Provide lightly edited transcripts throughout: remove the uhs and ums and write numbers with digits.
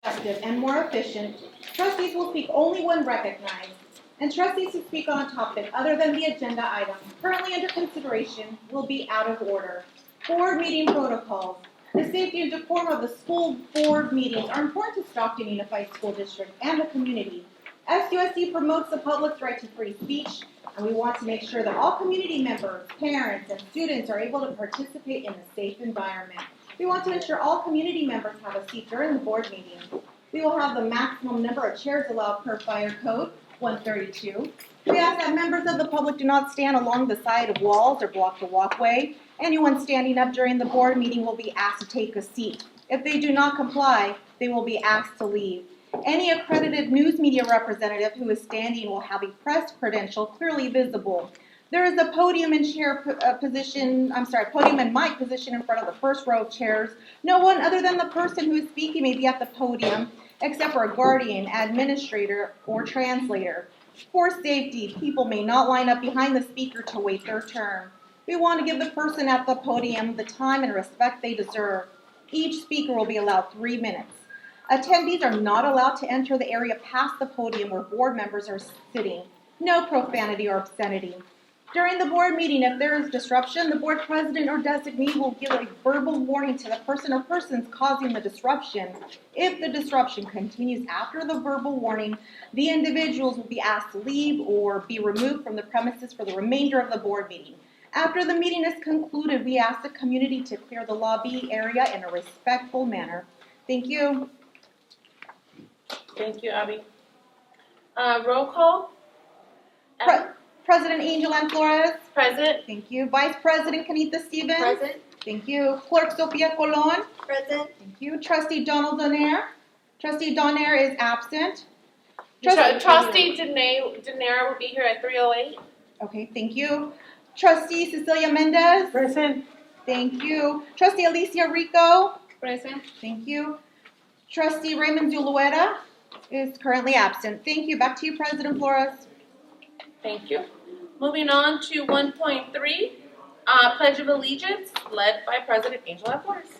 effective and more efficient, trustees will speak only when recognized, and trustees who speak on a topic other than the agenda item currently under consideration will be out of order. Board meeting protocols. The safety and decorum of the school board meetings are important to Stockton Unified School District and the community. SUSD promotes the public's right to free speech, and we want to make sure that all community members, parents, and students are able to participate in a safe environment. We want to ensure all community members have a seat during the board meeting. We will have the maximum number of chairs allowed per fire code, 132. We ask that members of the public do not stand along the side of walls or block the walkway. Anyone standing up during the board meeting will be asked to take a seat. If they do not comply, they will be asked to leave. Any accredited news media representative who is standing will have a press credential clearly visible. There is a podium and podium and mic position in front of the first row of chairs. No one other than the person who is speaking may be at the podium, except for a guardian, administrator, or translator. For safety, people may not line up behind the speaker to wait their turn. We want to give the person at the podium the time and respect they deserve. Each speaker will be allowed 3 minutes. Attendees are not allowed to enter the area past the podium where board members are sitting. No profanity or obscenity. During the board meeting, if there is disruption, the board president or designee will give a verbal warning to the person or persons causing the disruption. If the disruption continues after the verbal warning, the individuals will be asked to leave or be removed from the premises for the remainder of the board meeting. After the meeting is concluded, we ask the community to clear the lobby area in a respectful manner. Thank you. Thank you, Abby. Roll call. President Angel Ann Flores. Present. Thank you. Vice President Kenita Stevens. Present. Thank you. Clerk Sophia Colon. Present. Thank you. Trustee Donald Donaire. Trustee Donaire is absent. Trustee Daenerys will be here at 3:08. Okay, thank you. Trustee Cecilia Mendez. Present. Thank you. Trustee Alicia Rico. Present. Thank you. Trustee Raymond Zulueta is currently absent. Thank you. Back to you, President Flores. Thank you. Moving on to 1.3, Pledge of Allegiance, led by President Angel Ann Flores.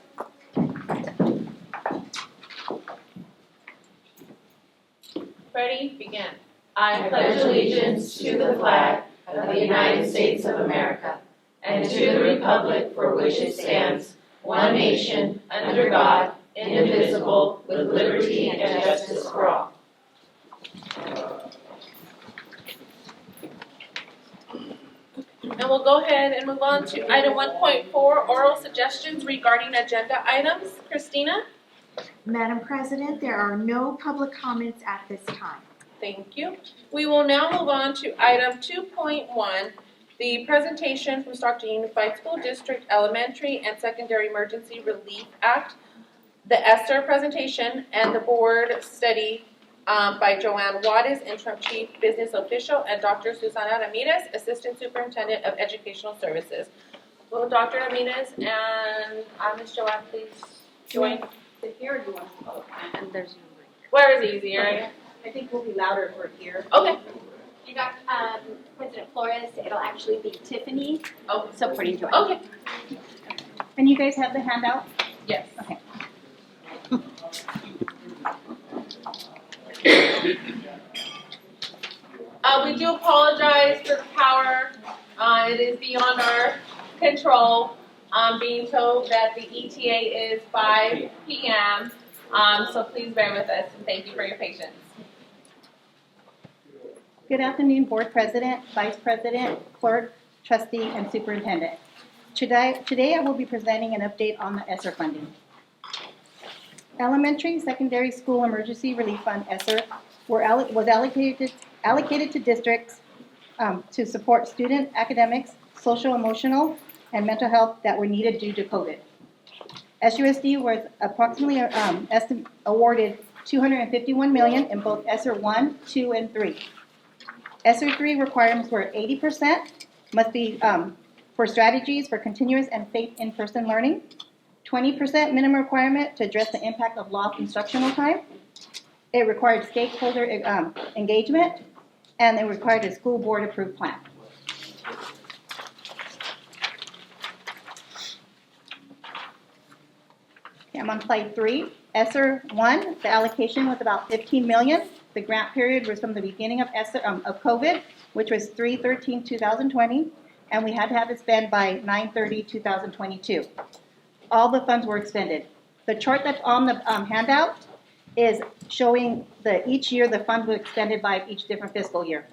Ready? Begin. I pledge allegiance to the flag of the United States of America and to the republic for which it stands, one nation, under God, indivisible, with liberty and justice for all. And we'll go ahead and move on to item 1.4, oral suggestions regarding agenda items. Christina? Madam President, there are no public comments at this time. Thank you. We will now move on to item 2.1, the presentation from Stockton Unified School District Elementary and Secondary Emergency Relief Act, the ESSER presentation, and the board study by Joanne Wattis, Interim Chief Business Official, and Dr. Susana Ramirez, Assistant Superintendent of Educational Services. Will Dr. Ramirez and Ms. Joanne please join? Here, or do you want to go? And there's no mic. Where is easier? I think we'll be louder if we're here. Okay. And President Flores, it'll actually be Tiffany Okay. supporting Joanne. Okay. And you guys have the handout? Yes. Okay. We do apologize for the power. It is beyond our control. Being told that the ETA is 5 p.m. So please bear with us and thank you for your patience. Good afternoon, Board President, Vice President, Clerk, Trustee, and Superintendent. Today I will be presenting an update on the ESSER funding. Elementary Secondary School Emergency Relief Fund, ESSER, was allocated to districts to support student academics, social, emotional, and mental health that were needed due to COVID. SUSD was approximately awarded $251 million in both ESSER 1, 2, and 3. ESSER 3 requirements were 80%, must be for strategies for continuous and safe in-person learning, 20% minimum requirement to address the impact of lost instructional time. It required stakeholder engagement, and it required a school board approved plan. I'm on slide 3. ESSER 1, the allocation was about $15 million. The grant period was from the beginning of COVID, which was 3/13/2020, and we had to have it spent by 9/30/2022. All the funds were expended. The chart that's on the handout is showing each year the funds were expended by each different fiscal year.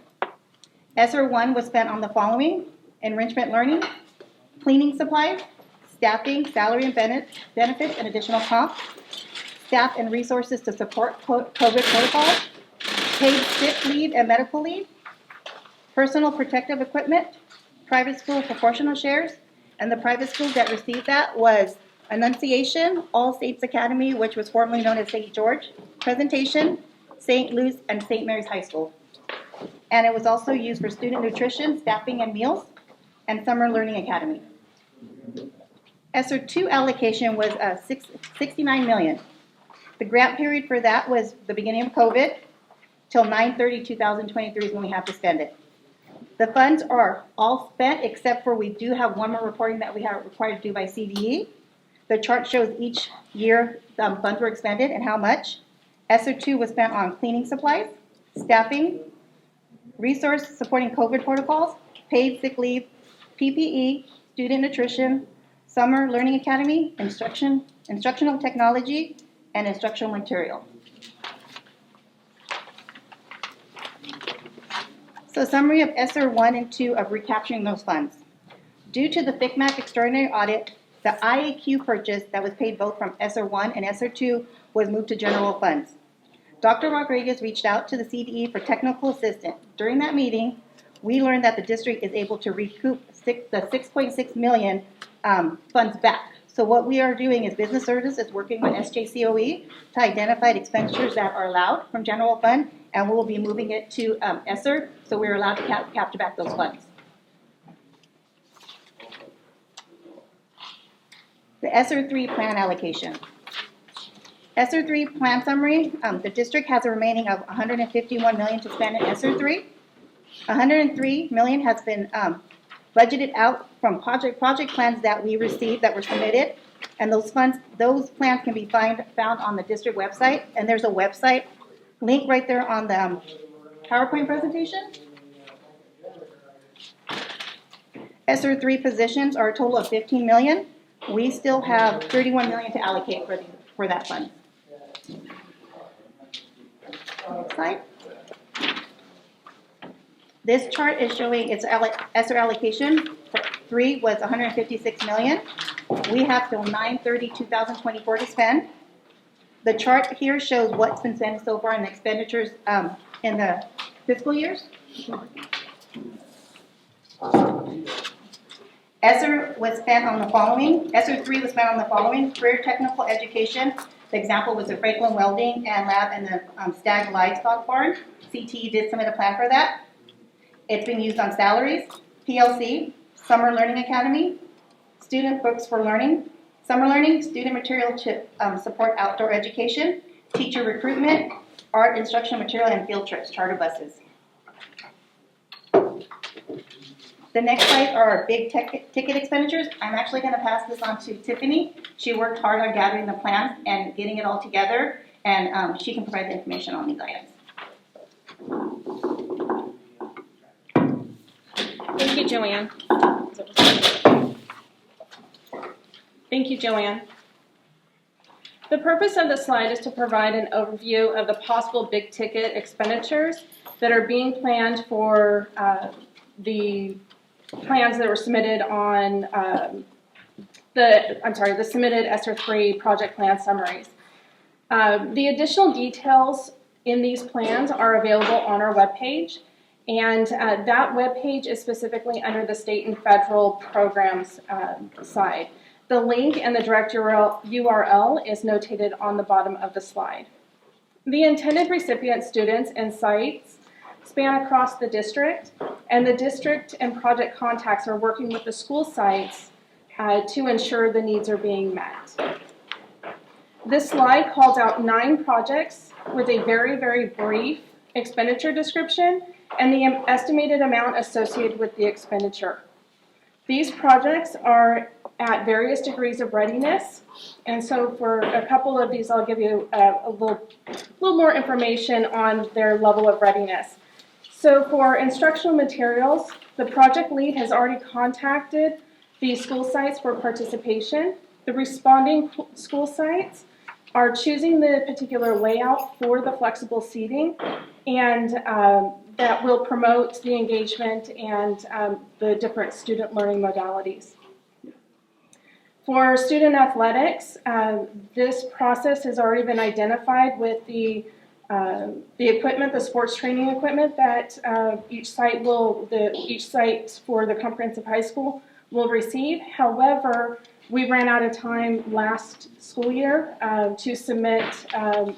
ESSER 1 was spent on the following: enrichment learning, cleaning supplies, staffing, salary and benefits, and additional comp, staff and resources to support COVID protocols, paid sick leave and medical leave, personal protective equipment, private school proportional shares, and the private schools that received that was Annunciation, All Saints Academy, which was formerly known as St. George, Presentation, St. Luke's, and St. Mary's High School. And it was also used for student nutrition, staffing and meals, and Summer Learning Academy. ESSER 2 allocation was $69 million. The grant period for that was the beginning of COVID till 9/30/2023 is when we have to spend it. The funds are all spent except for we do have one more reporting that we are required to do by CDE. The chart shows each year funds were expended and how much. ESSER 2 was spent on cleaning supplies, staffing, resource supporting COVID protocols, paid sick leave, PPE, student nutrition, Summer Learning Academy, instructional technology, and instructional material. So summary of ESSER 1 and 2 of recapturing those funds. Due to the FICMAC extraordinary audit, the IAQ purchase that was paid both from ESSER 1 and ESSER 2 was moved to general funds. Dr. Rodriguez reached out to the CDE for technical assistance. During that meeting, we learned that the district is able to recoup the $6.6 million funds back. So what we are doing is business services working with SJCOE to identify the expenditures that are allowed from general fund, and we will be moving it to ESSER, so we're allowed to capture back those funds. The ESSER 3 plan allocation. ESSER 3 plan summary, the district has a remaining of $151 million to spend in ESSER 3. $103 million has been budgeted out from project plans that we received that were submitted, and those plans can be found on the district website, and there's a website link right there on the PowerPoint presentation. ESSER 3 positions are a total of $15 million. We still have $31 million to allocate for that fund. Next slide. This chart is showing its ESSER allocation. For 3 was $156 million. We have till 9/30/2024 to spend. The chart here shows what's been spent so far in the expenditures in the fiscal years. ESSER was spent on the following. ESSER 3 was spent on the following: career technical education. The example was the Franklin Welding and Lab and the Stag Livestock Farm. CTE did submit a plan for that. It's been used on salaries, PLC, Summer Learning Academy, student books for learning, summer learning, student material to support outdoor education, teacher recruitment, art instructional material, and field trips, charter buses. The next slide are our big ticket expenditures. I'm actually going to pass this on to Tiffany. She worked hard on gathering the plans and getting it all together, and she can provide the information on these items. Thank you, Joanne. Thank you, Joanne. The purpose of the slide is to provide an overview of the possible big ticket expenditures that are being planned for the plans that were submitted on the submitted ESSER 3 project plan summaries. The additional details in these plans are available on our webpage, and that webpage is specifically under the state and federal programs side. The link and the direct URL is notated on the bottom of the slide. The intended recipient students and sites span across the district, and the district and project contacts are working with the school sites to ensure the needs are being met. This slide calls out 9 projects with a very, very brief expenditure description and the estimated amount associated with the expenditure. These projects are at various degrees of readiness. And so for a couple of these, I'll give you a little more information on their level of readiness. So for instructional materials, the project lead has already contacted the school sites for participation. The responding school sites are choosing the particular layout for the flexible seating, and that will promote the engagement and the different student learning modalities. For student athletics, this process has already been identified with the equipment, the sports training equipment that each site for the comprehensive high school will receive. However, we ran out of time last school year to submit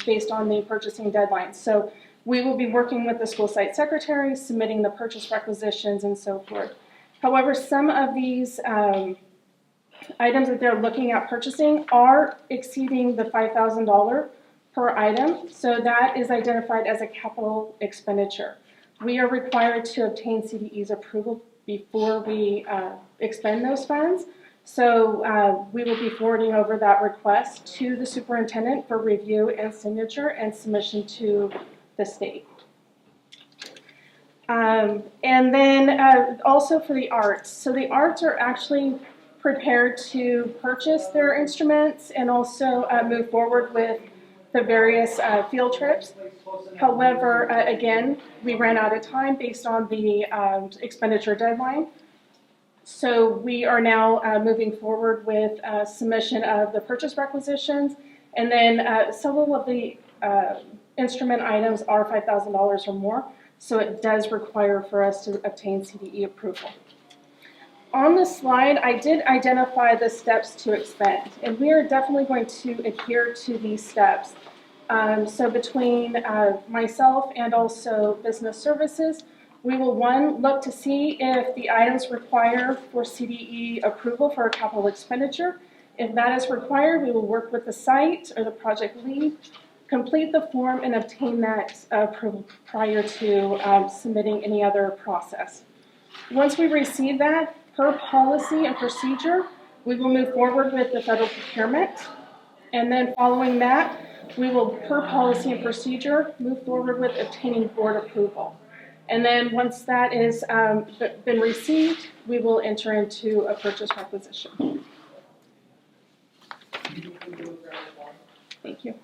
based on the purchasing deadline. So we will be working with the school site secretary, submitting the purchase requisitions and so forth. However, some of these items that they're looking at purchasing are exceeding the $5,000 per item, so that is identified as a capital expenditure. We are required to obtain CDE's approval before we expend those funds, so we will be forwarding over that request to the superintendent for review and signature and submission to the state. And then also for the arts. So the arts are actually prepared to purchase their instruments and also move forward with the various field trips. However, again, we ran out of time based on the expenditure deadline. So we are now moving forward with submission of the purchase requisitions, and then several of the instrument items are $5,000 or more, so it does require for us to obtain CDE approval. On the slide, I did identify the steps to expend, and we are definitely going to adhere to these steps. So between myself and also business services, we will, one, look to see if the items require for CDE approval for a capital expenditure. If that is required, we will work with the site or the project lead, complete the form, and obtain that approval prior to submitting any other process. Once we receive that, per policy and procedure, we will move forward with the federal procurement. And then following that, we will, per policy and procedure, move forward with obtaining board approval. And then once that is been received, we will enter into a purchase requisition. Thank you.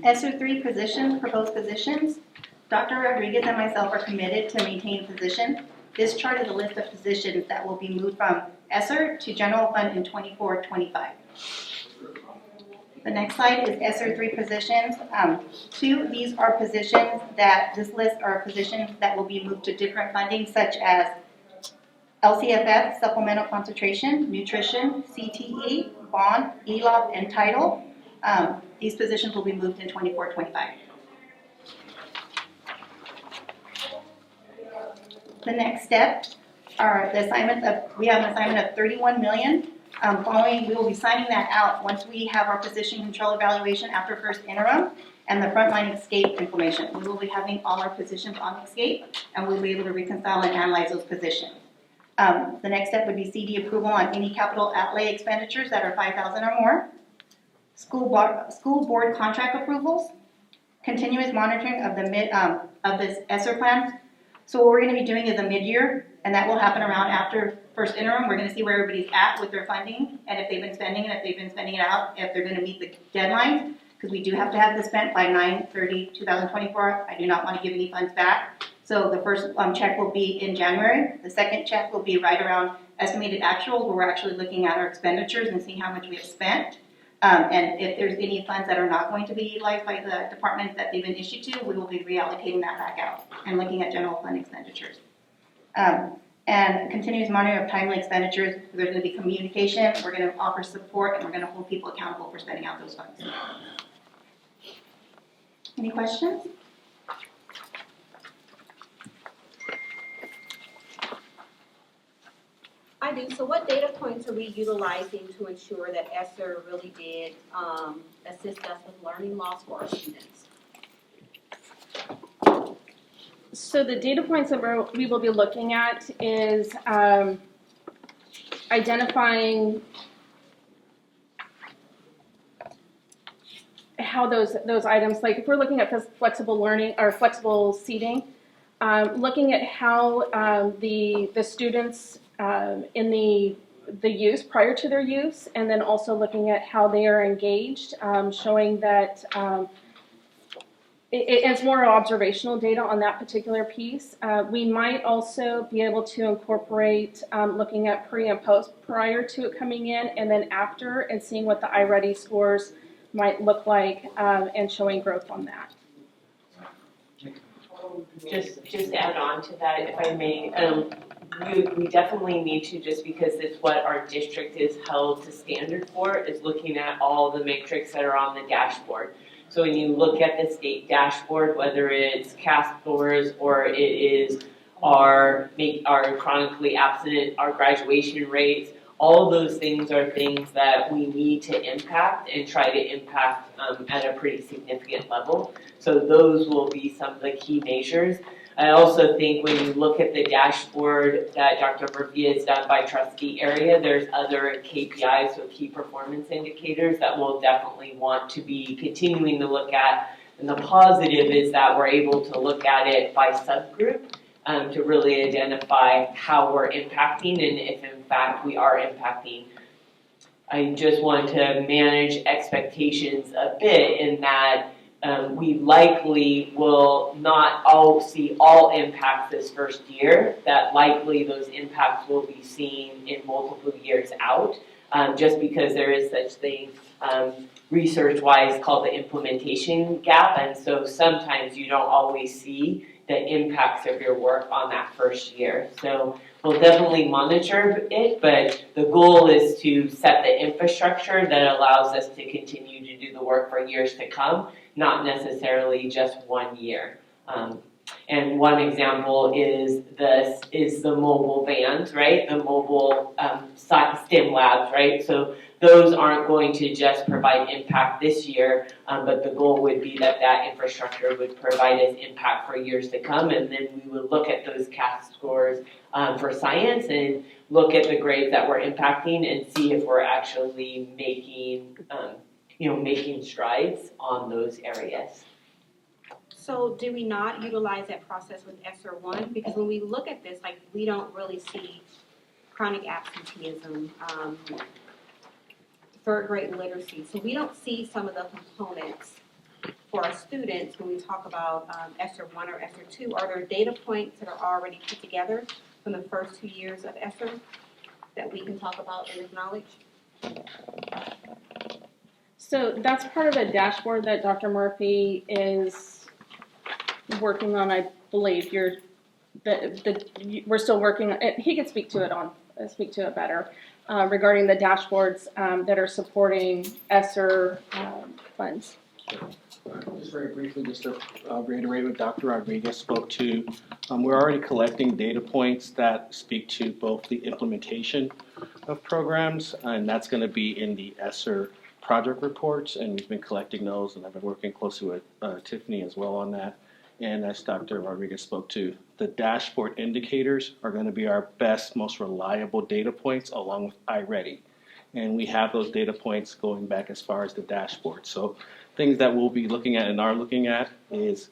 ESSER 3 positions, proposed positions. Dr. Rodriguez and myself are committed to maintain position. This chart is a list of positions that will be moved from ESSER to general fund in 24-25. The next slide is ESSER 3 positions. These are positions that, this list are positions that will be moved to different funding, such as LCFF, supplemental concentration, nutrition, CTE, bond, ELOP, and title. These positions will be moved in 24-25. The next step are the assignments of, we have an assignment of $31 million. Following, we will be signing that out once we have our position control evaluation after first interim and the frontline escape information. We will be having all our positions on escape, and we'll be able to reconcile and analyze those positions. The next step would be CD approval on any capital outlay expenditures that are $5,000 or more. School board contract approvals, continuous monitoring of the this ESSER plan. So what we're going to be doing is a mid-year, and that will happen around after first interim. We're going to see where everybody's at with their funding, and if they've been spending it, if they've been spending it out, if they're going to meet the deadlines, because we do have to have this spent by 9/30/2024. I do not want to give any funds back. So the first check will be in January. The second check will be right around estimated actuals, where we're actually looking at our expenditures and seeing how much we have spent. And if there's any funds that are not going to be utilized by the departments that they've been issued to, we will be reallocating that back out and looking at general fund expenditures. And continuous monitoring of timely expenditures. There's going to be communication. We're going to offer support, and we're going to hold people accountable for spending out those funds. Any questions? I do. So what data points are we utilizing to ensure that ESSER really did assist us with learning loss for our students? So the data points that we will be looking at is identifying how those items, like if we're looking at flexible learning or flexible seating, looking at how the students in the use prior to their use, and then also looking at how they are engaged, showing that it's more observational data on that particular piece. We might also be able to incorporate looking at pre and post prior to it coming in, and then after, and seeing what the iReady scores might look like, and showing growth on that. Just to add on to that, if I may, we definitely need to, just because it's what our district is held to standard for, is looking at all the metrics that are on the dashboard. So when you look at the state dashboard, whether it's CAS scores or it is our chronically absent, our graduation rates, all those things are things that we need to impact and try to impact at a pretty significant level. So those will be some of the key measures. I also think when you look at the dashboard that Dr. Murphy has done by trustee area, there's other KPIs, so key performance indicators, that we'll definitely want to be continuing to look at. And the positive is that we're able to look at it by subgroup to really identify how we're impacting and if in fact we are impacting. I just want to manage expectations a bit in that we likely will not all see all impacts this first year, that likely those impacts will be seen in multiple years out, just because there is such thing research-wise called the implementation gap, and so sometimes you don't always see the impacts of your work on that first year. So we'll definitely monitor it, but the goal is to set the infrastructure that allows us to continue to do the work for years to come, not necessarily just 1 year. And one example is the mobile vans, right? The mobile STEM labs, right? So those aren't going to just provide impact this year, but the goal would be that that infrastructure would provide us impact for years to come, and then we would look at those CAS scores for science and look at the grades that we're impacting and see if we're actually making, making strides on those areas. So do we not utilize that process with ESSER 1? Because when we look at this, like, we don't really see chronic absenteeism, third grade literacy. So we don't see some of the components for our students when we talk about ESSER 1 or ESSER 2. Are there data points that are already put together from the first 2 years of ESSER that we can talk about and acknowledge? So that's part of a dashboard that Dr. Murphy is working on, I believe. We're still working on it. He can speak to it better regarding the dashboards that are supporting ESSER funds. Just very briefly, just to reiterate what Dr. Rodriguez spoke to, we're already collecting data points that speak to both the implementation of programs, and that's going to be in the ESSER project reports, and we've been collecting those, and I've been working closely with Tiffany as well on that. And as Dr. Rodriguez spoke to, the dashboard indicators are going to be our best, most reliable data points along with iReady. And we have those data points going back as far as the dashboard. So things that we'll be looking at and are looking at is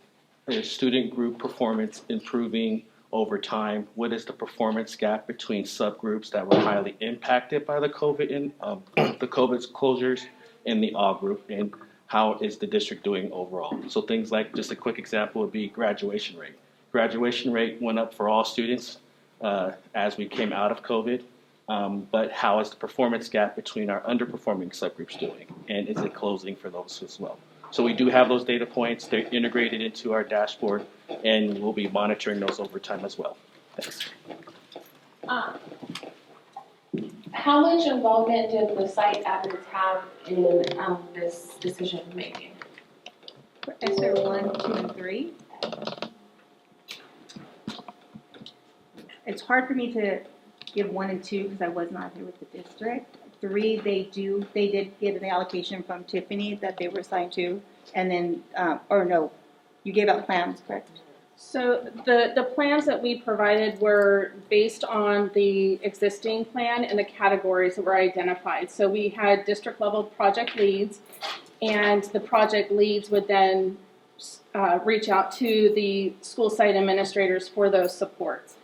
student group performance improving over time. What is the performance gap between subgroups that were highly impacted by the COVID closures and the all group, and how is the district doing overall? So things like, just a quick example would be graduation rate. Graduation rate went up for all students as we came out of COVID, but how is the performance gap between our underperforming subgroups doing? And is it closing for those as well? So we do have those data points. They're integrated into our dashboard, and we'll be monitoring those over time as well. Thanks. How much involvement did the site admins have in this decision making? For ESSER 1, 2, and 3. It's hard for me to give 1 and 2 because I was not here with the district. 3, they did get an allocation from Tiffany that they were assigned to, and then, or no, you gave out plans, correct? So the plans that we provided were based on the existing plan and the categories that were identified. So we had district level project leads, and the project leads would then reach out to the school site administrators for those supports.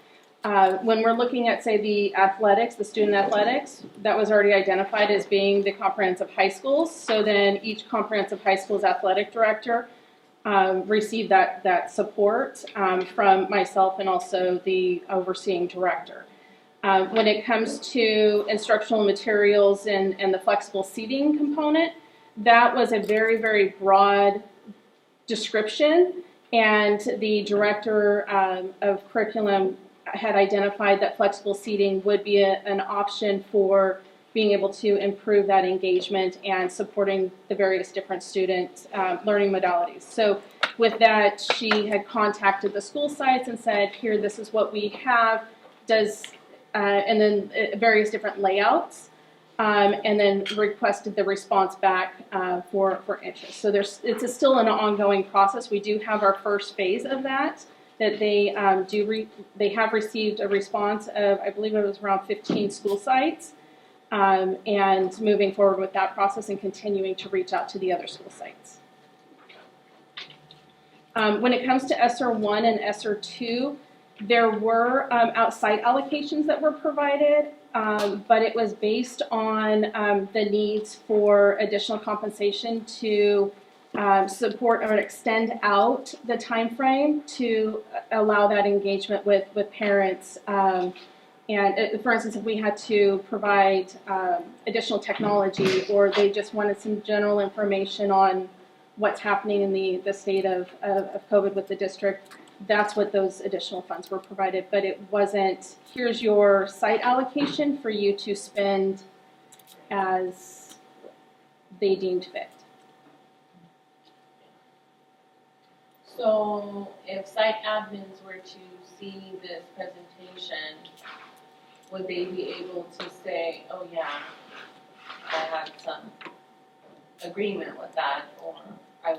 When we're looking at, say, the athletics, the student athletics, that was already identified as being the comprehensive high schools. So then each comprehensive high school's athletic director received that support from myself and also the overseeing director. When it comes to instructional materials and the flexible seating component, that was a very, very broad description, and the director of curriculum had identified that flexible seating would be an option for being able to improve that engagement and supporting the various different student learning modalities. So with that, she had contacted the school sites and said, here, this is what we have, and then various different layouts, and then requested the response back for interest. So it's still an ongoing process. We do have our first phase of that they they have received a response of, I believe it was around 15 school sites, and moving forward with that process and continuing to reach out to the other school sites. When it comes to ESSER 1 and ESSER 2, there were outside allocations that were provided, but it was based on the needs for additional compensation to support or extend out the time frame to allow that engagement with parents. And for instance, if we had to provide additional technology, or they just wanted some general information on what's happening in the state of COVID with the district, that's what those additional funds were provided. But it wasn't, here's your site allocation for you to spend as they deemed fit. So if site admins were to see this presentation, would they be able to say, oh yeah, I had some agreement with that, or I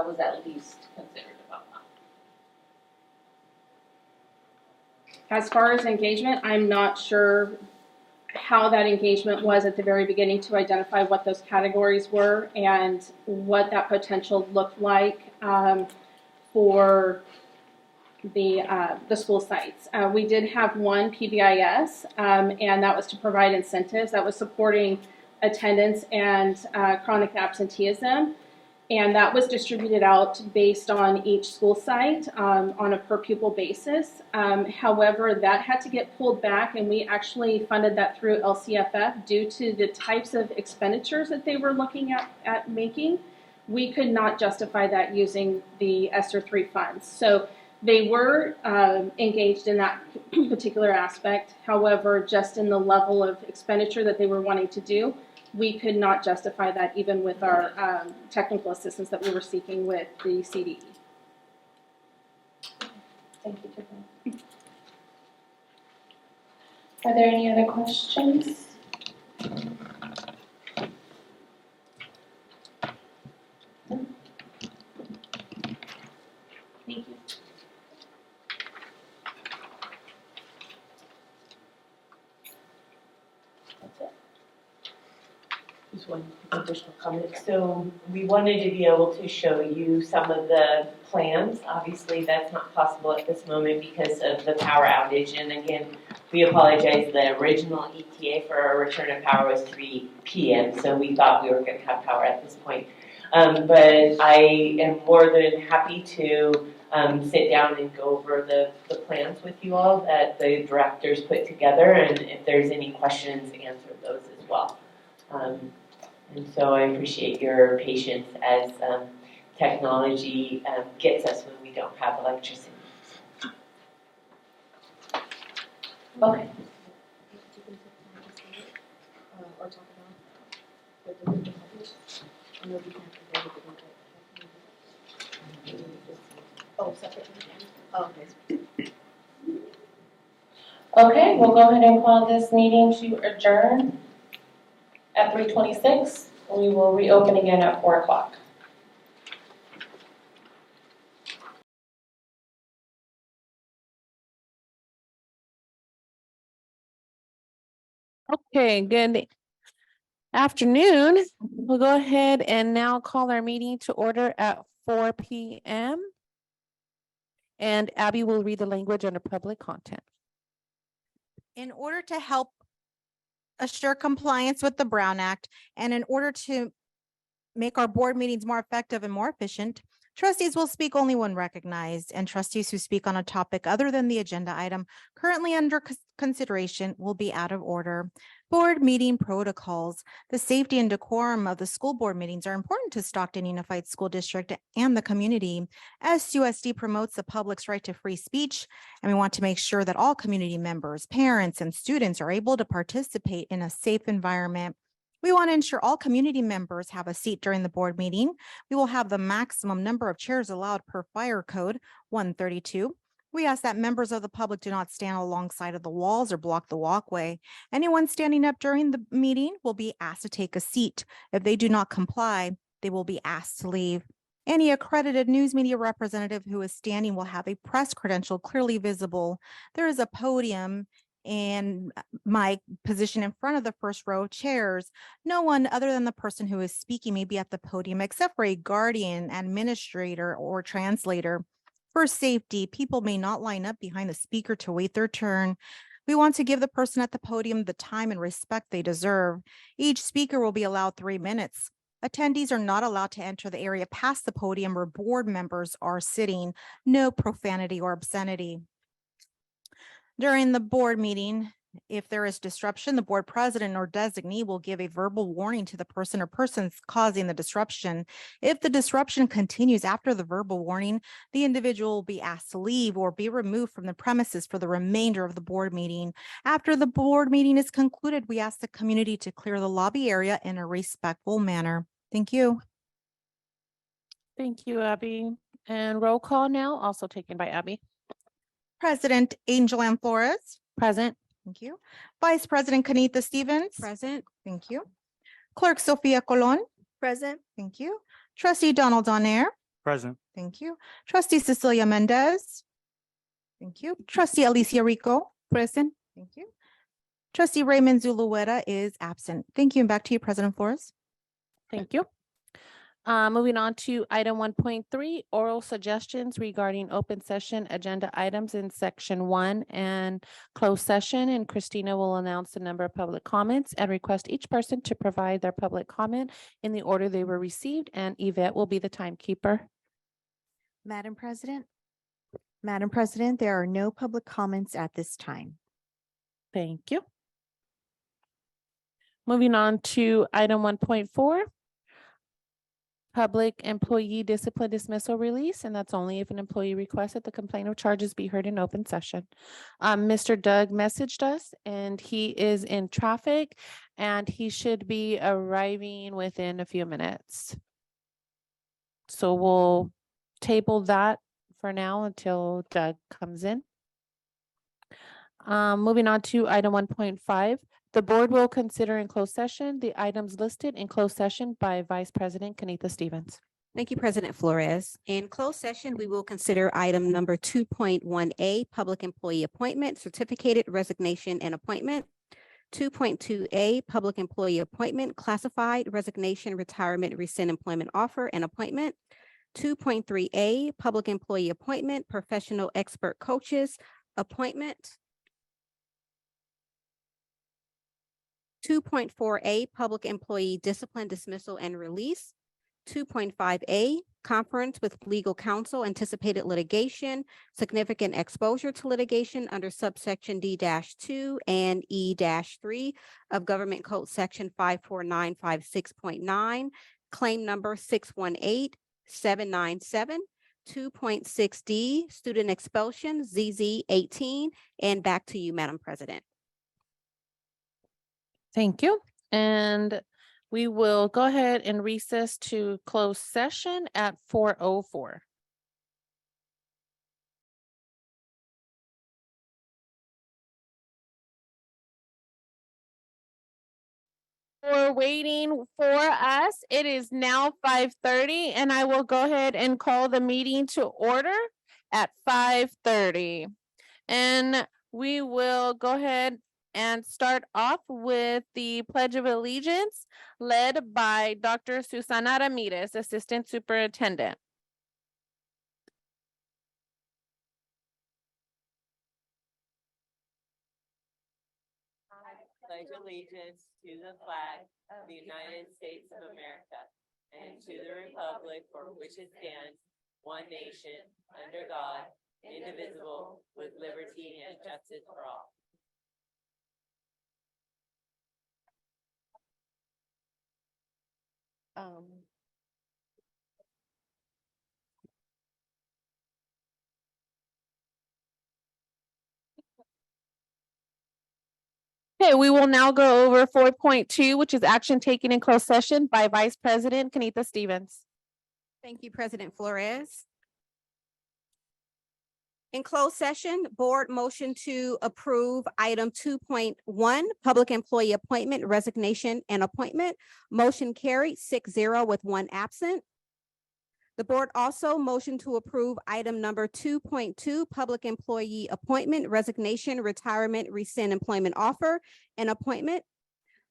was at least considered about that? As far as engagement, I'm not sure how that engagement was at the very beginning to identify what those categories were and what that potential looked like for the school sites. We did have one PBIS, and that was to provide incentives. That was supporting attendance and chronic absenteeism. And that was distributed out based on each school site on a per pupil basis. However, that had to get pulled back, and we actually funded that through LCFF due to the types of expenditures that they were looking at making. We could not justify that using the ESSER 3 funds. So they were engaged in that particular aspect. However, just in the level of expenditure that they were wanting to do, we could not justify that even with our technical assistance that we were seeking with the CDE. Thank you, Tiffany. Are there any other questions? Thank you. That's it. Just one additional comment. So we wanted to be able to show you some of the plans. Obviously, that's not possible at this moment because of the power outage. And again, we apologize. The original ETA for our return of power was 3 p.m. So we thought we were going to have power at this point. But I am more than happy to sit down and go over the plans with you all that the directors put together. And if there's any questions, answer those as well. And so I appreciate your patience as technology gets us when we don't have electricity. Okay. Or talk about separately. Oh, okay. Okay, we'll go ahead and call this meeting to adjourn at 3:26. We will reopen again at 4 o'clock. Okay, good afternoon. We'll go ahead and now call our meeting to order at 4 p.m. And Abby will read the language under public content. In order to help assure compliance with the Brown Act and in order to make our board meetings more effective and more efficient, trustees will speak only when recognized, and trustees who speak on a topic other than the agenda item currently under consideration will be out of order. Board meeting protocols. The safety and decorum of the school board meetings are important to Stockton Unified School District and the community. SUSD promotes the public's right to free speech, and we want to make sure that all community members, parents, and students are able to participate in a safe environment. We want to ensure all community members have a seat during the board meeting. We will have the maximum number of chairs allowed per fire code 132. We ask that members of the public do not stand alongside of the walls or block the walkway. Anyone standing up during the meeting will be asked to take a seat. If they do not comply, they will be asked to leave. Any accredited news media representative who is standing will have a press credential clearly visible. There is a podium and my position in front of the first row of chairs. No one other than the person who is speaking may be at the podium except for a guardian, administrator, or translator. For safety, people may not line up behind the speaker to wait their turn. We want to give the person at the podium the time and respect they deserve. Each speaker will be allowed 3 minutes. Attendees are not allowed to enter the area past the podium where board members are sitting. No profanity or obscenity. During the board meeting, if there is disruption, the board president or designee will give a verbal warning to the person or persons causing the disruption. If the disruption continues after the verbal warning, the individual will be asked to leave or be removed from the premises for the remainder of the board meeting. After the board meeting is concluded, we ask the community to clear the lobby area in a respectful manner. Thank you. Thank you, Abby. And roll call now, also taken by Abby. President Angel Ann Flores. Present. Thank you. Vice President Kenita Stevens. Present. Thank you. Clerk Sophia Colon. Present. Thank you. Trustee Donald Donaire. Present. Thank you. Trustee Cecilia Mendez. Thank you. Trustee Alicia Rico. Present. Thank you. Trustee Raymond Zulueta is absent. Thank you. And back to you, President Flores. Thank you. Moving on to item 1.3, oral suggestions regarding open session agenda items in section 1 and closed session. And Christina will announce the number of public comments and request each person to provide their public comment in the order they were received. And Yvette will be the timekeeper. Madam President, there are no public comments at this time. Thank you. Moving on to item 1.4. Public employee discipline dismissal release, and that's only if an employee requests that the complaint of charges be heard in open session. Mr. Doug messaged us and he is in traffic and he should be arriving within a few minutes. So we'll table that for now until Doug comes in. Moving on to item 1.5. The board will consider in closed session the items listed in closed session by Vice President Kenita Stevens. Thank you, President Flores. In closed session, we will consider item number 2.1A, public employee appointment, certificated resignation and appointment. 2.2A, public employee appointment, classified resignation, retirement, rescind employment offer and appointment. 2.3A, public employee appointment, professional expert coaches, appointment. 2.4A, public employee discipline, dismissal, and release. 2.5A, conference with legal counsel, anticipated litigation, significant exposure to litigation under subsection D-2 and E-3 of Government Code Section 54956.9, claim number 618797. 2.6D, student expulsion, ZZ 18, and back to you, Madam President. Thank you. And we will go ahead and recess to closed session at 4:04. For waiting for us, it is now 5:30 and I will go ahead and call the meeting to order at 5:30. And we will go ahead and start off with the Pledge of Allegiance led by Dr. Susana Ramirez, Assistant Superintendent. Pledge allegiance to the flag of the United States of America and to the republic for which it stands, one nation, under God, indivisible, with liberty and justice for all. Okay, we will now go over 4.2, which is action taken in closed session by Vice President Kenita Stevens. Thank you, President Flores. In closed session, board motion to approve item 2.1, public employee appointment, resignation, and appointment. Motion carried 6-0 with 1 absent. The board also motioned to approve item number 2.2, public employee appointment, resignation, retirement, rescind employment offer, and appointment.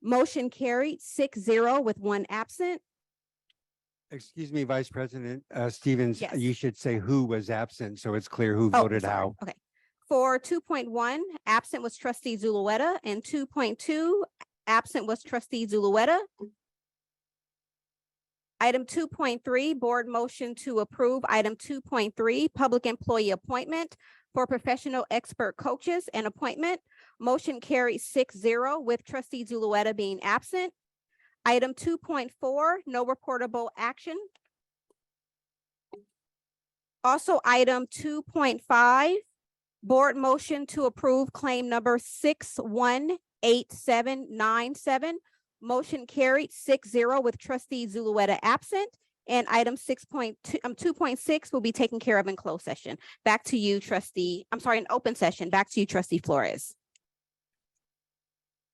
Motion carried 6-0 with 1 absent. Excuse me, Vice President Stevens, Yes. you should say who was absent, so it's clear who Oh, voted sorry. how. Okay. For 2.1, absent was trustee Zulueta, and 2.2, absent was trustee Zulueta. Item 2.3, board motion to approve item 2.3, public employee appointment for professional expert coaches and appointment. Motion carried 6-0 with trustee Zulueta being absent. Item 2.4, no reportable action. Also, item 2.5, board motion to approve claim number 618797. Motion carried 6-0 with trustee Zulueta absent. And item 2.6 will be taken care of in closed session. Back to you, trustee. I'm sorry, in open session. Back to you, trustee Flores.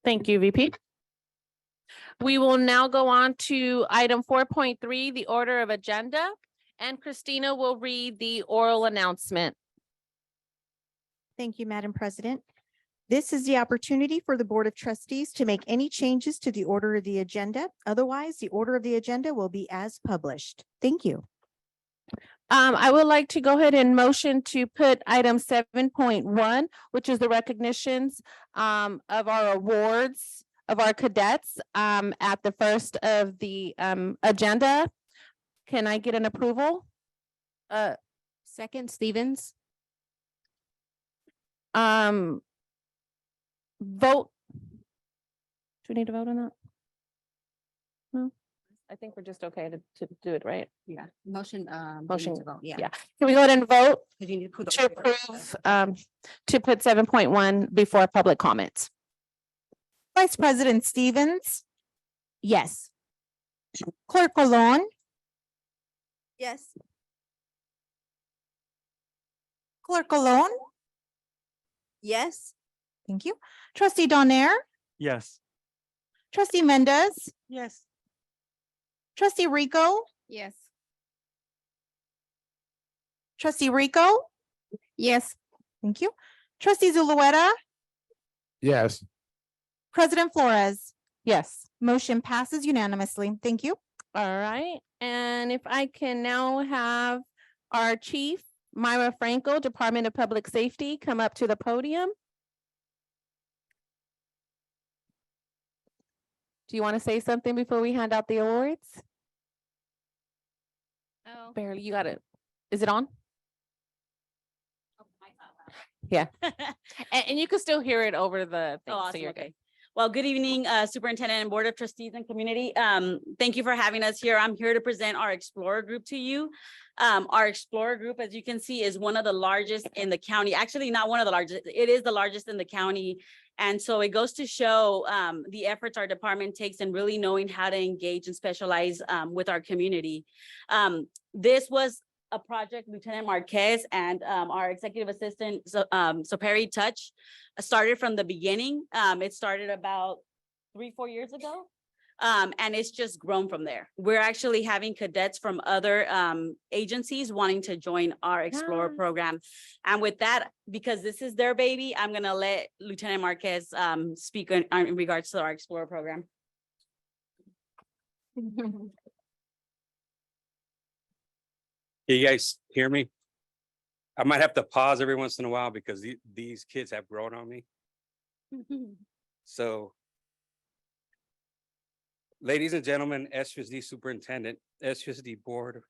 Thank you, VP. We will now go on to item 4.3, the order of agenda, and Christina will read the oral announcement. Thank you, Madam President. This is the opportunity for the Board of Trustees to make any changes to the order of the agenda. Otherwise, the order of the agenda will be as published. Thank you. I would like to go ahead and motion to put item 7.1, which is the recognitions of our awards of our cadets at the first of the agenda. Can I get an approval? Second, Stevens. Vote. Do we need to vote on that? No, I think we're just okay to do it, right? Yeah, motion. Motion to vote, yeah. Yeah. Can we go ahead and vote Because you need to put to approve to put 7.1 before public comments? Vice President Stevens, Yes. Clerk Colon, Yes. Clerk Colon, Yes. thank you. Trustee Donaire, Yes. Trustee Mendez, yes. Trustee Rico, Yes. Trustee Rico, Yes. thank you. Trustee Zulueta, Yes. President Flores. Yes. Motion passes unanimously. Thank you. All right. And if I can now have our chief, Myra Franco, Department of Public Safety, come up to the podium. Do you want to say something before we hand out the awards? Oh. Barely, you got it. Is it on? Yeah. And you can still hear it over the thing, so Awesome. you're Okay. good. Well, good evening, Superintendent and Board of Trustees and community. Thank you for having us here. I'm here to present our Explorer Group to you. Our Explorer Group, as you can see, is one of the largest in the county. Actually, not one of the largest. It is the largest in the county. And so it goes to show the efforts our department takes in really knowing how to engage and specialize with our community. This was a project Lieutenant Marquez and our executive assistant, Perry Touch, started from the beginning. It started about 3-4 years ago. And it's just grown from there. We're actually having cadets from other agencies wanting to join our Explorer program. And with that, because this is their baby, I'm gonna let Lieutenant Marquez speak in regards to our Explorer program. Can you guys hear me? I might have to pause every once in a while because these kids have grown on me. So, ladies and gentlemen, SUSD Superintendent, SUSD Board.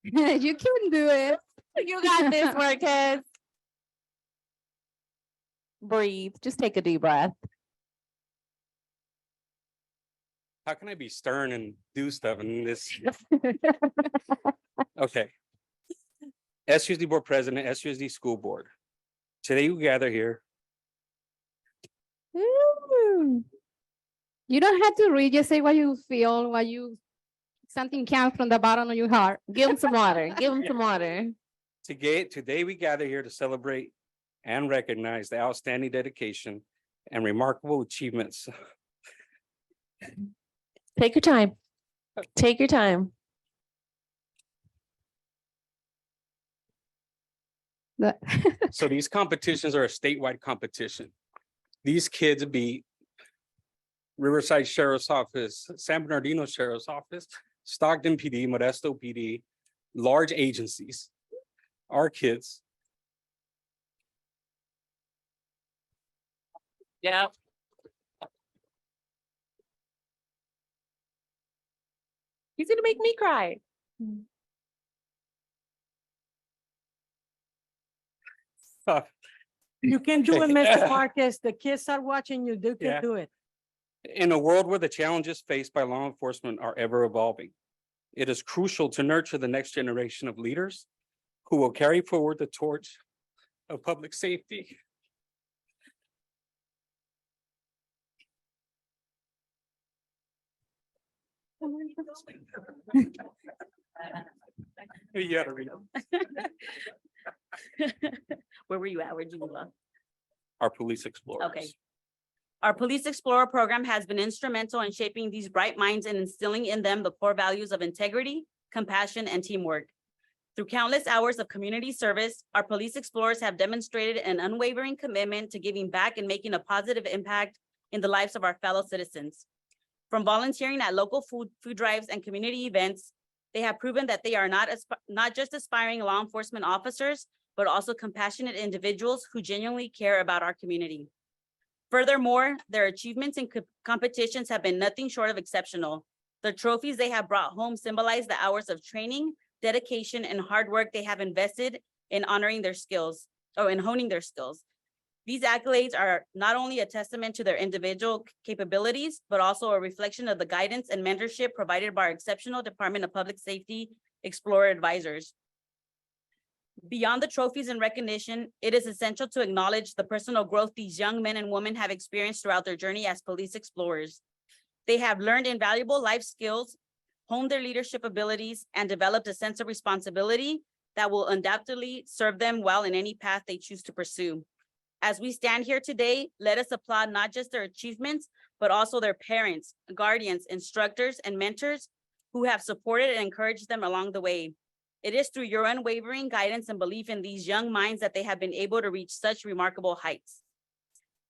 You can do it. You got this, Marquez. Breathe. Just take a deep breath. How can I be stern and do stuff in this? Okay. SUSD Board President, SUSD School Board. Today we gather here. You don't have to read, just say what you feel, something comes from the bottom of your heart. Give him some water. Give him some water. Today we gather here to celebrate and recognize the outstanding dedication and remarkable achievements. Take your time. Take your time. So these competitions are a statewide competition. These kids beat Riverside Sheriff's Office, San Bernardino Sheriff's Office, Stockton PD, Modesto PD, large agencies. Our kids. Yeah. He's gonna make me cry. You can do it, Mr. Marquez. The kids are watching you. You can do it. In a world where the challenges faced by law enforcement are ever evolving, it is crucial to nurture the next generation of leaders who will carry forward the torch of public safety. You gotta read them. Where were you at? Where'd you move on? Our police explorers. Okay. Our Police Explorer program has been instrumental in shaping these bright minds and instilling in them the core values of integrity, compassion, and teamwork. Through countless hours of community service, our police explorers have demonstrated an unwavering commitment to giving back and making a positive impact in the lives of our fellow citizens. From volunteering at local food drives and community events, they have proven that they are not just aspiring law enforcement officers, but also compassionate individuals who genuinely care about our community. Furthermore, their achievements in competitions have been nothing short of exceptional. The trophies they have brought home symbolize the hours of training, dedication, and hard work they have invested in honoring their skills, or in honing their skills. These accolades are not only a testament to their individual capabilities, but also a reflection of the guidance and mentorship provided by our exceptional Department of Public Safety Explorer advisors. Beyond the trophies and recognition, it is essential to acknowledge the personal growth these young men and women have experienced throughout their journey as police explorers. They have learned invaluable life skills, honed their leadership abilities, and developed a sense of responsibility that will undoubtedly serve them well in any path they choose to pursue. As we stand here today, let us applaud not just their achievements, but also their parents, guardians, instructors, and mentors who have supported and encouraged them along the way. It is through your unwavering guidance and belief in these young minds that they have been able to reach such remarkable heights.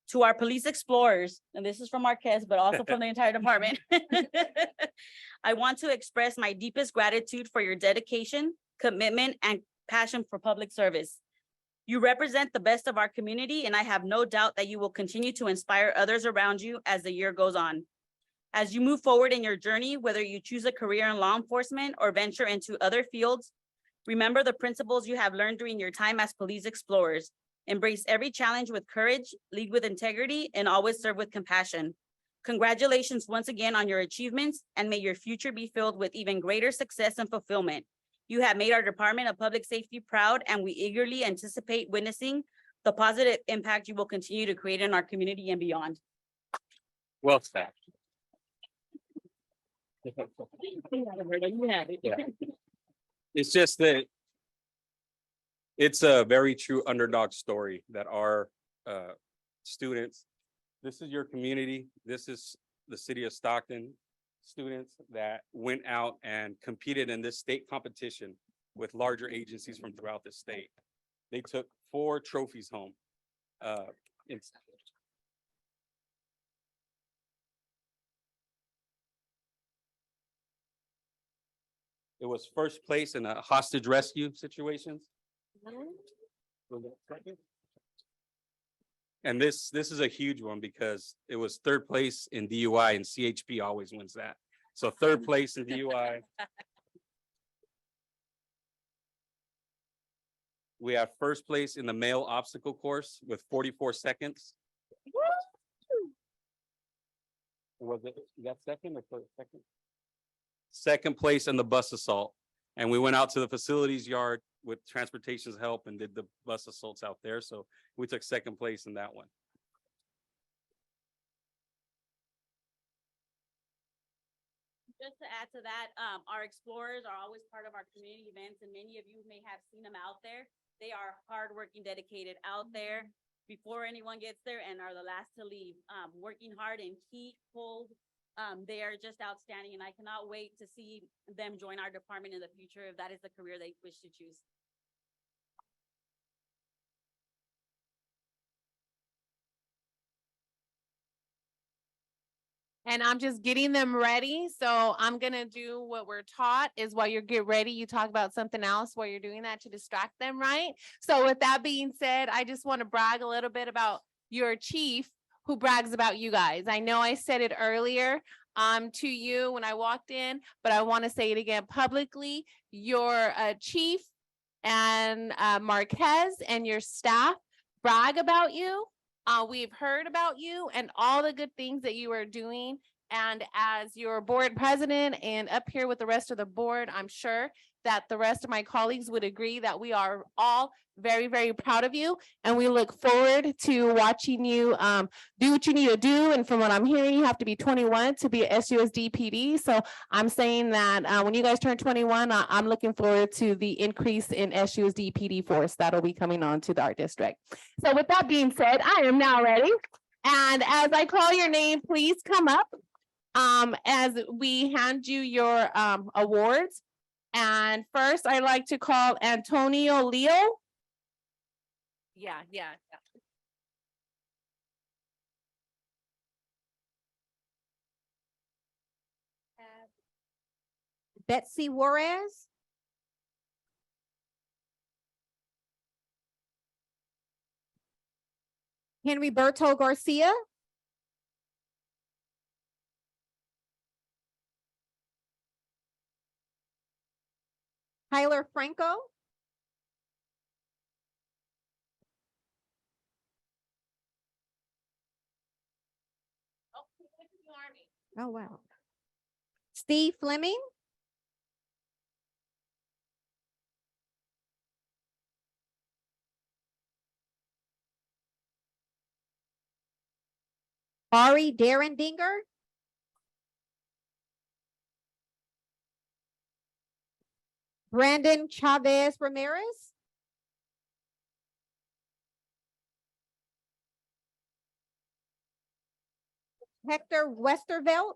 To our police explorers, and this is from Marquez, but also from the entire department, I want to express my deepest gratitude for your dedication, commitment, and passion for public service. You represent the best of our community, and I have no doubt that you will continue to inspire others around you as the year goes on. As you move forward in your journey, whether you choose a career in law enforcement or venture into other fields, remember the principles you have learned during your time as police explorers. Embrace every challenge with courage, lead with integrity, and always serve with compassion. Congratulations once again on your achievements, and may your future be filled with even greater success and fulfillment. You have made our Department of Public Safety proud, and we eagerly anticipate witnessing the positive impact you will continue to create in our community and beyond. Well said. Yeah. It's just that it's a very true underdog story that our students This is your community. This is the city of Stockton students that went out and competed in this state competition with larger agencies from throughout the state. They took 4 trophies home. It's It was first place in a hostage rescue situations. And this is a huge one because it was 3rd place in DUI, and CHP always wins that. So 3rd place in DUI. We have 1st place in the male obstacle course with 44 seconds. Was it, you got 2nd or 3rd? 2nd place in the bus assault. And we went out to the facilities yard with transportation's help and did the bus assaults out there. So we took 2nd place in that one. Just to add to that, our explorers are always part of our community events, and many of you may have seen them out there. They are hardworking, dedicated out there before anyone gets there and are the last to leave, working hard in heat, cold. They are just outstanding, and I cannot wait to see them join our department in the future if that is the career they wish to choose. And I'm just getting them ready. So I'm gonna do what we're taught is while you get ready, you talk about something else while you're doing that to distract them, right? So with that being said, I just want to brag a little bit about your chief who brags about you guys. I know I said it earlier to you when I walked in, but I want to say it again publicly. Your chief and Marquez and your staff brag about you. We've heard about you and all the good things that you are doing. And as your board president and up here with the rest of the board, I'm sure that the rest of my colleagues would agree that we are all very, very proud of you. And we look forward to watching you do what you need to do. And from what I'm hearing, you have to be 21 to be a SUSD PD. So I'm saying that when you guys turn 21, I'm looking forward to the increase in SUSD PD force that'll be coming on to our district. So with that being said, I am now ready. And as I call your name, please come up as we hand you your awards. And first, I'd like to call Antonio Leo. Yeah. Betsy Juarez. Henry Berto Garcia. Tyler Franco. Oh, wow. Steve Fleming. Ari Derendinger. Brandon Chavez Ramirez. Hector Westervelt.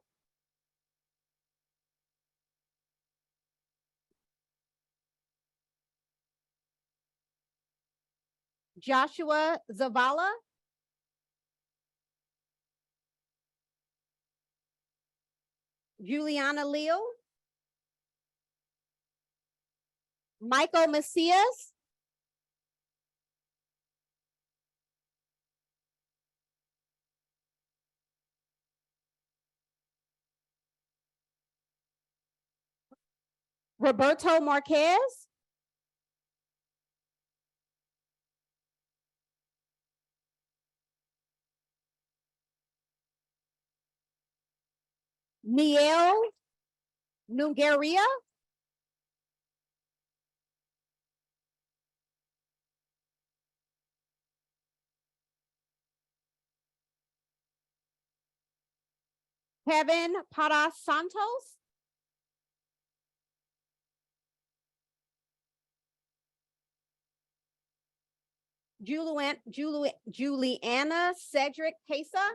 Joshua Zavala. Juliana Leo. Michael Macias. Roberto Marquez. Niel Nungaria. Kevin Paras Santos. Juliana Cedric Pesa.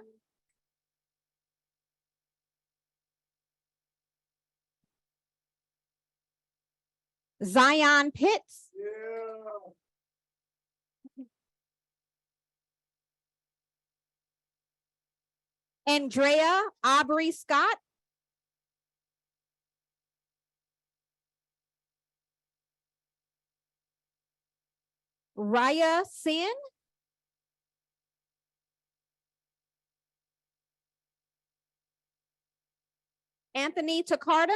Zion Pitts. Andrea Aubrey Scott. Raya Sin. Anthony Tacardan.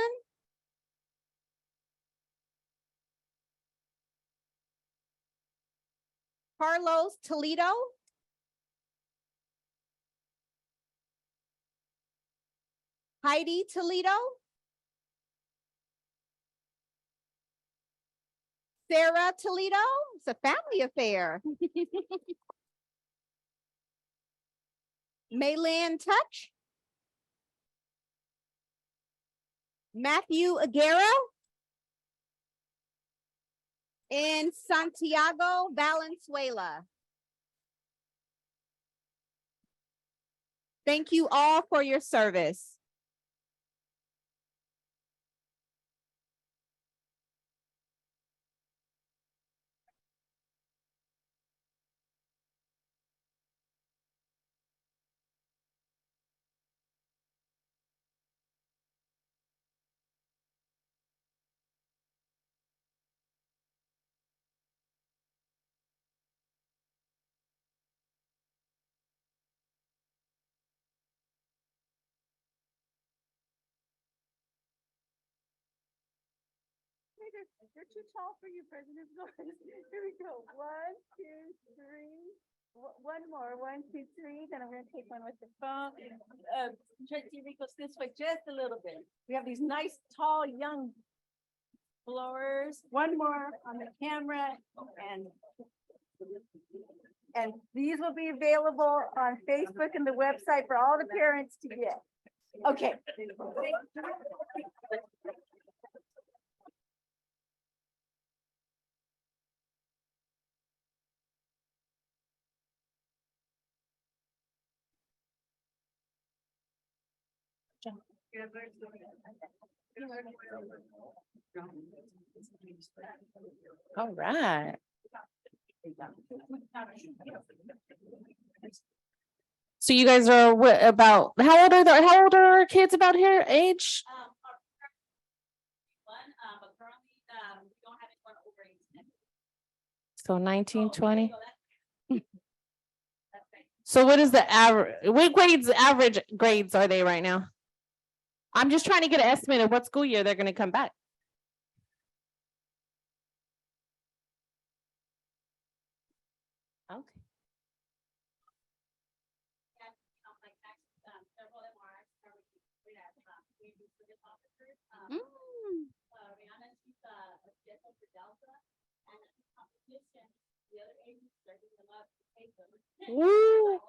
Carlos Toledo. Heidi Toledo. Sarah Toledo. It's a family affair. Maylin Touch. Matthew Aguero. And Santiago Valenzuela. Thank you all for your service. They're too tall for you, President Flores. Here we go. 1, 2, 3. One more. 1, 2, 3. Then I'm going to take one with the phone. Trustee Rico's this way just a little bit. We have these nice, tall, young blowers. One more on the camera, and these will be available on Facebook and the website for all the parents to get. Okay. All right. So you guys are what, about how old are our kids about here age? So 19, 20. So what is the average? What average grades are they right now? I'm just trying to get an estimate of what school year they're going to come back. Okay. Woo.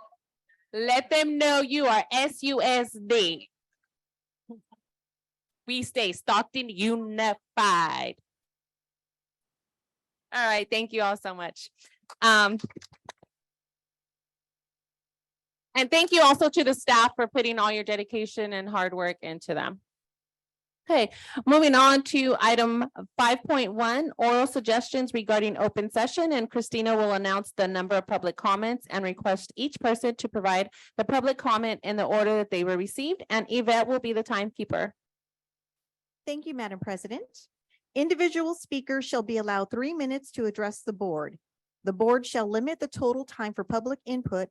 Let them know you are SUSD. We stay Stockton unified. All right, thank you all so much. And thank you also to the staff for putting all your dedication and hard work into them. Okay, moving on to item 5.1, oral suggestions regarding open session, and Christina will announce the number of public comments and request each person to provide the public comment in the order that they were received, and Yvette will be the timekeeper. Thank you, Madam President. Individual speakers shall be allowed 3 minutes to address the board. The board shall limit the total time for public input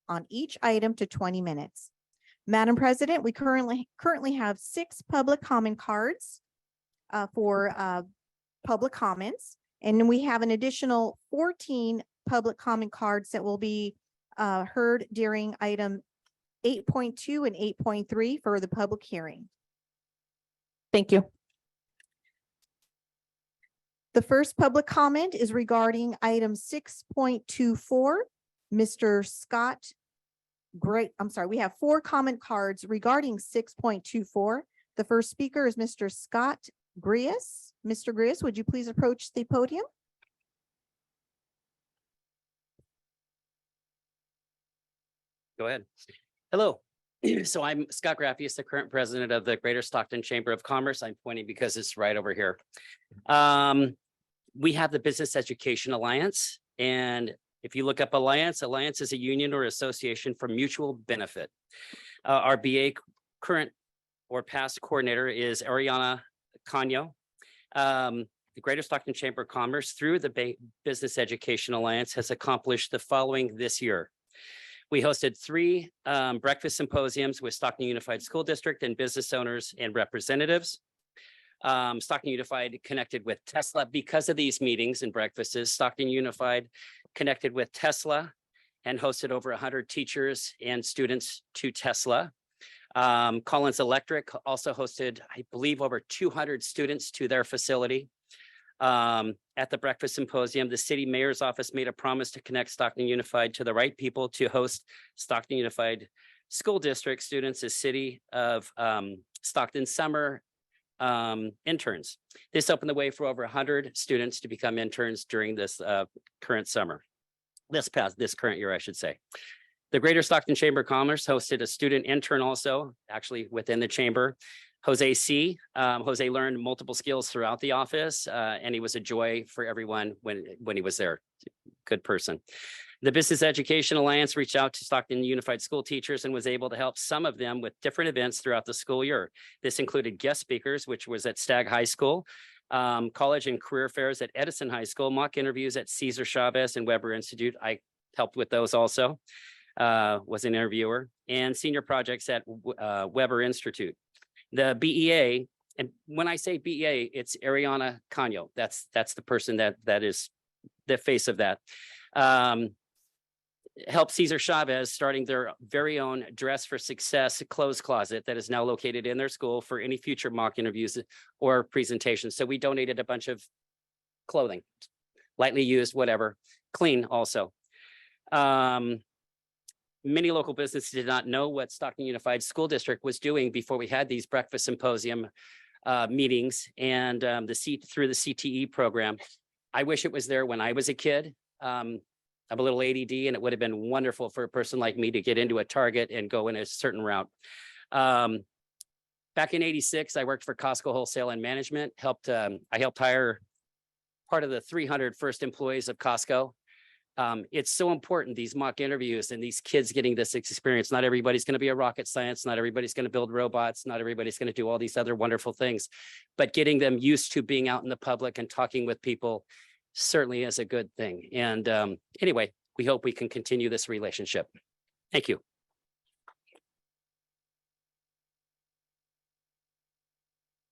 on each item to 20 minutes. Madam President, we currently have 6 public comment cards for public comments, and we have an additional 14 public comment cards that will be heard during item 8.2 and 8.3 for the public hearing. Thank you. The first public comment is regarding item 6.24, Mr. Scott. Great. I'm sorry. We have 4 comment cards regarding 6.24. The first speaker is Mr. Scott Grius. Mr. Grius, would you please approach the podium? Go ahead. Hello. So I'm Scott Graffius, the current president of the Greater Stockton Chamber of Commerce. I'm pointing because it's right over here. We have the Business Education Alliance. And if you look up Alliance, Alliance is a union or association for mutual benefit. Our BA current or past coordinator is Ariana Canyo. The Greater Stockton Chamber of Commerce through the Business Education Alliance has accomplished the following this year. We hosted 3 breakfast symposiums with Stockton Unified School District and business owners and representatives. Stockton Unified connected with Tesla because of these meetings and breakfasts. Stockton Unified connected with Tesla and hosted over 100 teachers and students to Tesla. Collins Electric also hosted, I believe, over 200 students to their facility. At the breakfast symposium, the city mayor's office made a promise to connect Stockton Unified to the right people to host Stockton Unified School District students as City of Stockton summer interns. This opened the way for over 100 students to become interns during this current summer. This current year, I should say. The Greater Stockton Chamber of Commerce hosted a student intern also, actually within the chamber. Jose C. Jose learned multiple skills throughout the office, and he was a joy for everyone when he was there. Good person. The Business Education Alliance reached out to Stockton Unified School teachers and was able to help some of them with different events throughout the school year. This included guest speakers, which was at Stagg High School, college and career fairs at Edison High School, mock interviews at Cesar Chavez and Weber Institute. I helped with those also, was an interviewer, and senior projects at Weber Institute. The BEA, and when I say BEA, it's Ariana Canyo. That's the person that is the face of that. Helped Cesar Chavez starting their very own Dress for Success clothes closet that is now located in their school for any future mock interviews or presentations. So we donated a bunch of clothing, lightly used, whatever, clean also. Many local businesses did not know what Stockton Unified School District was doing before we had these breakfast symposium meetings and through the CTE program. I wish it was there when I was a kid. I'm a little ADD, and it would have been wonderful for a person like me to get into a Target and go in a certain route. Back in '86, I worked for Costco Wholesale and Management. I helped hire part of the 300 first employees of Costco. It's so important, these mock interviews and these kids getting this experience. Not everybody's going to be a rocket science. Not everybody's going to build robots. Not everybody's going to do all these other wonderful things. But getting them used to being out in the public and talking with people certainly is a good thing. And anyway, we hope we can continue this relationship. Thank you.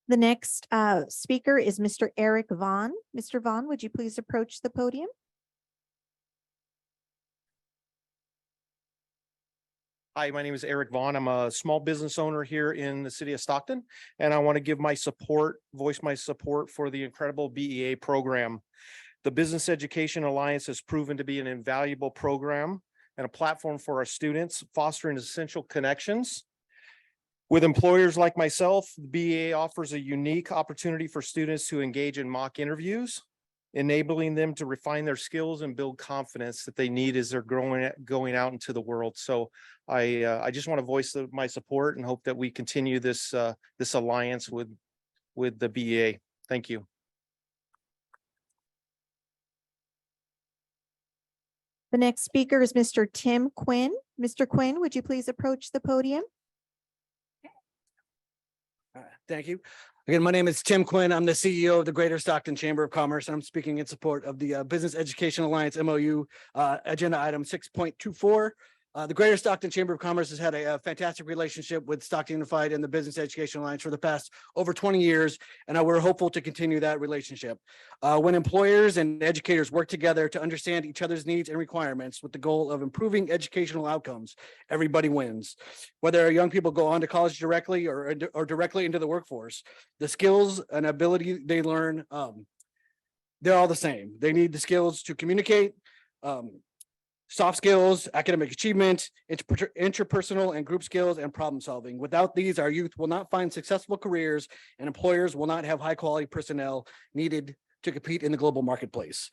The next speaker is Mr. Eric Vaughn. Mr. Vaughn, would you please approach the podium? Hi, my name is Eric Vaughn. I'm a small business owner here in the city of Stockton, and I want to give voice my support for the incredible BEA program. The Business Education Alliance has proven to be an invaluable program and a platform for our students, fostering essential connections. With employers like myself, the BEA offers a unique opportunity for students to engage in mock interviews, enabling them to refine their skills and build confidence that they need as they're going out into the world. So I just want to voice my support and hope that we continue this alliance with the BEA. Thank you. The next speaker is Mr. Tim Quinn. Mr. Quinn, would you please approach the podium? Thank you. Again, my name is Tim Quinn. I'm the CEO of the Greater Stockton Chamber of Commerce, and I'm speaking in support of the Business Education Alliance MOU agenda item 6.24. The Greater Stockton Chamber of Commerce has had a fantastic relationship with Stockton Unified and the Business Education Alliance for the past over 20 years, and we're hopeful to continue that relationship. When employers and educators work together to understand each other's needs and requirements with the goal of improving educational outcomes, everybody wins. Whether our young people go on to college directly or directly into the workforce, the skills and ability they learn, they're all the same. They need the skills to communicate, soft skills, academic achievement, interpersonal and group skills, and problem solving. Without these, our youth will not find successful careers, and employers will not have high quality personnel needed to compete in the global marketplace.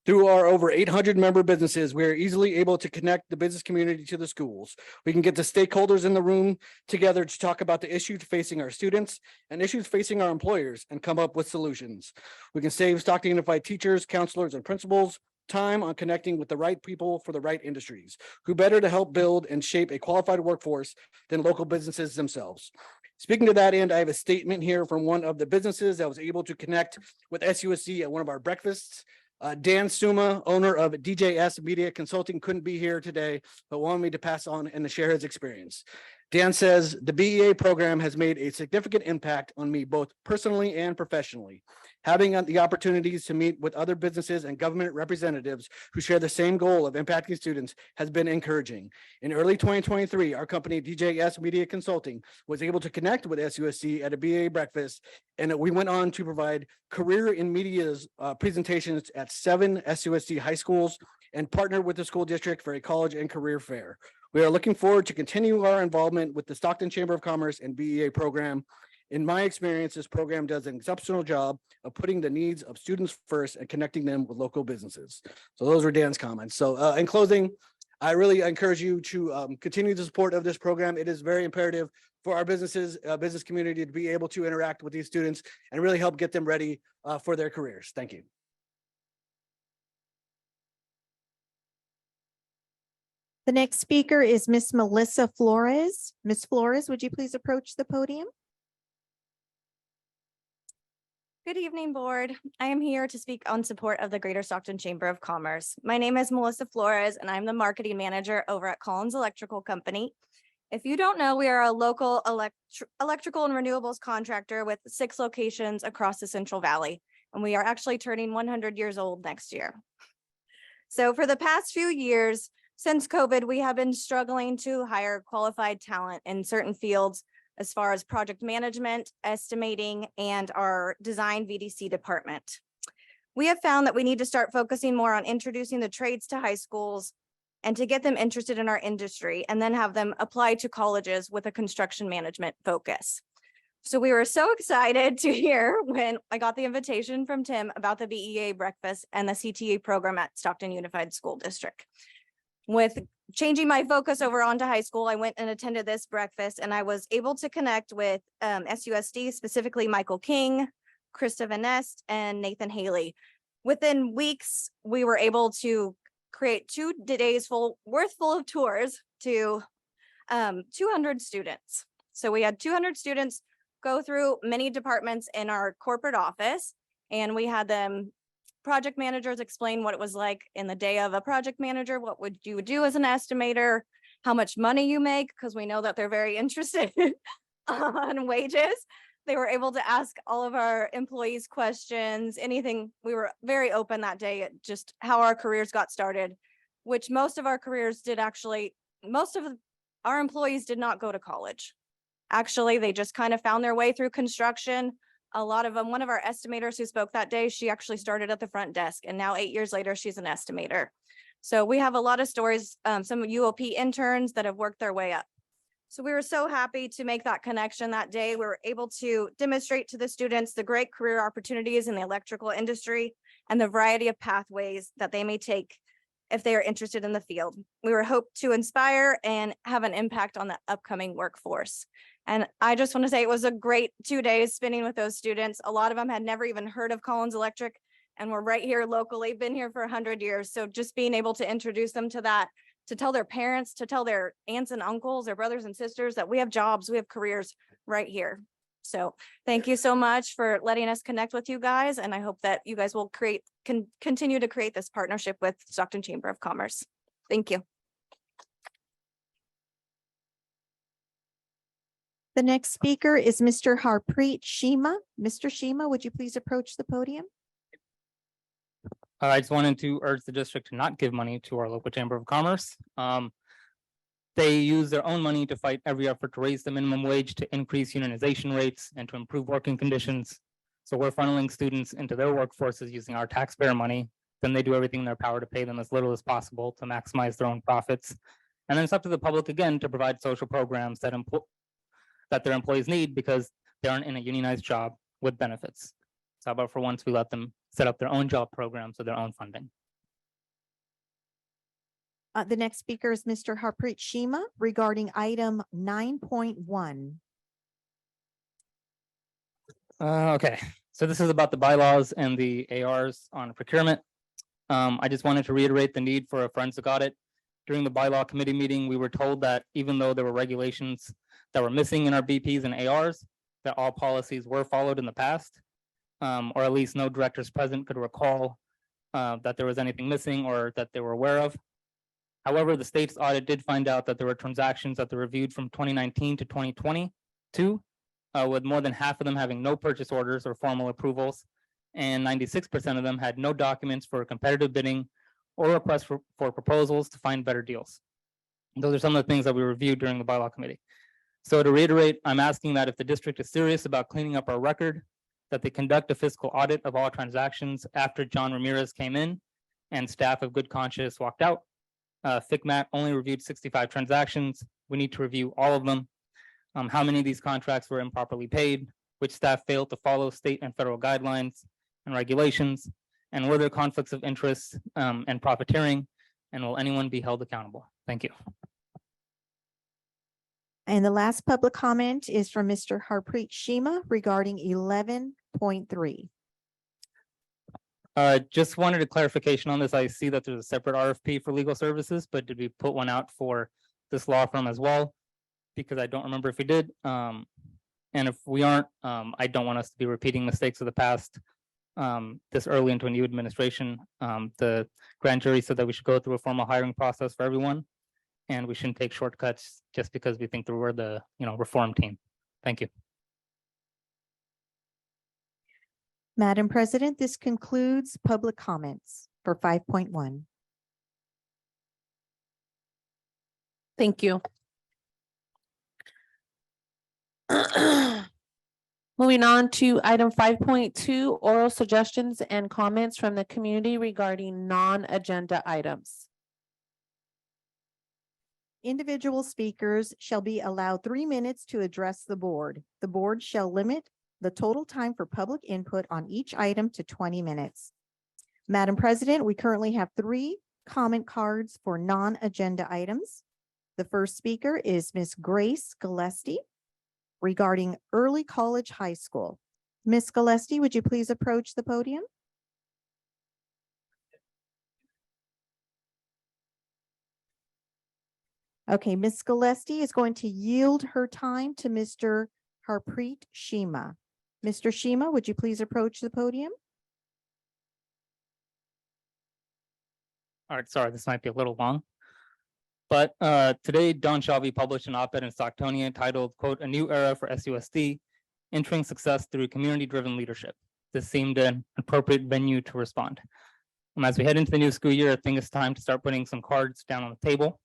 Through our over 800 member businesses, we are easily able to connect the business community to the schools. We can get the stakeholders in the room together to talk about the issues facing our students and issues facing our employers and come up with solutions. We can save Stockton Unified teachers, counselors, and principals time on connecting with the right people for the right industries. Who better to help build and shape a qualified workforce than local businesses themselves? Speaking to that end, I have a statement here from one of the businesses that was able to connect with SUSC at one of our breakfasts. Dan Suma, owner of DJS Media Consulting, couldn't be here today, but wanted me to pass on and to share his experience. Dan says, the BEA program has made a significant impact on me, both personally and professionally. Having the opportunities to meet with other businesses and government representatives who share the same goal of impacting students has been encouraging. In early 2023, our company DJS Media Consulting was able to connect with SUSC at a BEA breakfast, and we went on to provide career in media's presentations at 7 SUSC high schools and partnered with the school district for a college and career fair. We are looking forward to continue our involvement with the Stockton Chamber of Commerce and BEA program. In my experience, this program does an exceptional job of putting the needs of students first and connecting them with local businesses. So those were Dan's comments. So in closing, I really encourage you to continue the support of this program. It is very imperative for our businesses, business community to be able to interact with these students and really help get them ready for their careers. Thank you. The next speaker is Miss Melissa Flores. Miss Flores, would you please approach the podium? Good evening, board. I am here to speak on support of the Greater Stockton Chamber of Commerce. My name is Melissa Flores, and I'm the marketing manager over at Collins Electrical Company. If you don't know, we are a local electrical and renewables contractor with 6 locations across the Central Valley, and we are actually turning 100 years old next year. So for the past few years, since COVID, we have been struggling to hire qualified talent in certain fields as far as project management, estimating, and our design VDC department. We have found that we need to start focusing more on introducing the trades to high schools and to get them interested in our industry, and then have them apply to colleges with a construction management focus. So we were so excited to hear when I got the invitation from Tim about the BEA breakfast and the CTA program at Stockton Unified School District. With changing my focus over onto high school, I went and attended this breakfast, and I was able to connect with SUSD, specifically Michael King, Krista Van Nest, and Nathan Haley. Within weeks, we were able to create 2 days full of tours to 200 students. So we had 200 students go through many departments in our corporate office, and we had them project managers explain what it was like in the day of a project manager, what would you do as an estimator, how much money you make, because we know that they're very interested on wages. They were able to ask all of our employees questions, anything. We were very open that day at just how our careers got started, which most of our employees did not go to college. Actually, they just kind of found their way through construction. A lot of them, one of our estimators who spoke that day, she actually started at the front desk, and now 8 years later, she's an estimator. So we have a lot of stories, some UOP interns that have worked their way up. So we were so happy to make that connection that day. We were able to demonstrate to the students the great career opportunities in the electrical industry and the variety of pathways that they may take if they are interested in the field. We were hoped to inspire and have an impact on the upcoming workforce. And I just want to say it was a great 2 days spending with those students. A lot of them had never even heard of Collins Electric, and we're right here locally, been here for 100 years. So just being able to introduce them to that, to tell their parents, to tell their aunts and uncles, their brothers and sisters that we have jobs, we have careers right here. So thank you so much for letting us connect with you guys. And I hope that you guys will continue to create this partnership with Stockton Chamber of Commerce. Thank you. The next speaker is Mr. Harpreet Shima. Mr. Shima, would you please approach the podium? I just wanted to urge the district to not give money to our local Chamber of Commerce. They use their own money to fight every effort to raise the minimum wage, to increase unionization rates, and to improve working conditions. So we're funneling students into their workforces using our taxpayer money. Then they do everything in their power to pay them as little as possible to maximize their own profits. And then it's up to the public again to provide social programs that their employees need because they aren't in a unionized job with benefits. So how about for once we let them set up their own job programs with their own funding? The next speaker is Mr. Harpreet Shima regarding item 9.1. Okay, so this is about the bylaws and the ARs on procurement. I just wanted to reiterate the need for a forensic audit. During the bylaw committee meeting, we were told that even though there were regulations that were missing in our BPs and ARs, that all policies were followed in the past, or at least no directors present could recall that there was anything missing or that they were aware of. However, the state's audit did find out that there were transactions that they reviewed from 2019 to 2022, with more than half of them having no purchase orders or formal approvals, and 96% of them had no documents for competitive bidding or requests for proposals to find better deals. Those are some of the things that we reviewed during the bylaw committee. So to reiterate, I'm asking that if the district is serious about cleaning up our record, that they conduct a fiscal audit of all transactions after John Ramirez came in and staff of good conscience walked out. FICMAT only reviewed 65 transactions. We need to review all of them. How many of these contracts were improperly paid, which staff failed to follow state and federal guidelines and regulations, and were there conflicts of interest and profiteering, and will anyone be held accountable? Thank you. And the last public comment is from Mr. Harpreet Shima regarding 11.3. Just wanted a clarification on this. I see that there's a separate RFP for legal services, but did we put one out for this law firm as well? Because I don't remember if we did. And if we aren't, I don't want us to be repeating mistakes of the past this early into a new administration. The grand jury said that we should go through a formal hiring process for everyone, and we shouldn't take shortcuts just because we think that we're the reform team. Thank you. Madam President, this concludes public comments for 5.1. Thank you. Moving on to item 5.2, oral suggestions and comments from the community regarding non-agenda items. Individual speakers shall be allowed 3 minutes to address the board. The board shall limit the total time for public input on each item to 20 minutes. Madam President, we currently have 3 comment cards for non-agenda items. The first speaker is Ms. Grace Gillespie regarding early college high school. Ms. Gillespie, would you please approach the podium? Okay, Ms. Gillespie is going to yield her time to Mr. Harpreet Shima. Mr. Shima, would you please approach the podium? All right, sorry, this might be a little long. But today, Don Shelby published an op-ed in Stocktonia titled, quote, "A New Era for SUSD, Entering Success Through Community-Driven Leadership." This seemed an appropriate venue to respond. As we head into the new school year, I think it's time to start putting some cards down on the table.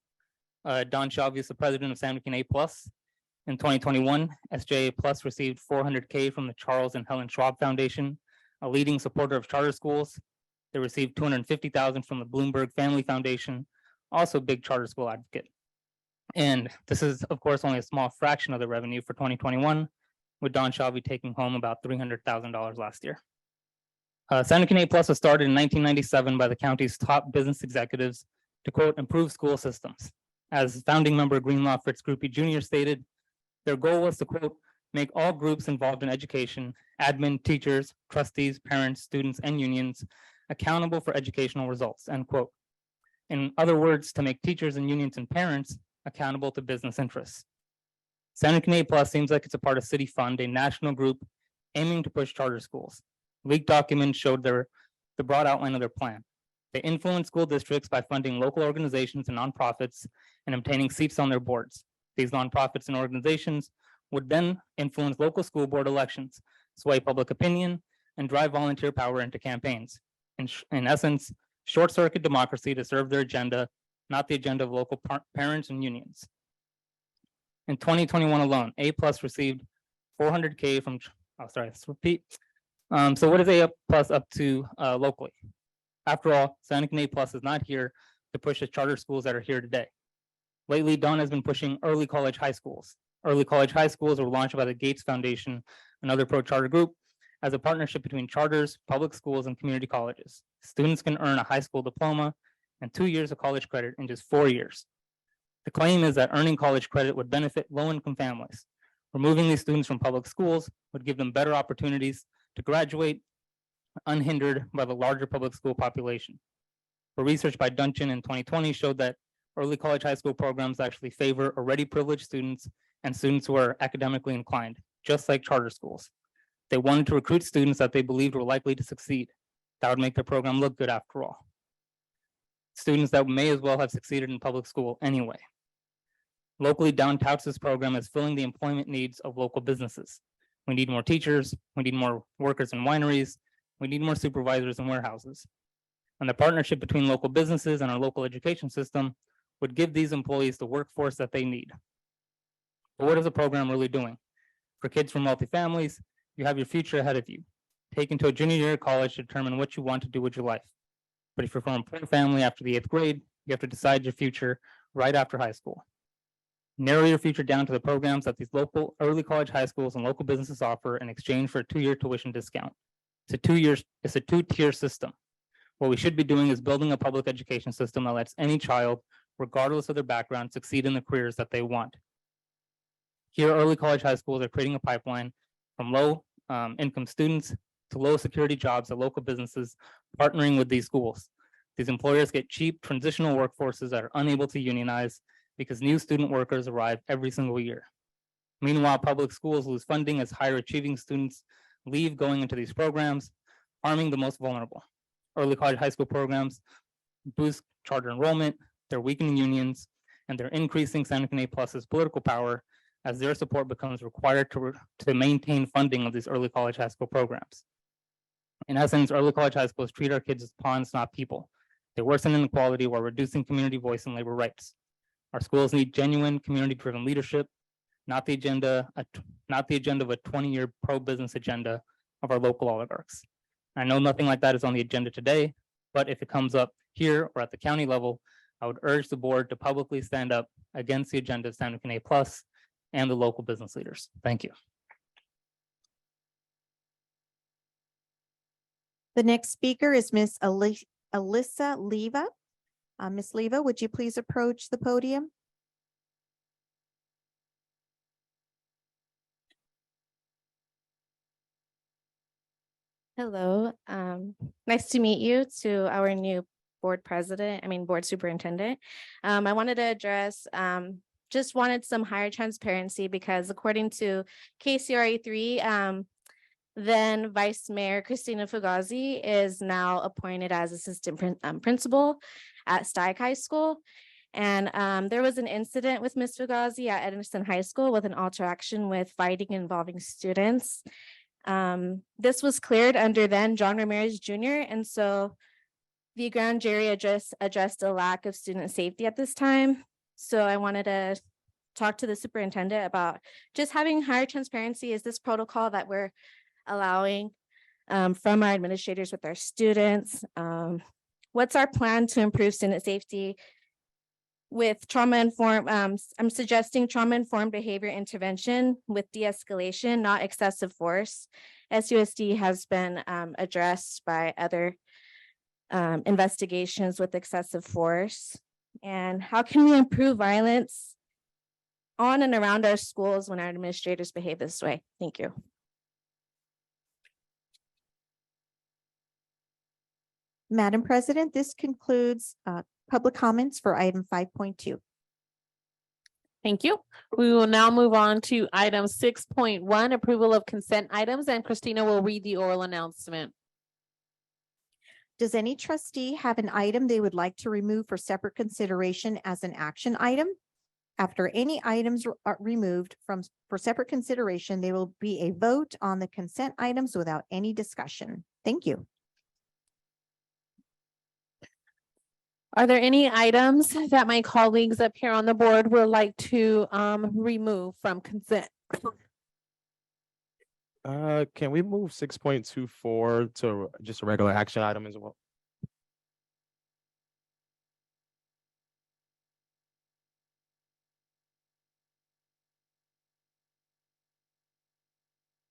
Don Shelby is the president of San Joaquin A+. In 2021, SJA Plus received $400K from the Charles and Helen Schwab Foundation, a leading supporter of charter schools. They received $250,000 from the Bloomberg Family Foundation, also a big charter school advocate. And this is, of course, only a small fraction of the revenue for 2021, with Don Shelby taking home about $300,000 last year. San Joaquin A+ was started in 1997 by the county's top business executives to, quote, "improve school systems." As founding member Greenlaw Fritz Gruppe Jr. stated, their goal was to, quote, "make all groups involved in education, admin, teachers, trustees, parents, students, and unions accountable for educational results," end quote. In other words, to make teachers and unions and parents accountable to business interests. San Joaquin A+ seems like it's a part of City Fund, a national group aiming to push charter schools. Leaked documents showed the broad outline of their plan. They influence school districts by funding local organizations and nonprofits and obtaining seats on their boards. These nonprofits and organizations would then influence local school board elections, sway public opinion, and drive volunteer power into campaigns. In essence, short-circuit democracy to serve their agenda, not the agenda of local parents and unions. In 2021 alone, A+ received $400K from, oh, sorry, let's repeat. So what is A+ up to locally? After all, San Joaquin A+ is not here to push the charter schools that are here today. Lately, Don has been pushing early college high schools. Early college high schools were launched by the Gates Foundation, another pro-charter group, as a partnership between charters, public schools, and community colleges. Students can earn a high school diploma and 2 years of college credit in just 4 years. The claim is that earning college credit would benefit low-income families. Removing these students from public schools would give them better opportunities to graduate unhindered by the larger public school population. A research by Duncan in 2020 showed that early college high school programs actually favor already privileged students and students who are academically inclined, just like charter schools. They wanted to recruit students that they believed were likely to succeed. That would make their program look good after all. Students that may as well have succeeded in public school anyway. Locally, Down touts this program as filling the employment needs of local businesses. We need more teachers, we need more workers in wineries, we need more supervisors in warehouses. And the partnership between local businesses and our local education system would give these employees the workforce that they need. But what is the program really doing? For kids from wealthy families, you have your future ahead of you. Take into a junior year of college to determine what you want to do with your life. But if you're from a poor family after the 8th grade, you have to decide your future right after high school. Narrow your future down to the programs that these local early college high schools and local businesses offer in exchange for a 2-year tuition discount. It's a two-tier system. What we should be doing is building a public education system that lets any child, regardless of their background, succeed in the careers that they want. Here, early college high schools are creating a pipeline from low income students to low security jobs at local businesses, partnering with these schools. These employers get cheap transitional workforces that are unable to unionize because new student workers arrive every single year. Meanwhile, public schools lose funding as higher achieving students leave going into these programs, harming the most vulnerable. Early college high school programs boost charter enrollment, they're weakening unions, and they're increasing Santa Fe Plus's political power as their support becomes required to maintain funding of these early college high school programs. In essence, early college high schools treat our kids as pawns, not people. They worsen inequality while reducing community voice and labor rights. Our schools need genuine community-driven leadership, not the agenda of a 20-year pro-business agenda of our local oligarchs. I know nothing like that is on the agenda today, but if it comes up here or at the county level, I would urge the board to publicly stand up against the agenda of Santa Fe Plus and the local business leaders. Thank you. The next speaker is Miss Alyssa Leva. Ms. Leva, would you please approach the podium? Hello, nice to meet you, to our new board superintendent. I wanted to address, just wanted some higher transparency because according to KCRA 3, then Vice Mayor Christina Fugazi is now appointed as assistant principal at Steig High School. And there was an incident with Ms. Fugazi at Edison High School with an interaction with fighting involving students. This was cleared under then John Ramirez Jr. And so the grand jury addressed a lack of student safety at this time. So I wanted to talk to the superintendent about just having higher transparency. Is this protocol that we're allowing from our administrators with our students? What's our plan to improve student safety with trauma-informed? I'm suggesting trauma-informed behavior intervention with de-escalation, not excessive force. SUSD has been addressed by other investigations with excessive force. And how can we improve violence on and around our schools when our administrators behave this way? Thank you. Madam President, this concludes public comments for item 5.2. Thank you. We will now move on to item 6.1, approval of consent items, and Christina will read the oral announcement. Does any trustee have an item they would like to remove for separate consideration as an action item? After any items are removed for separate consideration, there will be a vote on the consent items without any discussion. Thank you. Are there any items that my colleagues up here on the board would like to remove from consent? Can we move 6.24 to just a regular action item as well?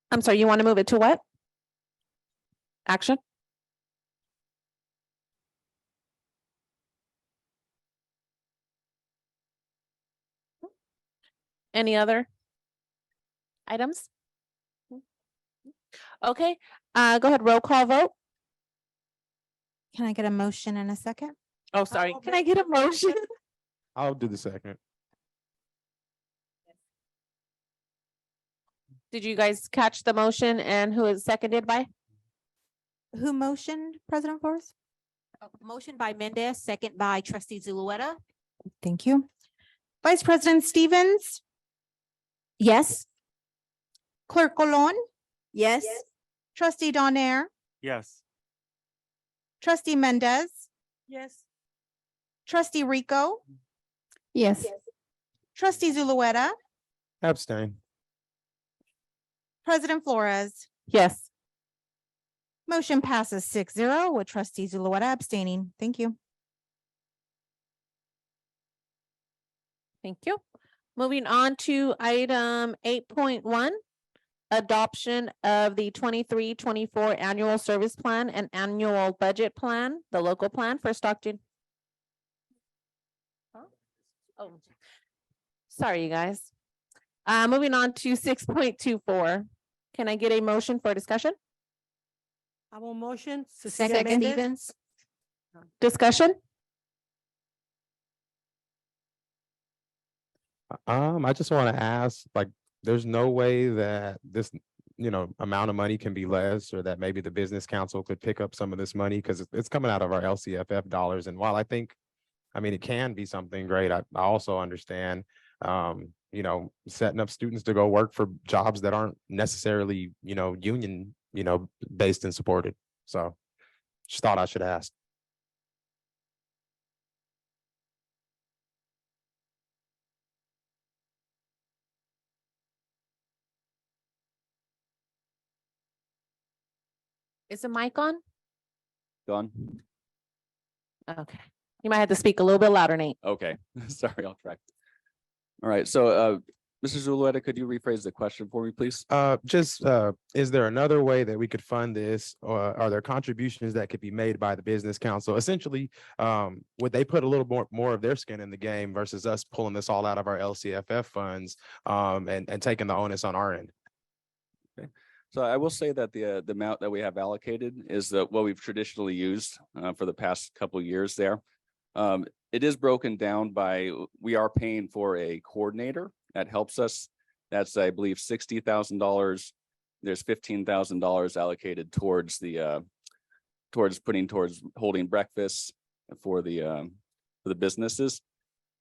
I'm sorry, you want to move it to what? Action? Any other items? Okay, go ahead, roll call vote. Can I get a motion in a second? Oh, sorry. Can I get a motion? I'll do the second. Did you guys catch the motion and who is seconded by? Who motioned, President Flores? Motion by Mendez, second by trustee Zulueta. Thank you. Vice President Stevens, Yes. Clerk Colon, Yes. Trustee Donaire, Yes. Trustee Mendez, Yes. Trustee Rico, Yes. Trustee Zulueta, Abstain. President Flores. Yes. Motion passes 6-0 with Trustee Zulueta abstaining. Thank you. Thank you. Moving on to item 8.1, adoption of the 23-24 annual service plan and annual budget plan, the local plan for Stockton. Oh, sorry, you guys. Moving on to 6.24. Can I get a motion for discussion? I will motion. Second, Stevens. Discussion? I just want to ask, like, there's no way that this, amount of money can be less, or that maybe the business council could pick up some of this money, because it's coming out of our LCFF dollars. And while it can be something great, I also understand, setting up students to go work for jobs that aren't necessarily, union, based and supported. So just thought I should ask. Is the mic on? Gone. Okay. You might have to speak a little bit louder, Nate. Okay, sorry, I'll try. All right, so Mr. Zulueta, could you rephrase the question for me, please? Is there another way that we could fund this, or are there contributions that could be made by the business council? Essentially, would they put a little more of their skin in the game versus us pulling this all out of our LCFF funds, and taking the onus on our end? Okay. So I will say that the amount that we have allocated is what we've traditionally used for the past couple of years there. It is broken down by, we are paying for a coordinator that helps us. That's, I believe, $60,000. There's $15,000 allocated towards towards holding breakfast for the businesses,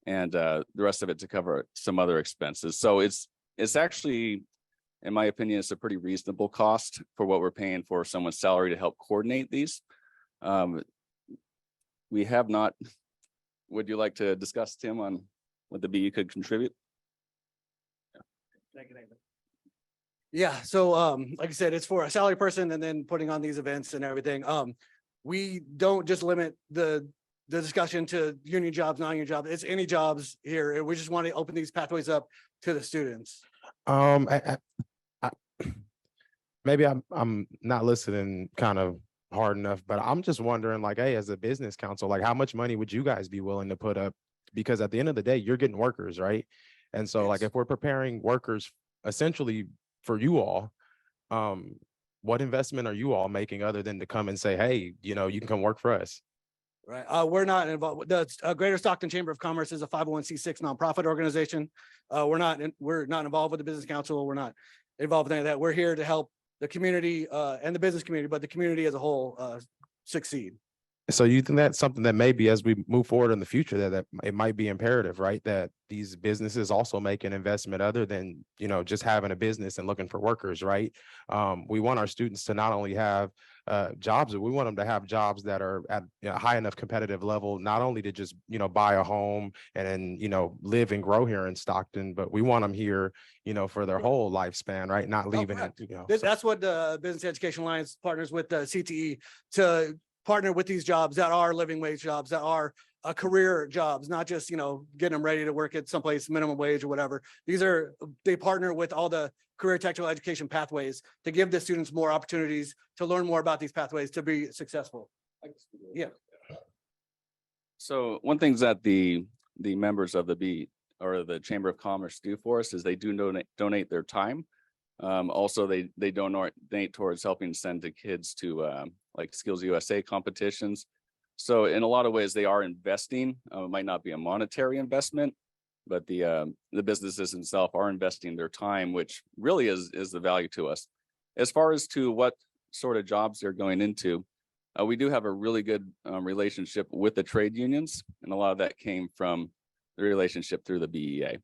and the rest of it to cover some other expenses. So it's actually, in my opinion, it's a pretty reasonable cost for what we're paying for someone's salary to help coordinate these. We have not. Would you like to discuss, Tim, on what the BE could contribute? Yeah, so like I said, it's for a salary person and then putting on these events and everything. We don't just limit the discussion to union jobs, non-union jobs. It's any jobs here. We just want to open these pathways up to the students. Maybe I'm not listening kind of hard enough, but I'm just wondering, like, hey, as a business council, like, how much money would you guys be willing to put up? Because at the end of the day, you're getting workers, right? And so, like, if we're preparing workers essentially for you all, what investment are you all making other than to come and say, hey, you can come work for us? Right. We're not involved. The Greater Stockton Chamber of Commerce is a 501c6 nonprofit organization. We're not involved with the business council. We're not involved with any of that. We're here to help the community and the business community, but the community as a whole succeed. So you think that's something that maybe as we move forward in the future, that it might be imperative, right? That these businesses also make an investment other than, just having a business and looking for workers, right? We want our students to not only have jobs, but we want them to have jobs that are at a high enough competitive level, not only to just, buy a home and, live and grow here in Stockton, but we want them here, for their whole lifespan, right? Not leaving it, That's what the Business Education Alliance partners with the CTE to partner with these jobs that are living wage jobs, that are career jobs, not just, getting them ready to work at someplace minimum wage or whatever. They partner with all the career technical education pathways to give the students more opportunities to learn more about these pathways to be successful. Yeah. So one thing that the members of the BE or the Chamber of Commerce do for us is they do donate their time. Also, they donate towards helping send the kids to like Skills USA competitions. So in a lot of ways, they are investing. It might not be a monetary investment, but the businesses themselves are investing their time, which really is the value to us. As far as to what sort of jobs they're going into, we do have a really good relationship with the trade unions, and a lot of that came from the relationship through the BEA.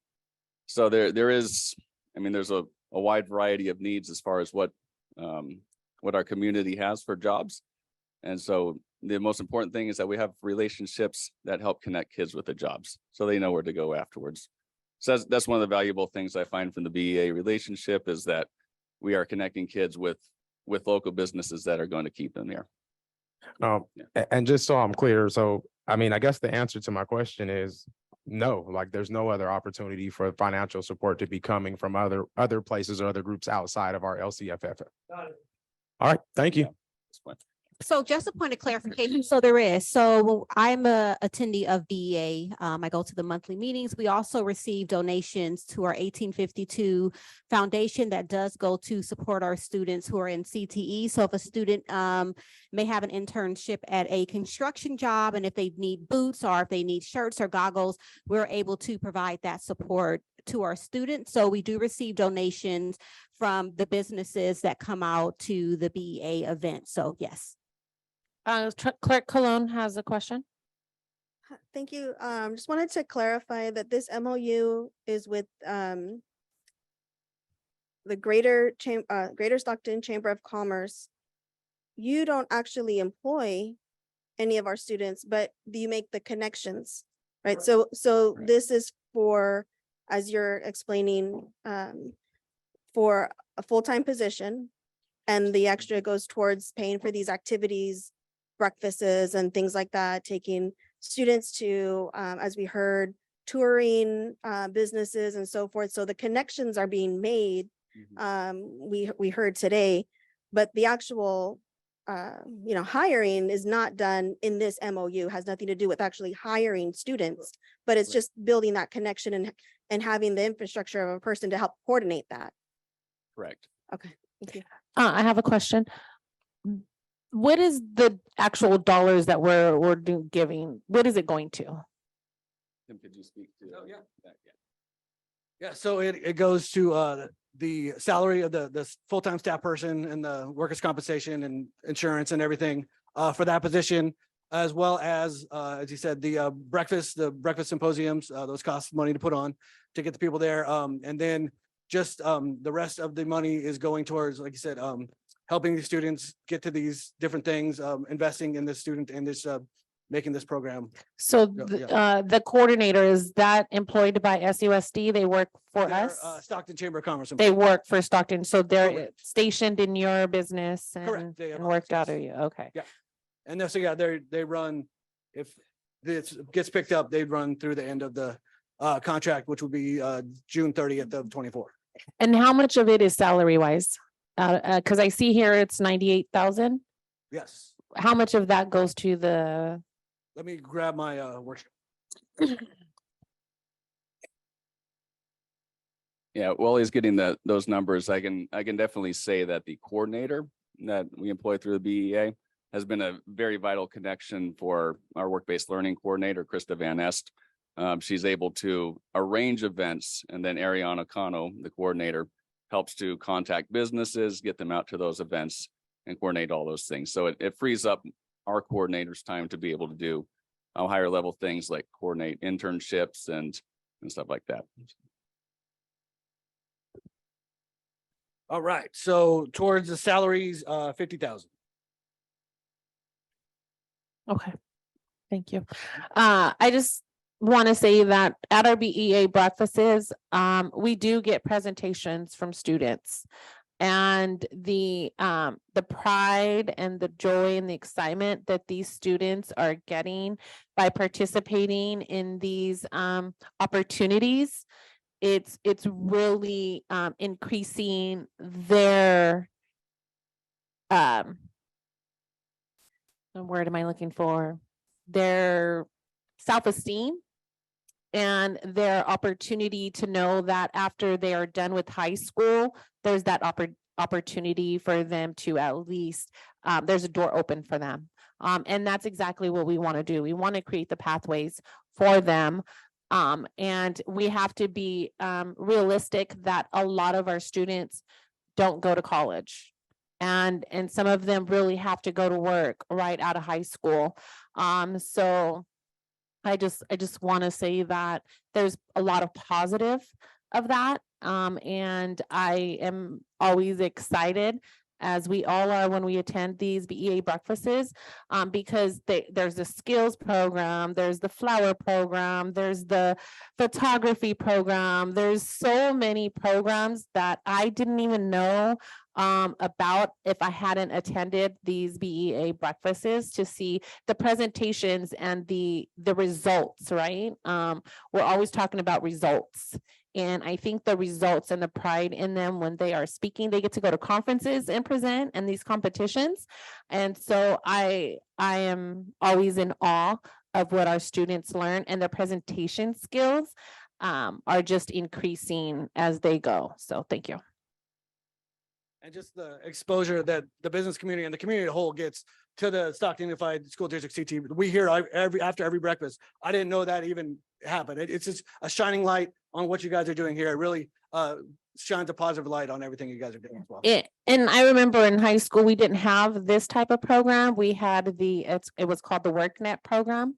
So there is, I mean, there's a wide variety of needs as far as what our community has for jobs. And so the most important thing is that we have relationships that help connect kids with the jobs so they know where to go afterwards. So that's one of the valuable things I find from the BEA relationship is that we are connecting kids with local businesses that are going to keep them there. And just so I'm clear, so I mean, I guess the answer to my question is no, like there's no other opportunity for financial support to be coming from other places or other groups outside of our LCFF. All right, thank you. So just a point of clarification. So there is. So I'm a attendee of BEA. I go to the monthly meetings. We also receive donations to our 1852 foundation that does go to support our students who are in CTE. So if a student may have an internship at a construction job, and if they need boots or if they need shirts or goggles, we're able to provide that support to our students. So we do receive donations from the businesses that come out to the BEA event. So yes. Clerk Cologne has a question. Thank you. Just wanted to clarify that this MOU is with the Greater Stockton Chamber of Commerce. You don't actually employ any of our students, but you make the connections, right? So this is for, as you're explaining, for a full-time position, and the extra goes towards paying for these activities, breakfasts and things like that, taking students to, as we heard, touring businesses and so forth. So the connections are being made, we heard today, but the actual hiring is not done in this MOU, has nothing to do with actually hiring students, but it's just building that connection and having the infrastructure of a person to help coordinate that. Correct. Okay, thank you. I have a question. What is the actual dollars that we're giving? What is it going to? Tim, could you speak to? Oh, yeah. Yeah, so it goes to the salary of the full-time staff person and the workers' compensation and insurance and everything for that position, as well as you said, the breakfast symposiums, those cost money to put on to get the people there. And then just the rest of the money is going towards, like you said, helping the students get to these different things, investing in the student and this making this program. So Yeah. the coordinator, is that employed by SUSD? They work for They're, us? Stockton Chamber of Commerce. They work for Stockton, so they're Correct. stationed in your business Correct. They have and worked out of offices. you, okay. Yeah. And so, yeah, they run, if this gets picked up, they'd run through the end of the contract, which would be June 30th of 24. And how much of it is salary wise? Cause I see here it's 98,000. Yes. How much of that goes to the? Let me grab my workshop. Yeah, while he's getting those numbers, I can definitely say that the coordinator that we employ through the BEA has been a very vital connection for our work-based learning coordinator, Krista Van Est. She's able to arrange events, and then Ariana Cano, the coordinator, helps to contact businesses, get them out to those events and coordinate all those things. So it frees up our coordinators time to be able to do higher level things like coordinate internships and stuff like that. All right, so towards the salaries, 50,000. Okay, thank you. I just want to say that at our BEA breakfasts, we do get presentations from students, and the pride and the joy and the excitement that these students are getting by participating in these opportunities, it's really increasing their what word am I looking for? Their self-esteem and their opportunity to know that after they are done with high school, there's that opportunity for them to at least, there's a door open for them. And that's exactly what we want to do. We want to create the pathways for them. And we have to be realistic that a lot of our students don't go to college. And some of them really have to go to work right out of high school. So I just want to say that there's a lot of positive of that. And I am always excited, as we all are when we attend these BEA breakfasts, because there's the skills program, there's the flower program, there's the photography program. There's so many programs that I didn't even know about if I hadn't attended these BEA breakfasts to see the presentations and the results, right? We're always talking about results. And I think the results and the pride in them when they are speaking, they get to go to conferences and present and these competitions. And so I am always in awe of what our students learn, and their presentation skills are just increasing as they go. So thank you. And just the exposure that the business community and the community as a whole gets to the Stockton Unified School District CT. We hear after every breakfast. I didn't know that even happened. It's just a shining light on what you guys are doing here. It really shines a positive light on everything you guys are doing as well. And I remember in high school, we didn't have this type of program. We had it was called the WorkNet program,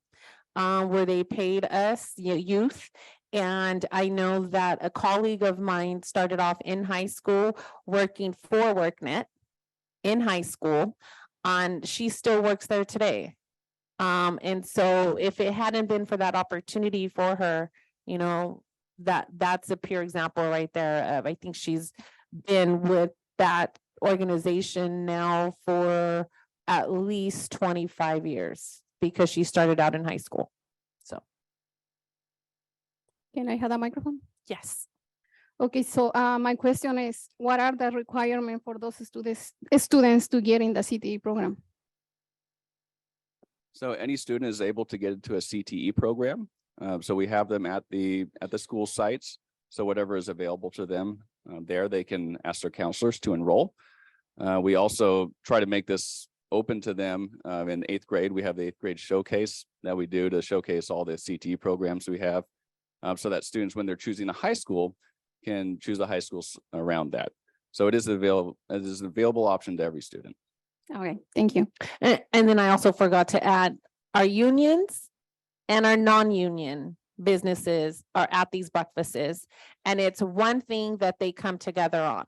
where they paid us youth. And I know that a colleague of mine started off in high school working for WorkNet in high school, and she still works there today. And so if it hadn't been for that opportunity for her, that's a pure example right there of, I think she's been with that organization now for at least 25 years because she started out in high school. So. Can I have that microphone? Yes. Okay, so my question is, what are the requirements for those students to get in the CTE program? So any student is able to get into a CTE program. So we have them at the school sites. So whatever is available to them there, they can ask their counselors to enroll. We also try to make this open to them in 8th grade. We have the 8th grade showcase that we do to showcase all the CTE programs we have, so that students, when they're choosing a high school, can choose the high schools around that. So it is an available option to every student. Okay, thank you. And then I also forgot to add, our unions and our non-union businesses are at these breakfasts, and it's one thing that they come together on.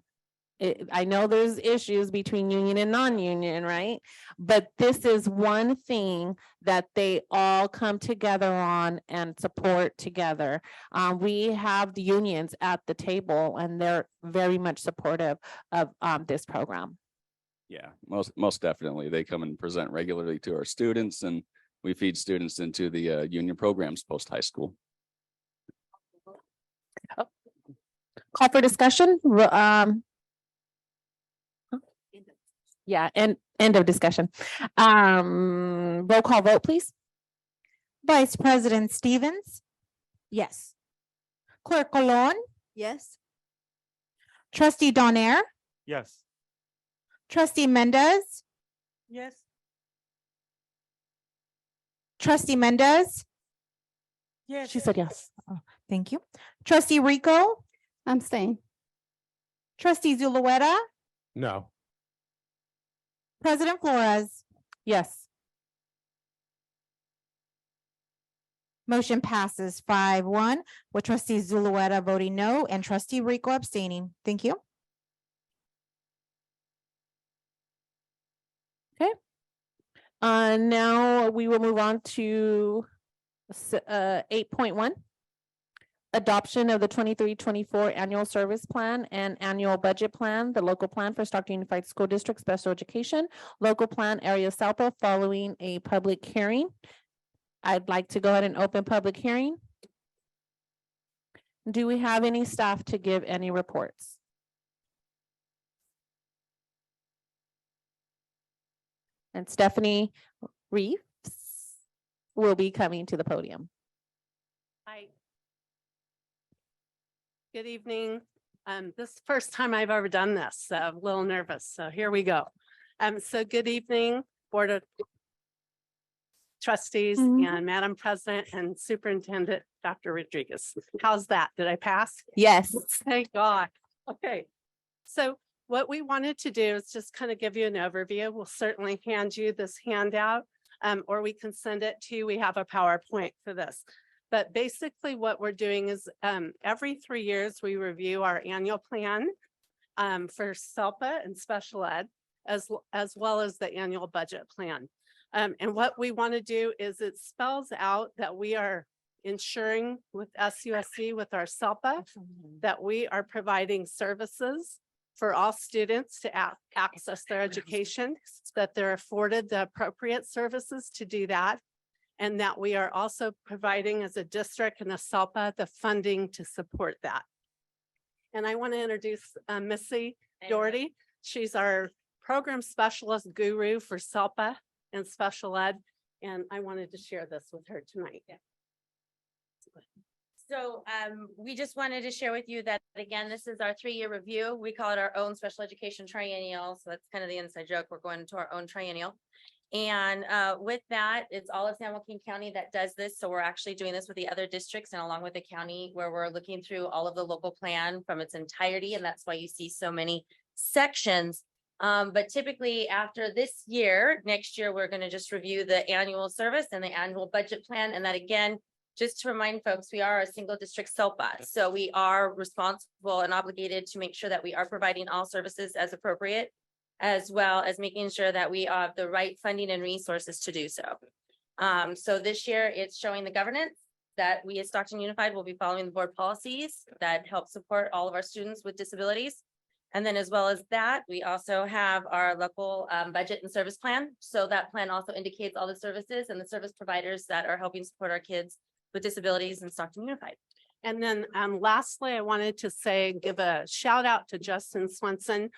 I know there's issues between union and non-union, right? But this is one thing that they all come together on and support together. We have the unions at the table, and they're very much supportive of this program. Yeah, most definitely. They come and present regularly to our students, and we feed students into the union programs post high school. Call for discussion. Yeah, and end of discussion. Roll call vote, please. Vice President Stevens, Yes. Clerk Colon, Yes. Trustee Donaire, Yes. Trustee Mendez, Yes. Trustee Mendez. Yes. She said yes. Oh, thank you. Trustee Rico, I'm staying. Trustee Zulueta, No. President Flores. Yes. Motion passes 5-1 with Trustee Zulueta voting no and Trustee Rico abstaining. Thank you. Okay. Now we will move on to 8.1. Adoption of the 23-24 annual service plan and annual budget plan, the local plan for Stockton Unified School District Special Education, local plan area Salpo, following a public hearing. I'd like to go ahead and open public hearing. Do we have any staff to give any reports? And Stephanie Reeves will be coming to the podium. Hi, Good evening. This is the first time I've ever done this, so I'm a little nervous. So here we go. So good evening, Board of Trustees and Madam President and Superintendent Dr. Rodriguez. How's that? Did I pass? Yes. Thank God. Okay. So what we wanted to do is just kind of give you an overview. We'll certainly hand you this handout, or we can send it to you. We have a PowerPoint for this. But basically what we're doing is every 3 years, we review our annual plan for SELPA and special ed, as well as the annual budget plan. And what we want to do is it spells out that we are ensuring with SUSC, with our SELPA, that we are providing services for all students to access their education, that they're afforded the appropriate services to do that, and that we are also providing as a district and a SELPA the funding to support that. And I want to introduce Missy Doherty. She's our program specialist guru for SELPA and special ed. And I wanted to share this with her tonight. So we just wanted to share with you that, again, this is our 3-year review. We call it our own special education triennial. So that's kind of the inside joke. We're going into our own triennial. And with that, it's all of San Joaquin County that does this. So we're actually doing this with the other districts and along with the county, where we're looking through all of the local plan from its entirety. And that's why you see so many sections. But typically after this year, next year, we're going to just review the annual service and the annual budget plan. And that, again, just to remind folks, we are a single district SELPA. So we are responsible and obligated to make sure that we are providing all services as appropriate, as well as making sure that we have the right funding and resources to do so. So this year it's showing the governance that we at Stockton Unified will be following the board policies that help support all of our students with disabilities. And then as well as that, we also have our local budget and service plan. So that plan also indicates all the services and the service providers that are helping support our kids with disabilities in Stockton Unified. And then lastly, I wanted to give a shout out to Justin Swenson.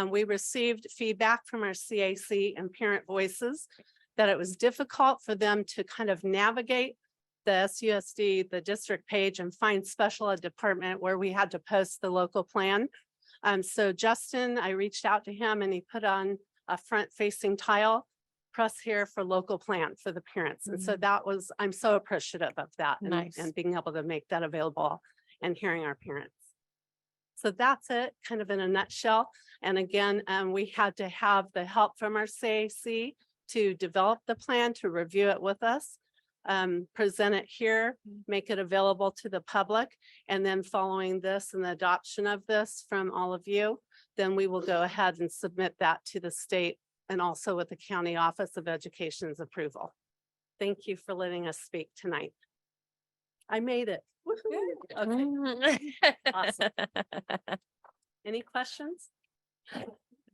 We received feedback from our CAC and parent voices that it was difficult for them to kind of navigate the SUSD, the district page, and find special ed department where we had to post the local plan. So Justin, I reached out to him and he put on a front facing tile, press here for local plan for the parents. And so that was, I'm so appreciative of that and being able to make that available and hearing our parents. So that's it kind of in a nutshell. And again, we had to have the help from our CAC to develop the plan, to review it with us, present it here, make it available to the public. And then following this and the adoption of this from all of you, then we will go ahead and submit that to the state and also with the County Office of Education's approval. Thank you for letting us speak tonight. I made it. Okay. Awesome. Any questions?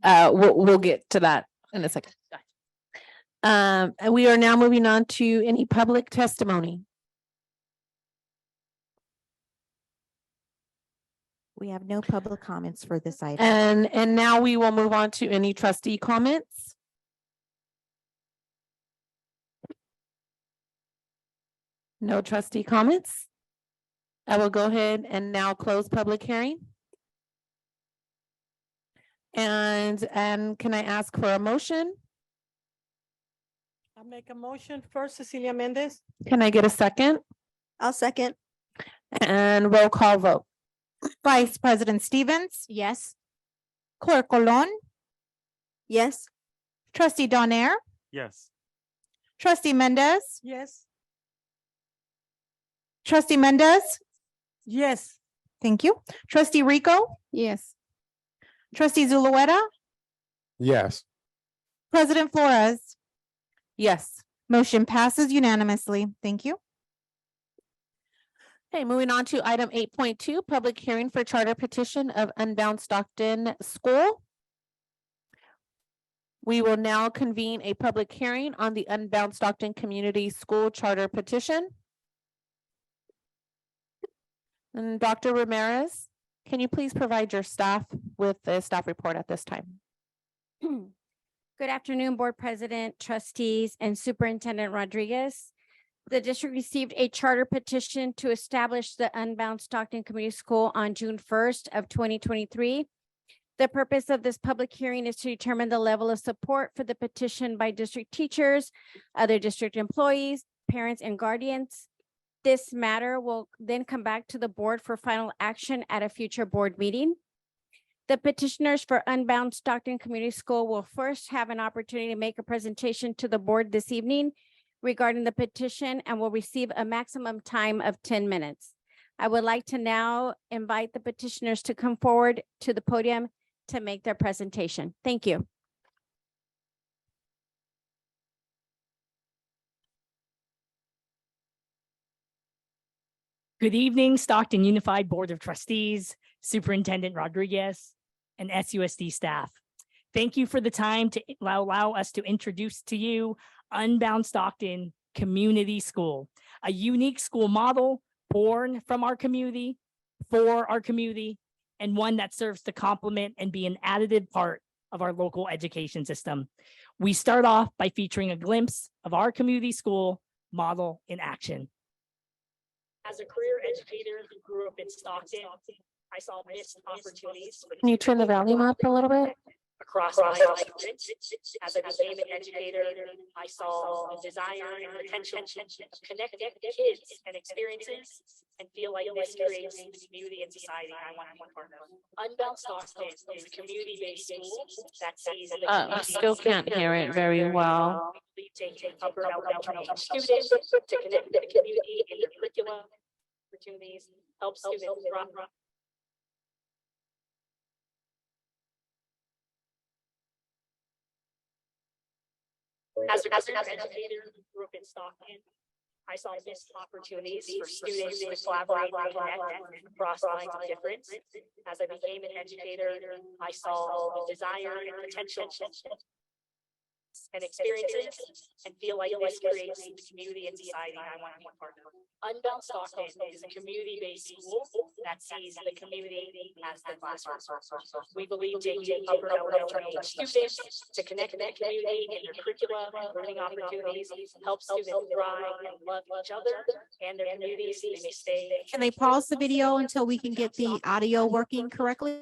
We'll get to that in a second. And we are now moving on to any public testimony. We have no public comments for this item. And now we will move on to any trustee comments. No trustee comments. I will go ahead and now close public hearing. And can I ask for a motion? I'll make a motion first, Cecilia Mendez. Can I get a second? I'll second. And roll call vote. Vice President Stevens? Yes. Clerk Colon? Yes. Trustee Donaire? Yes. Trustee Mendez? Yes. Trustee Mendez? Yes. Thank you. Trustee Rico? Yes. Trustee Zulueta? Yes. President Flores? Yes. Motion passes unanimously. Thank you. Okay, moving on to item 8.2, public hearing for charter petition of Unbound Stockton School. We will now convene a public hearing on the Unbound Stockton Community School Charter Petition. And Dr. Ramirez, can you please provide your staff with the staff report at this time? Good afternoon, Board President, trustees, and Superintendent Rodriguez. The district received a charter petition to establish the Unbound Stockton Community School on June 1st of 2023. The purpose of this public hearing is to determine the level of support for the petition by district teachers, other district employees, parents, and guardians. This matter will then come back to the board for final action at a future board meeting. The petitioners for Unbound Stockton Community School will first have an opportunity to make a presentation to the board this evening regarding the petition and will receive a maximum time of 10 minutes. I would like to now invite the petitioners to come forward to the podium to make their presentation. Thank you. Good evening, Stockton Unified Board of Trustees, Superintendent Rodriguez, and SUSD staff. Thank you for the time to allow us to introduce to you Unbound Stockton Community School, a unique school model born from our community, for our community, and one that serves to complement and be an additive part of our local education system. We start off by featuring a glimpse of our community school model in action. As a career educator who grew up in Stockton, I saw missed opportunities. Can you turn the volume up a little bit? Across my students. As I became an educator, I saw the desire and potential of connecting kids and experiences and feel like this creates the community and society I want to be part of. Unbound Stockton is a community-based school that sees the I still can't hear it very well. taking upper and elementary students to connect the community in their curriculum opportunities, help students thrive. As a career educator who grew up in Stockton, I saw missed opportunities for students to collaborate and connect across lines of difference. As I became an educator, I saw the desire and potential and experiences and feel like this creates the community and society I want to be part of. Unbound Stockton is a community-based school that sees the community as the classroom. We believe taking upper and elementary students to connect the community in their curriculum and learning opportunities, help students thrive and love each other and their communities. They may stay. Can they pause the video until we can get the audio working correctly?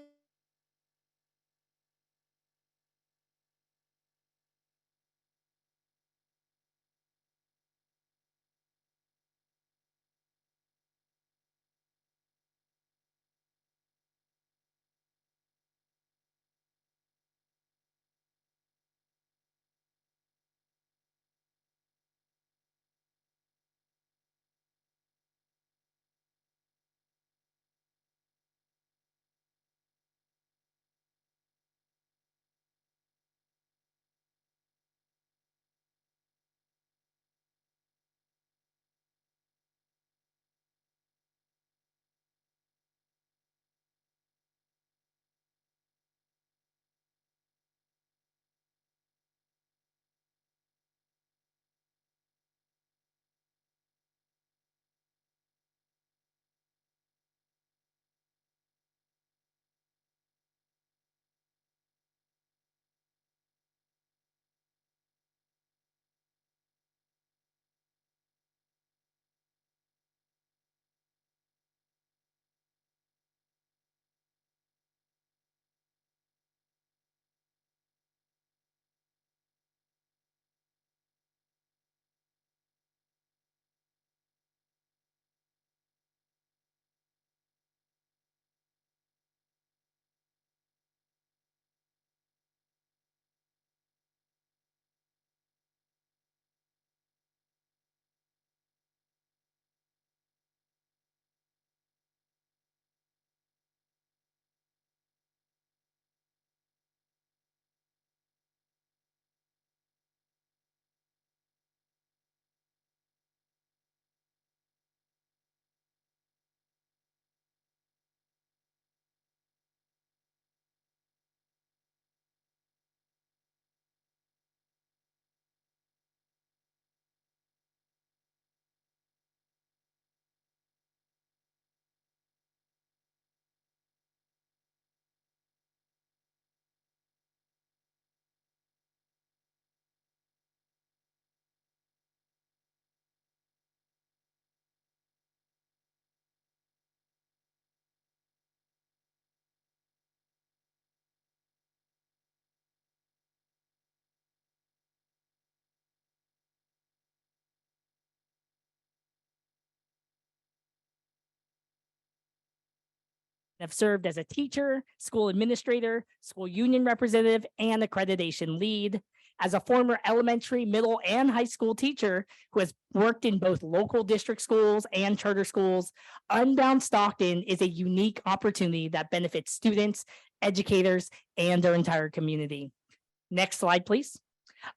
I've served as a teacher, school administrator, school union representative, and accreditation lead. As a former elementary, middle, and high school teacher who has worked in both local district schools and charter schools, Unbound Stockton is a unique opportunity that benefits students, educators, and our entire community. Next slide, please.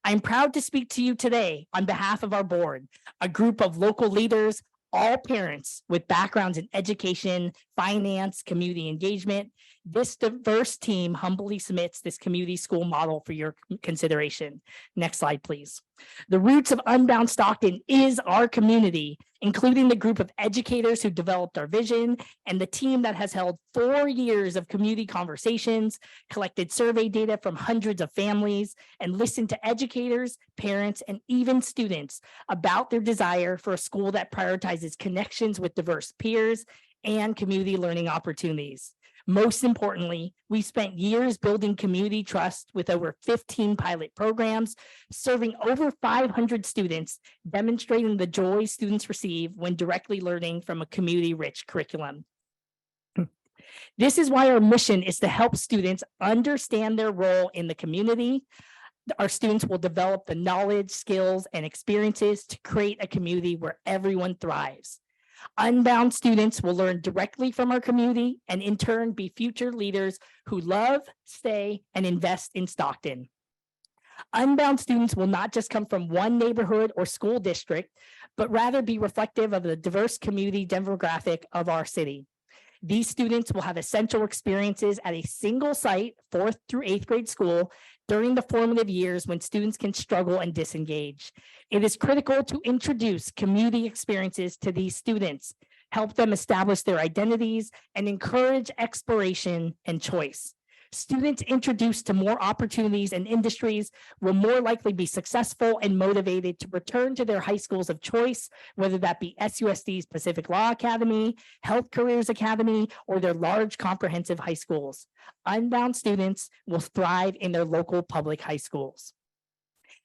I'm proud to speak to you today on behalf of our board, a group of local leaders, all parents with backgrounds in education, finance, community engagement. This diverse team humbly submits this community school model for your consideration. Next slide, please. The roots of Unbound Stockton is our community, including the group of educators who developed our vision and the team that has held 4 years of community conversations, collected survey data from hundreds of families, and listened to educators, parents, and even students about their desire for a school that prioritizes connections with diverse peers and community learning opportunities. Most importantly, we spent years building community trust with over 15 pilot programs, serving over 500 students, demonstrating the joy students receive when directly learning from a community-rich curriculum. This is why our mission is to help students understand their role in the community. Our students will develop the knowledge, skills, and experiences to create a community where everyone thrives. Unbound students will learn directly from our community and in turn be future leaders who love, stay, and invest in Stockton. Unbound students will not just come from one neighborhood or school district, but rather be reflective of the diverse community demographic of our city. These students will have essential experiences at a single site, 4th through 8th grade school, during the formative years when students can struggle and disengage. It is critical to introduce community experiences to these students, help them establish their identities, and encourage exploration and choice. Students introduced to more opportunities and industries will more likely be successful and motivated to return to their high schools of choice, whether that be SUSD's Pacific Law Academy, Health Careers Academy, or their large comprehensive high schools. Unbound students will thrive in their local public high schools.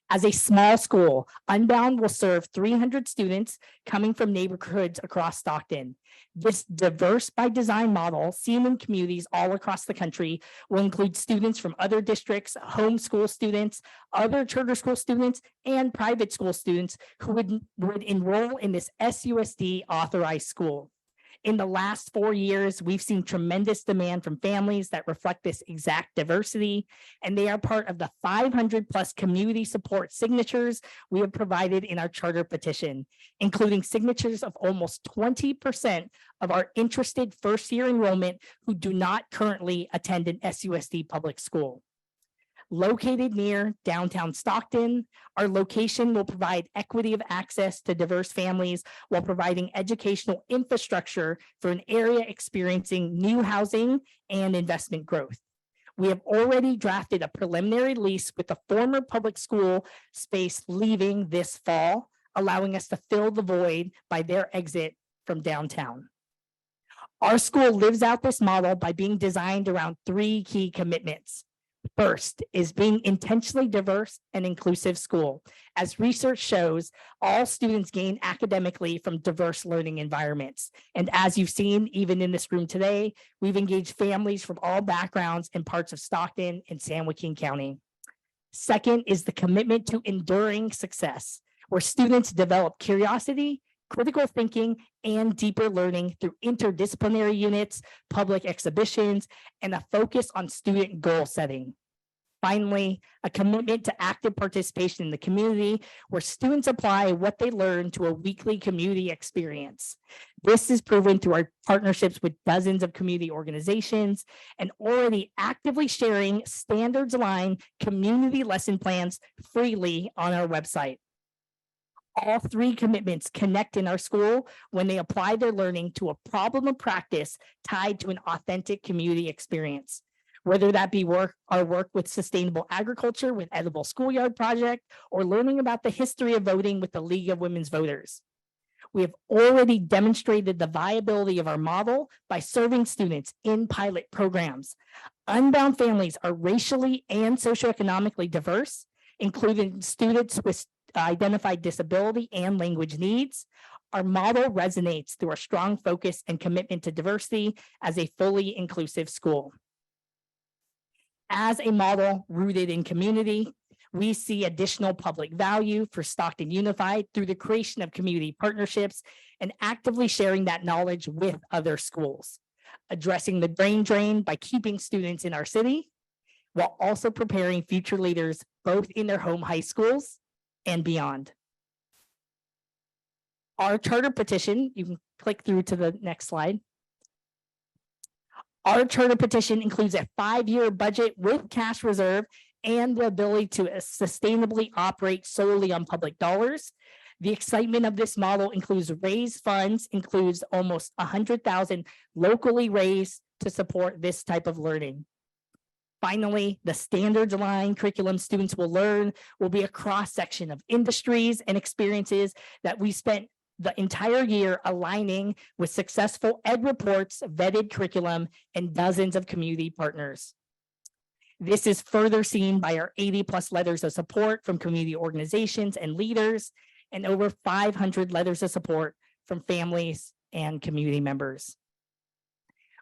As a small school, Unbound will serve 300 students coming from neighborhoods across Stockton. This diverse by design model, seen in communities all across the country, will include students from other districts, homeschool students, other charter school students, and private school students who would enroll in this SUSD authorized school. In the last 4 years, we've seen tremendous demand from families that reflect this exact diversity, and they are part of the 500 plus community support signatures we have provided in our charter petition, including signatures of almost 20% of our interested first-year enrollment who do not currently attend an SUSD public school. Located near downtown Stockton, our location will provide equity of access to diverse families while providing educational infrastructure for an area experiencing new housing and investment growth. We have already drafted a preliminary lease with the former public school space leaving this fall, allowing us to fill the void by their exit from downtown. Our school lives out this model by being designed around 3 key commitments. First is being intentionally diverse and inclusive school. As research shows, all students gain academically from diverse learning environments. And as you've seen, even in this room today, we've engaged families from all backgrounds in parts of Stockton and San Joaquin County. Second is the commitment to enduring success, where students develop curiosity, critical thinking, and deeper learning through interdisciplinary units, public exhibitions, and a focus on student goal setting. Finally, a commitment to active participation in the community where students apply what they learn to a weekly community experience. This is proven through our partnerships with dozens of community organizations and already actively sharing standards-aligned community lesson plans freely on our website. All 3 commitments connect in our school when they apply their learning to a problem of practice tied to an authentic community experience. Whether that be our work with sustainable agriculture with Edible Schoolyard Project or learning about the history of voting with the League of Women's Voters. We have already demonstrated the viability of our model by serving students in pilot programs. Unbound families are racially and socioeconomically diverse, including students with identified disability and language needs. Our model resonates through our strong focus and commitment to diversity as a fully inclusive school. As a model rooted in community, we see additional public value for Stockton Unified through the creation of community partnerships and actively sharing that knowledge with other schools, addressing the brain drain by keeping students in our city, while also preparing future leaders both in their home high schools and beyond. Our charter petition, you can click through to the next slide. Our charter petition includes a 5-year budget with cash reserve and the ability to sustainably operate solely on public dollars. The excitement of this model includes raised funds, includes almost 100,000 locally raised to support this type of learning. Finally, the standards aligned curriculum students will learn will be a cross section of industries and experiences that we spent the entire year aligning with successful ed reports, vetted curriculum, and dozens of community partners. This is further seen by our 80+ letters of support from community organizations and leaders, and over 500 letters of support from families and community members.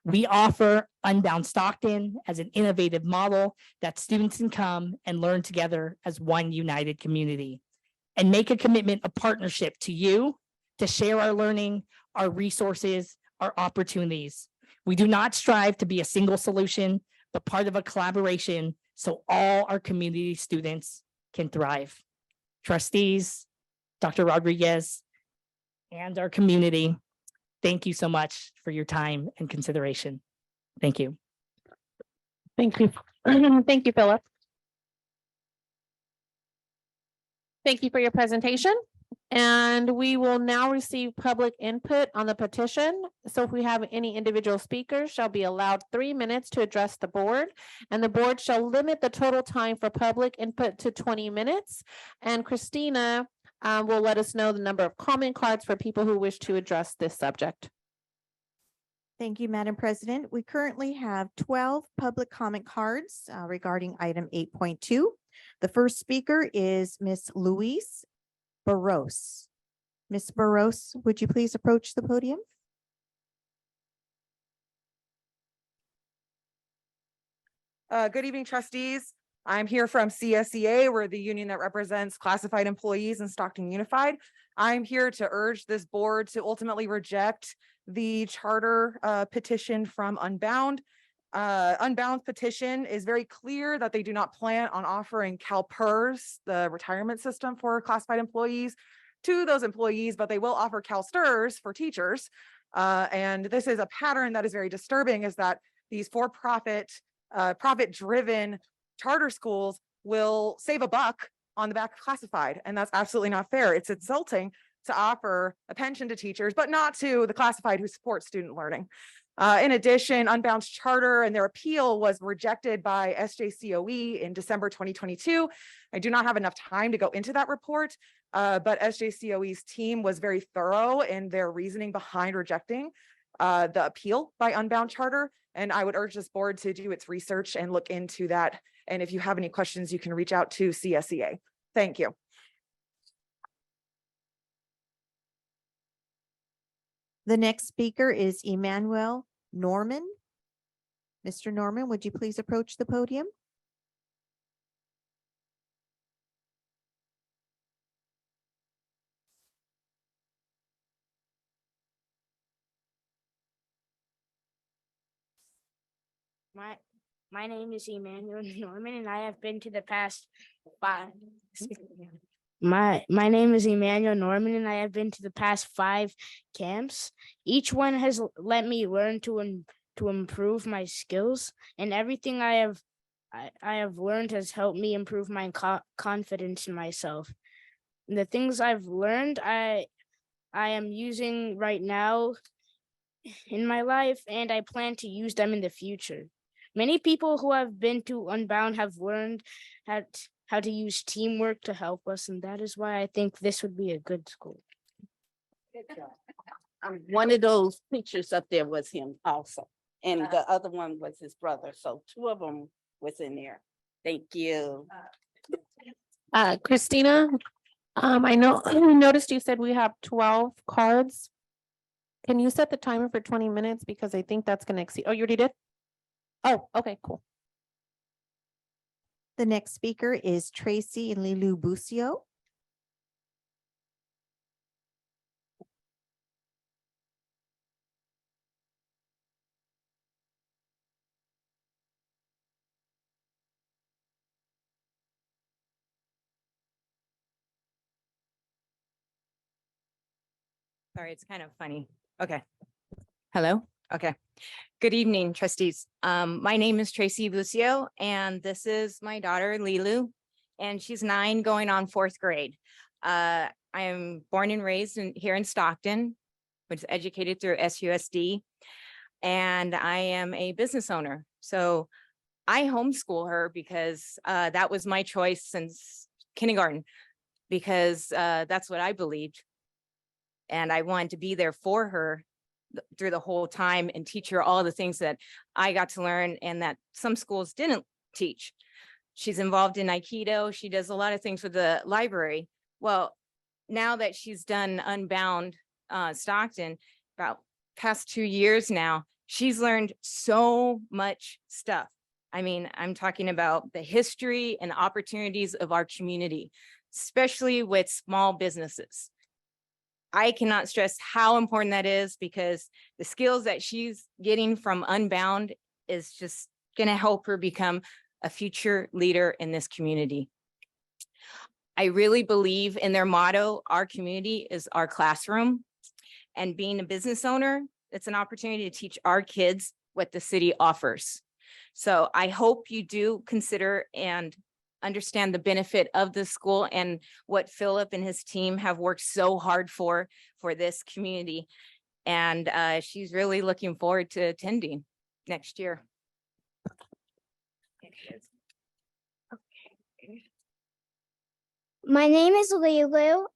We offer Unbound Stockton as an innovative model that students can come and learn together as one united community and make a commitment of partnership to you to share our learning, our resources, our opportunities. We do not strive to be a single solution, but part of a collaboration so all our community students can thrive. Trustees, Dr. Rodriguez, and our community, thank you so much for your time and consideration. Thank you. Thank you. Thank you, Philip. Thank you for your presentation. And we will now receive public input on the petition. So if we have any individual speakers, shall be allowed 3 minutes to address the board, and the board shall limit the total time for public input to 20 minutes. And Christina will let us know the number of comment cards for people who wish to address this subject. Thank you, Madam President. We currently have 12 public comment cards regarding item 8.2. The first speaker is Ms. Louise Barros. Ms. Barros, would you please approach the podium? Good evening, trustees. I'm here from CSEA. We're the union that represents classified employees in Stockton Unified. I'm here to urge this board to ultimately reject the charter petition from Unbound. Unbound's petition is very clear that they do not plan on offering CalPERS, the retirement system for classified employees, to those employees, but they will offer CalSTRS for teachers. And this is a pattern that is very disturbing, is that these for-profit, profit-driven charter schools will save a buck on the back of classified, and that's absolutely not fair. It's insulting to offer a pension to teachers, but not to the classified who support student learning. In addition, Unbound's charter and their appeal was rejected by SJCOE in December 2022. I do not have enough time to go into that report, but SJCOE's team was very thorough in their reasoning behind rejecting the appeal by Unbound charter. And I would urge this board to do its research and look into that. And if you have any questions, you can reach out to CSEA. Thank you. The next speaker is Emmanuel Norman. Mr. Norman, would you please approach the podium? My name is Emmanuel Norman, and I have been to the past 5. My name is Emmanuel Norman, and I have been to the past 5 camps. Each one has let me learn to improve my skills, and everything I have learned has helped me improve my confidence in myself. And the things I've learned, I am using right now in my life, and I plan to use them in the future. Many people who have been to Unbound have learned how to use teamwork to help us, and that is why I think this would be a good school. One of those pictures up there was him also, and the other one was his brother. So 2 of them was in there. Thank you. Christina, I know, I noticed you said we have 12 cards. Can you set the timer for 20 minutes? Because I think that's gonna exceed, oh, you already did? Oh, okay, cool. The next speaker is Tracy Lilu Bucio. Sorry, it's kind of funny. Okay. Hello? Okay. Good evening, trustees. My name is Tracy Lucio, and this is my daughter, Lilu, and she's 9 going on 4th grade. I am born and raised here in Stockton, which is educated through SUSD, and I am a business owner. So I homeschool her because that was my choice since kindergarten, because that's what I believed. And I wanted to be there for her through the whole time and teach her all the things that I got to learn and that some schools didn't teach. She's involved in Aikido. She does a lot of things with the library. Well, now that she's done Unbound Stockton, about past 2 years now, she's learned so much stuff. I mean, I'm talking about the history and opportunities of our community, especially with small businesses. I cannot stress how important that is, because the skills that she's getting from Unbound is just going to help her become a future leader in this community. I really believe in their motto, our community is our classroom. And being a business owner, it's an opportunity to teach our kids what the city offers. So I hope you do consider and understand the benefit of the school and what Philip and his team have worked so hard for this community. And she's really looking forward to attending next year. My name is Lilu,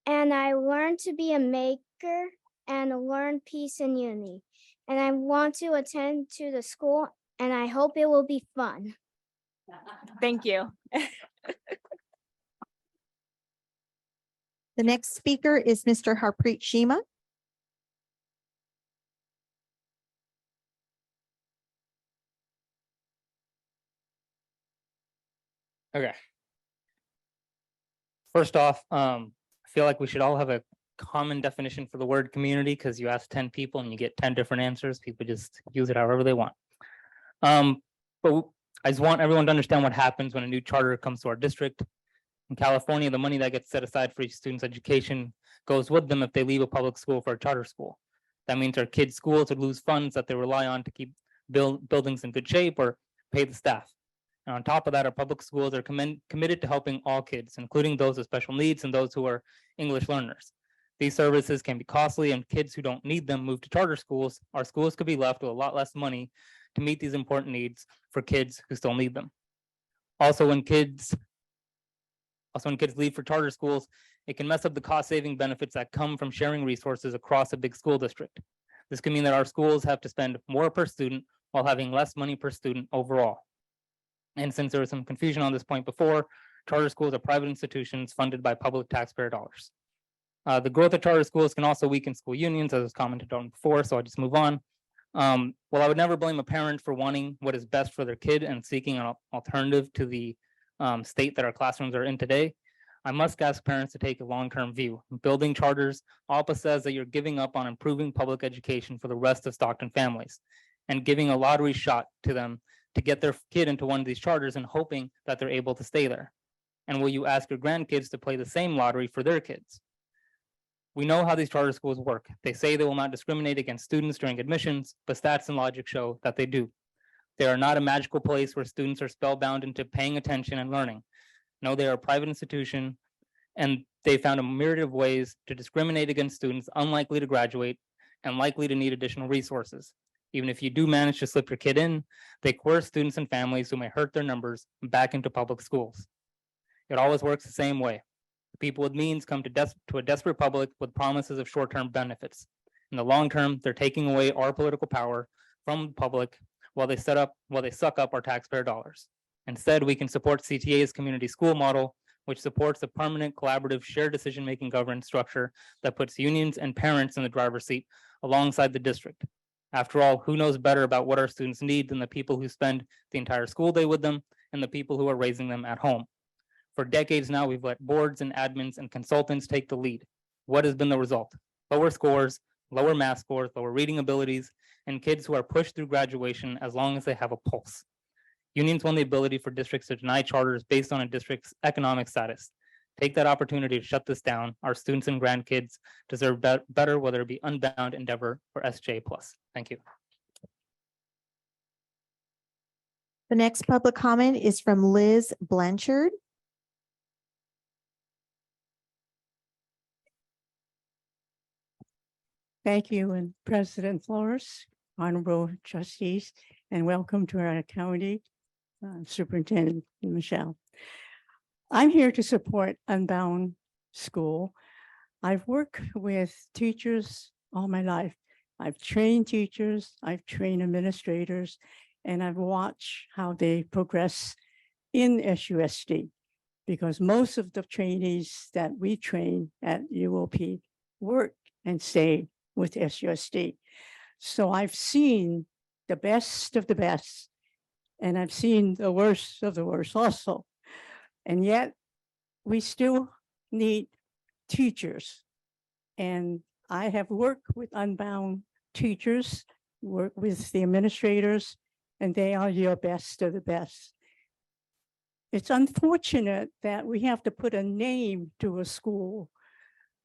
and I learned to be a maker and learn peace and unity. And I want to attend to the school, and I hope it will be fun. Thank you. The next speaker is Mr. Harpreet Shima. Okay. First off, I feel like we should all have a common definition for the word community, because you ask 10 people and you get 10 different answers. People just use it however they want. But I just want everyone to understand what happens when a new charter comes to our district. In California, the money that gets set aside for each student's education goes with them if they leave a public school for a charter school. That means our kids' schools would lose funds that they rely on to keep buildings in good shape or pay the staff. And on top of that, our public schools are committed to helping all kids, including those with special needs and those who are English learners. These services can be costly, and kids who don't need them move to charter schools. Our schools could be left with a lot less money to meet these important needs for kids who still need them. Also, when kids leave for charter schools, it can mess up the cost-saving benefits that come from sharing resources across a big school district. This can mean that our schools have to spend more per student while having less money per student overall. And since there was some confusion on this point before, charter schools are private institutions funded by public taxpayer dollars. The growth of charter schools can also weaken school unions, as was commented on before, so I'll just move on. While I would never blame a parent for wanting what is best for their kid and seeking an alternative to the state that our classrooms are in today, I must ask parents to take a long-term view. Building charters, ALPA says that you're giving up on improving public education for the rest of Stockton families and giving a lottery shot to them to get their kid into one of these charters and hoping that they're able to stay there. And will you ask your grandkids to play the same lottery for their kids? We know how these charter schools work. They say they will not discriminate against students during admissions, but stats and logic show that they do. They are not a magical place where students are spellbound into paying attention and learning. No, they are a private institution, and they found a myriad of ways to discriminate against students unlikely to graduate and likely to need additional resources. Even if you do manage to slip your kid in, they coerce students and families who may hurt their numbers back into public schools. It always works the same way. The people with means come to a desperate public with promises of short-term benefits. In the long term, they're taking away our political power from the public while they suck up our taxpayer dollars. Instead, we can support CTA's community school model, which supports a permanent collaborative shared decision-making governance structure that puts unions and parents in the driver's seat alongside the district. After all, who knows better about what our students need than the people who spend the entire school day with them and the people who are raising them at home? For decades now, we've let boards and admins and consultants take the lead. What has been the result? Lower scores, lower math scores, lower reading abilities, and kids who are pushed through graduation as long as they have a pulse. Unions want the ability for districts to deny charters based on a district's economic status. Take that opportunity to shut this down. Our students and grandkids deserve better, whether it be Unbound, Endeavor, or SJ+. Thank you. The next public comment is from Liz Blanchard. Thank you, and President Flores, honorable trustees, and welcome to our county Superintendent Michelle. I'm here to support Unbound School. I've worked with teachers all my life. I've trained teachers, I've trained administrators, and I've watched how they progress in SUSD, because most of the trainees that we train at UOP work and stay with SUSD. So I've seen the best of the best, and I've seen the worst of the worst also. And yet we still need teachers. And I have worked with Unbound teachers, work with the administrators, and they are your best of the best. It's unfortunate that we have to put a name to a school,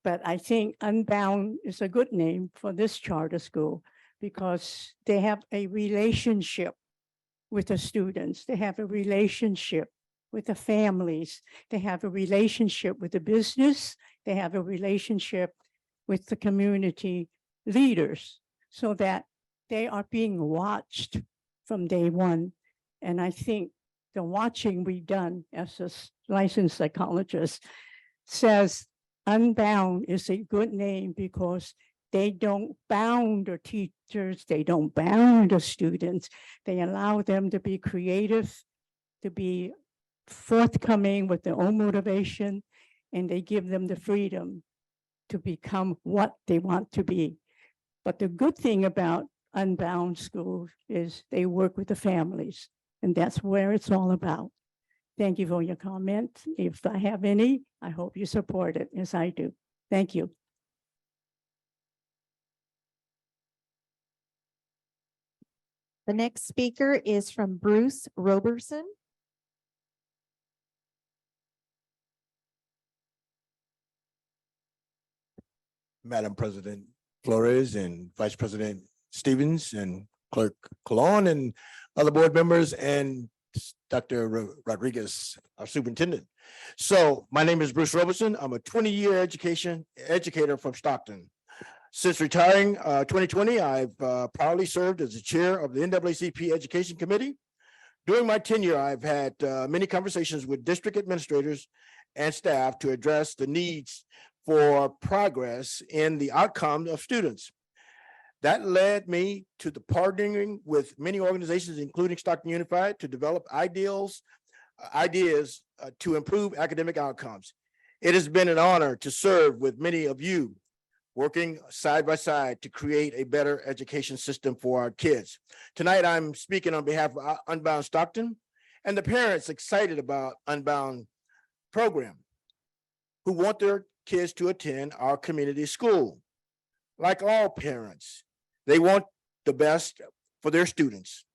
but I think Unbound is a good name for this charter school because they have a relationship with the students. They have a relationship with the families. They have a relationship with the business. They have a relationship with the community leaders so that they are being watched from day one. And I think the watching we've done as a licensed psychologist says Unbound is a good name because they don't bound the teachers, they don't bound the students. They allow them to be creative, to be forthcoming with their own motivation, and they give them the freedom to become what they want to be. But the good thing about Unbound schools is they work with the families, and that's where it's all about. Thank you for your comment. If I have any, I hope you support it as I do. Thank you. The next speaker is from Bruce Roberson. Madam President Flores and Vice President Stevens and Clerk Colon and other board members and Dr. Rodriguez, our superintendent. So my name is Bruce Roberson. I'm a 20-year educator from Stockton. Since retiring 2020, I've proudly served as the chair of the NAACP Education Committee. During my tenure, I've had many conversations with district administrators and staff to address the needs for progress in the outcome of students. That led me to the partnering with many organizations, including Stockton Unified, to develop ideas to improve academic outcomes. It has been an honor to serve with many of you, working side by side to create a better education system for our kids. Tonight, I'm speaking on behalf of Unbound Stockton and the parents excited about Unbound program who want their kids to attend our community school. Like all parents, they want the best for their students.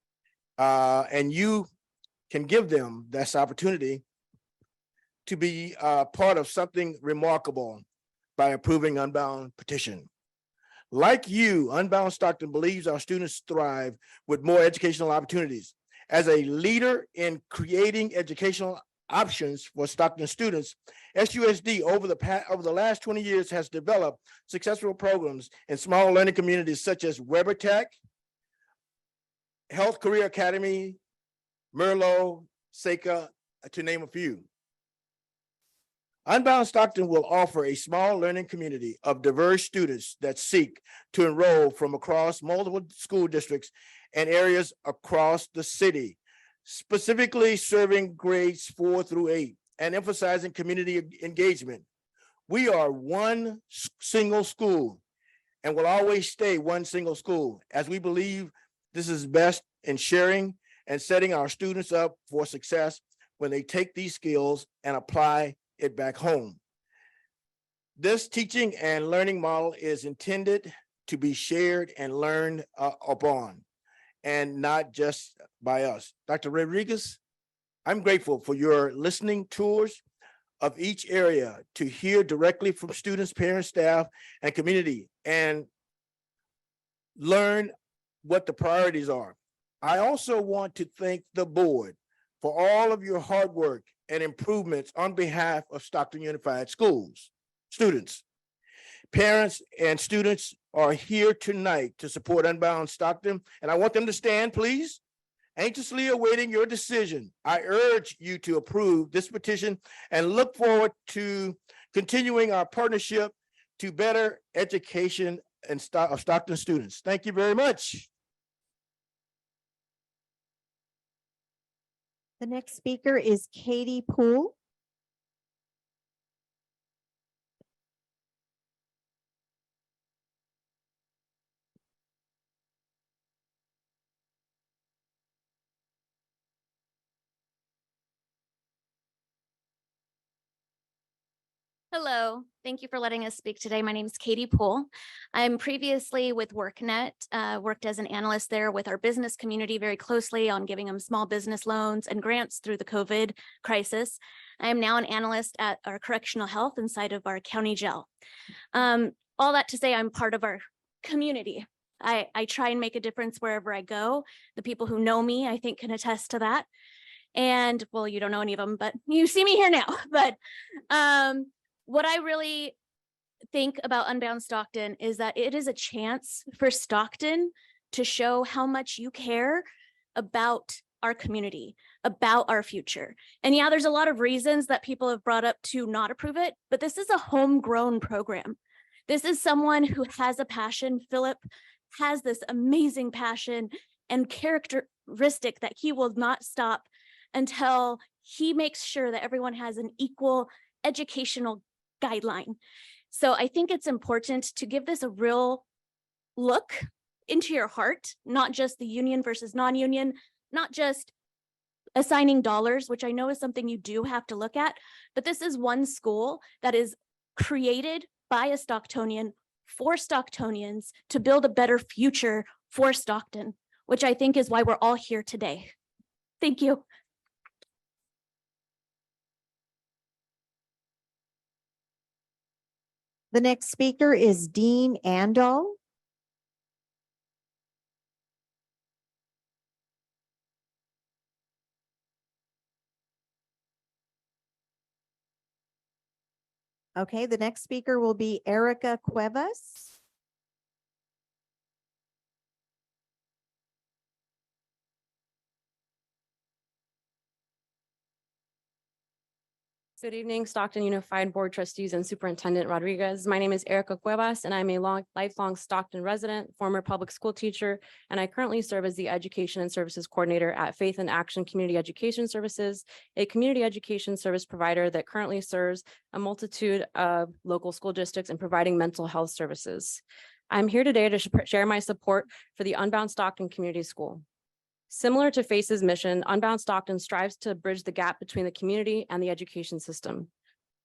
And you can give them this opportunity to be part of something remarkable by approving Unbound petition. Like you, Unbound Stockton believes our students thrive with more educational opportunities. As a leader in creating educational options for Stockton students, SUSD over the last 20 years has developed successful programs in small learning communities such as Weber Tech, Health Career Academy, Merlot, SECA, to name a few. Unbound Stockton will offer a small learning community of diverse students that seek to enroll from across multiple school districts and areas across the city, specifically serving grades 4 through 8. and emphasizing community engagement. We are one single school and will always stay one single school, as we believe this is best in sharing and setting our students up for success when they take these skills and apply it back home. This teaching and learning model is intended to be shared and learned upon, and not just by us. Dr. Rodriguez, I'm grateful for your listening tours of each area to hear directly from students, parents, staff, and community, and learn what the priorities are. I also want to thank the board for all of your hard work and improvements on behalf of Stockton Unified Schools. Students, parents, and students are here tonight to support Unbound Stockton, and I want them to stand, please. Anxiously awaiting your decision. I urge you to approve this petition and look forward to continuing our partnership to better education of Stockton students. Thank you very much. The next speaker is Katie Poole. Hello, thank you for letting us speak today. My name is Katie Poole. I'm previously with WorkNet, worked as an analyst there with our business community very closely on giving them small business loans and grants through the COVID crisis. I am now an analyst at our correctional health inside of our county jail. All that to say, I'm part of our community. I try and make a difference wherever I go. The people who know me, I think, can attest to that. And well, you don't know any of them, but you see me here now. But what I really think about Unbound Stockton is that it is a chance for Stockton to show how much you care about our community, about our future. And yeah, there's a lot of reasons that people have brought up to not approve it, but this is a homegrown program. This is someone who has a passion. Philip has this amazing passion and characteristic that he will not stop until he makes sure that everyone has an equal educational guideline. So I think it's important to give this a real look into your heart, not just the union versus non-union, not just assigning dollars, which I know is something you do have to look at, but this is one school that is created by a Stocktonian for Stocktonians to build a better future for Stockton, which I think is why we're all here today. Thank you. The next speaker is Dean Andall. Okay, the next speaker will be Erica Cuevas. Good evening, Stockton Unified Board Trustees and Superintendent Rodriguez. My name is Erica Cuevas, and I'm a lifelong Stockton resident, former public school teacher, and I currently serve as the Education and Services Coordinator at Faith in Action Community Education Services, a community education service provider that currently serves a multitude of local school districts in providing mental health services. I'm here today to share my support for the Unbound Stockton Community School. Similar to FACE's mission, Unbound Stockton strives to bridge the gap between the community and the education system.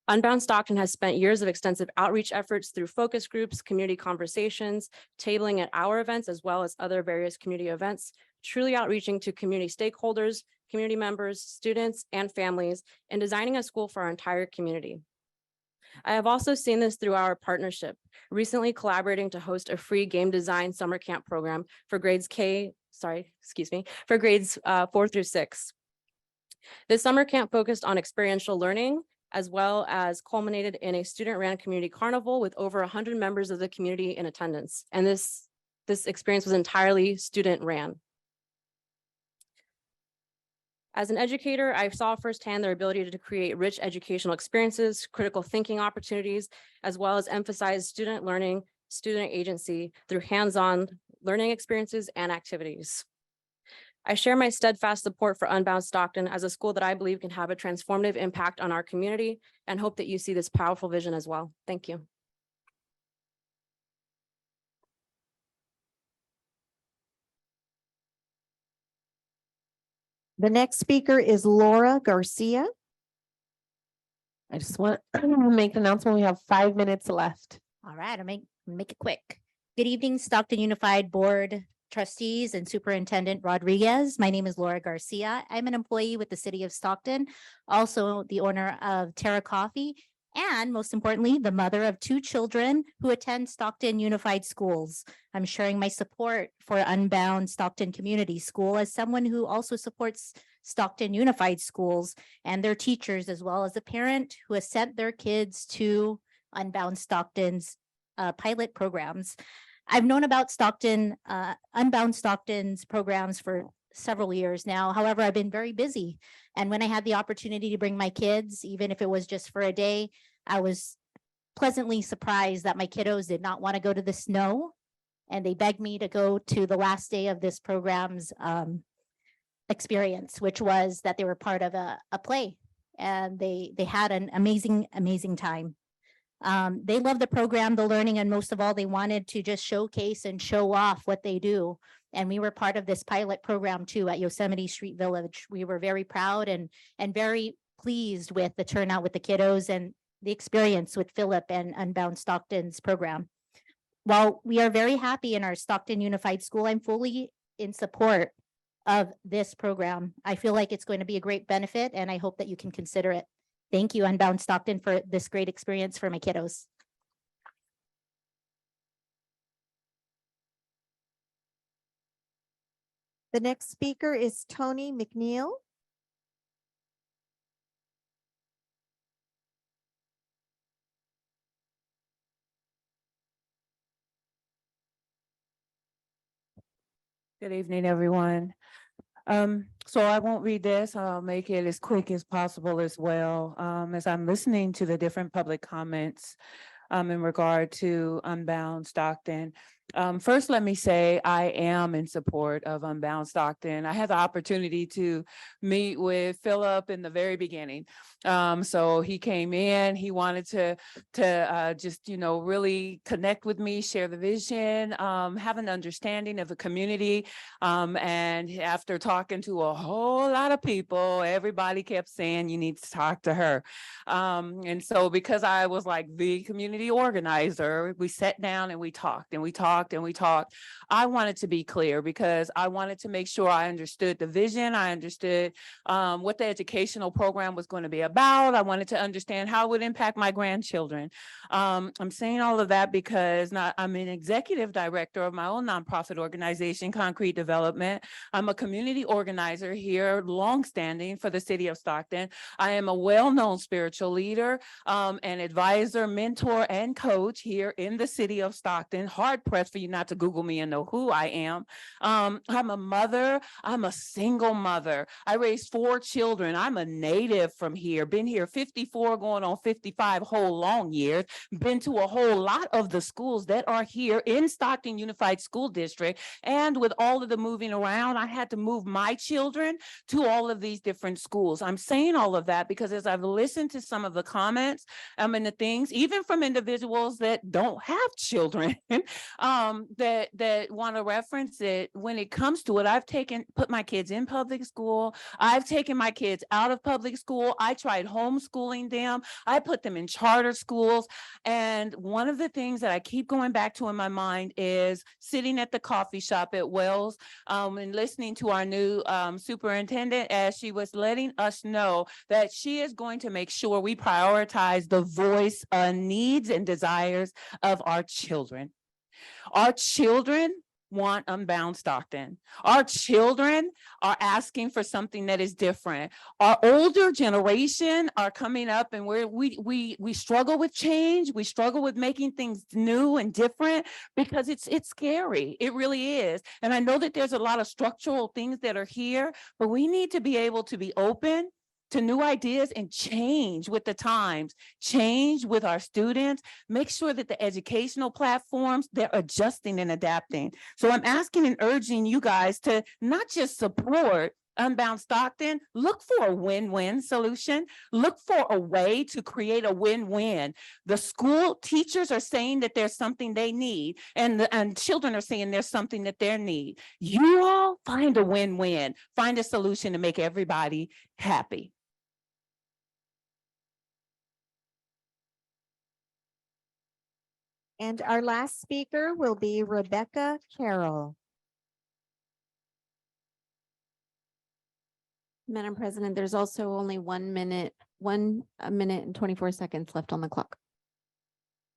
Unbound Stockton has spent years of extensive outreach efforts through focus groups, community conversations, tabling at our events, as well as other various community events, truly outreaching to community stakeholders, community members, students, and families, and designing a school for our entire community. I have also seen this through our partnership, recently collaborating to host a free game design summer camp program for grades 4 through 6. This summer camp focused on experiential learning, as well as culminated in a student-ran community carnival with over 100 members of the community in attendance. And this experience was entirely student-ran. As an educator, I saw firsthand their ability to create rich educational experiences, critical thinking opportunities, as well as emphasize student learning, student agency through hands-on learning experiences and activities. I share my steadfast support for Unbound Stockton as a school that I believe can have a transformative impact on our community and hope that you see this powerful vision as well. Thank you. The next speaker is Laura Garcia. I just want to make an announcement. We have 5 minutes left. All right, I'll make it quick. Good evening, Stockton Unified Board Trustees and Superintendent Rodriguez. My name is Laura Garcia. I'm an employee with the City of Stockton, also the owner of Terra Coffee, and most importantly, the mother of 2 children who attend Stockton Unified Schools. I'm sharing my support for Unbound Stockton Community School as someone who also supports Stockton Unified Schools and their teachers, as well as a parent who has sent their kids to Unbound Stockton's pilot programs. I've known about Unbound Stockton's programs for several years now. However, I've been very busy. And when I had the opportunity to bring my kids, even if it was just for a day, I was pleasantly surprised that my kiddos did not want to go to the snow. And they begged me to go to the last day of this program's experience, which was that they were part of a play. And they had an amazing time. They love the program, the learning, and most of all, they wanted to just showcase and show off what they do. And we were part of this pilot program too at Yosemite Street Village. We were very proud and very pleased with the turnout with the kiddos and the experience with Philip and Unbound Stockton's program. While we are very happy in our Stockton Unified School, I'm fully in support of this program. I feel like it's going to be a great benefit, and I hope that you can consider it. Thank you, Unbound Stockton, for this great experience for my kiddos. The next speaker is Tony McNeil. Good evening, everyone. So I won't read this. I'll make it as quick as possible as well. As I'm listening to the different public comments in regard to Unbound Stockton. First, let me say I am in support of Unbound Stockton. I had the opportunity to meet with Philip in the very beginning. So he came in, he wanted to just, really connect with me, share the vision, have an understanding of the community. And after talking to a whole lot of people, everybody kept saying, you need to talk to her. And so because I was like the community organizer, we sat down and we talked and we talked and we talked. I wanted to be clear because I wanted to make sure I understood the vision. I understood what the educational program was going to be about. I wanted to understand how it would impact my grandchildren. I'm saying all of that because I'm an executive director of my own nonprofit organization, Concrete Development. I'm a community organizer here, longstanding for the city of Stockton. I am a well-known spiritual leader, an advisor, mentor, and coach here in the city of Stockton. Hard pressed for you not to Google me and know who I am. I'm a mother. I'm a single mother. I raised 4 children. I'm a native from here. Been here 54 going on 55 whole long years. Been to a whole lot of the schools that are here in Stockton Unified School District. And with all of the moving around, I had to move my children to all of these different schools. I'm saying all of that because as I've listened to some of the comments and the things, even from individuals that don't have children, that want to reference it, when it comes to it, I've put my kids in public school. I've taken my kids out of public school. I tried homeschooling them. I put them in charter schools. And one of the things that I keep going back to in my mind is sitting at the coffee shop at Wells and listening to our new superintendent as she was letting us know that she is going to make sure we prioritize the voice, needs, and desires of our children. Our children want Unbound Stockton. Our children are asking for something that is different. Our older generation are coming up and we struggle with change. We struggle with making things new and different because it's scary. It really is. And I know that there's a lot of structural things that are here, but we need to be able to be open to new ideas and change with the times, change with our students, make sure that the educational platforms, they're adjusting and adapting. So I'm asking and urging you guys to not just support Unbound Stockton, look for a win-win solution. Look for a way to create a win-win. The school teachers are saying that there's something they need, and children are saying there's something that they need. You all find a win-win, find a solution to make everybody happy. And our last speaker will be Rebecca Carroll. Madam President, there's also only 1 minute, a minute and 24 seconds left on the clock.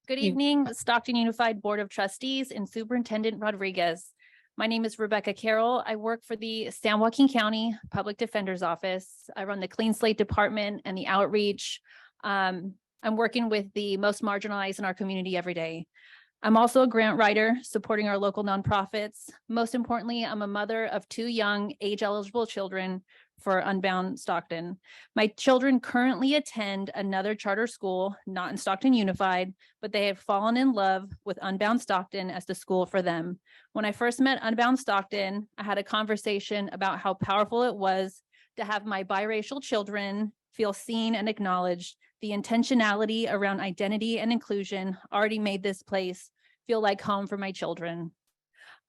Good evening, Stockton Unified Board of Trustees and Superintendent Rodriguez. My name is Rebecca Carroll. I work for the San Joaquin County Public Defender's Office. I run the Clean Slate Department and the outreach. I'm working with the most marginalized in our community every day. I'm also a grant writer supporting our local nonprofits. Most importantly, I'm a mother of 2 young age-eligible children for Unbound Stockton. My children currently attend another charter school, not in Stockton Unified, but they have fallen in love with Unbound Stockton as the school for them. When I first met Unbound Stockton, I had a conversation about how powerful it was to have my biracial children feel seen and acknowledged. The intentionality around identity and inclusion already made this place feel like home for my children.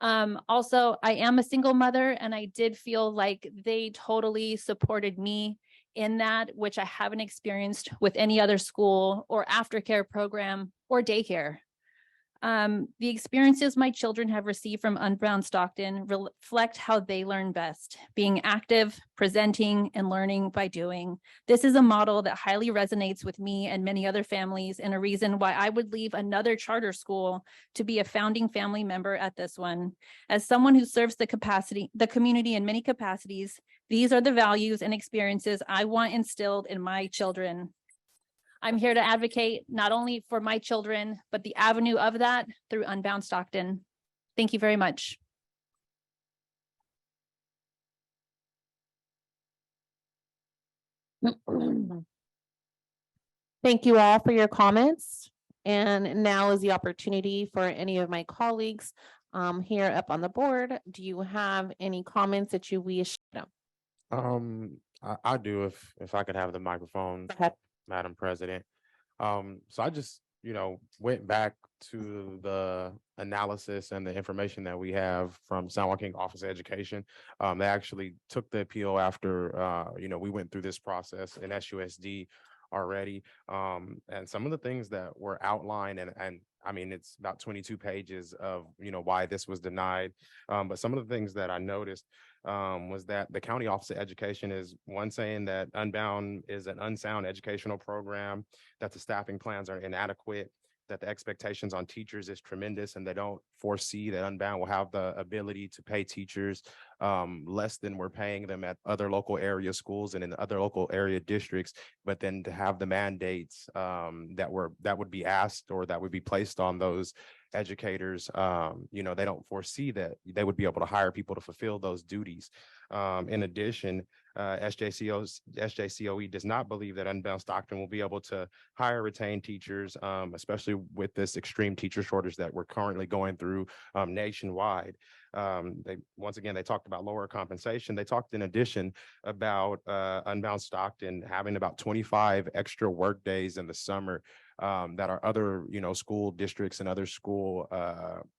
Also, I am a single mother, and I did feel like they totally supported me in that, which I haven't experienced with any other school or aftercare program or daycare. The experiences my children have received from Unbound Stockton reflect how they learn best, being active, presenting, and learning by doing. This is a model that highly resonates with me and many other families, and a reason why I would leave another charter school to be a founding family member at this one. As someone who serves the community in many capacities, these are the values and experiences I want instilled in my children. I'm here to advocate not only for my children, but the avenue of that through Unbound Stockton. Thank you very much. Thank you all for your comments. And now is the opportunity for any of my colleagues here up on the board. Do you have any comments that you wish? No. I do if I could have the microphone, Madam President. So I just, went back to the analysis and the information that we have from San Joaquin Office of Education. They actually took the appeal after, we went through this process in SUSD already. And some of the things that were outlined and I mean, it's about 22 pages of, why this was denied. But some of the things that I noticed was that the County Office of Education is saying that Unbound is an unsound educational program, that the staffing plans are inadequate, that the expectations on teachers is tremendous, and they don't foresee that Unbound will have the ability to pay teachers less than we're paying them at other local area schools and in other local area districts. But then to have the mandates that would be asked or that would be placed on those educators, they don't foresee that they would be able to hire people to fulfill those duties. In addition, SJCOE does not believe that Unbound Stockton will be able to hire, retain teachers, especially with this extreme teacher shortage that we're currently going through nationwide. They talked about lower compensation. They talked in addition about Unbound Stockton having about 25 extra work days in the summer that our other, school districts and other school,